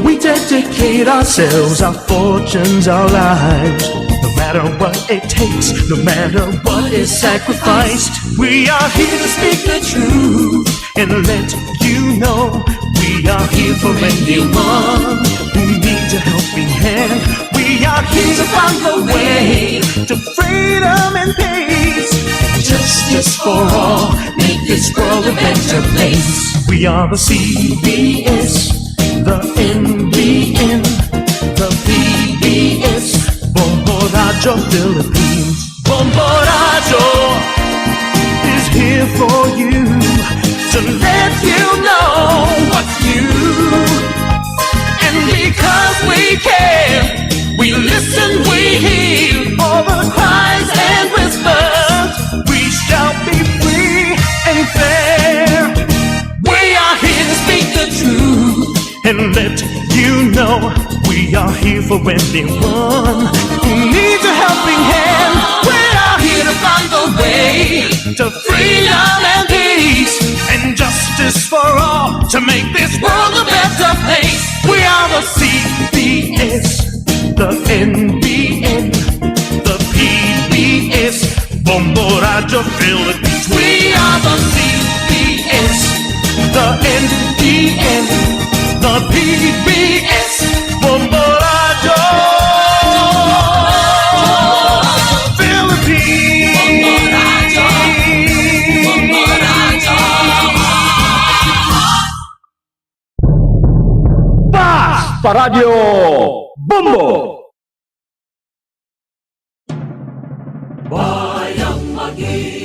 We dedicate ourselves, our fortunes, our lives. No matter what it takes, no matter what is sacrificed. We are here to speak the truth and let you know. We are here for anyone who needs a helping hand. We are here to find the way to freedom and peace. Justice for all, make this world a better place. We are the CBS, the NBN, the PBS, Bombo Radio Philippines. Bombo Radio is here for you, to let you know what's new. And because we care, we listen, we hear all the cries and whispers. We shall be free and fair. We are here to speak the truth and let you know. We are here for anyone who needs a helping hand. We are here to find the way to freedom and peace and justice for all, to make this world a better place. We are the CBS, the NBN, the PBS, Bombo Radio Philippines. We are the CBS, the NBN, the PBS, Bombo Radio Philippines. Bombo Radio. Fast Radio Bombo. Bayang Magi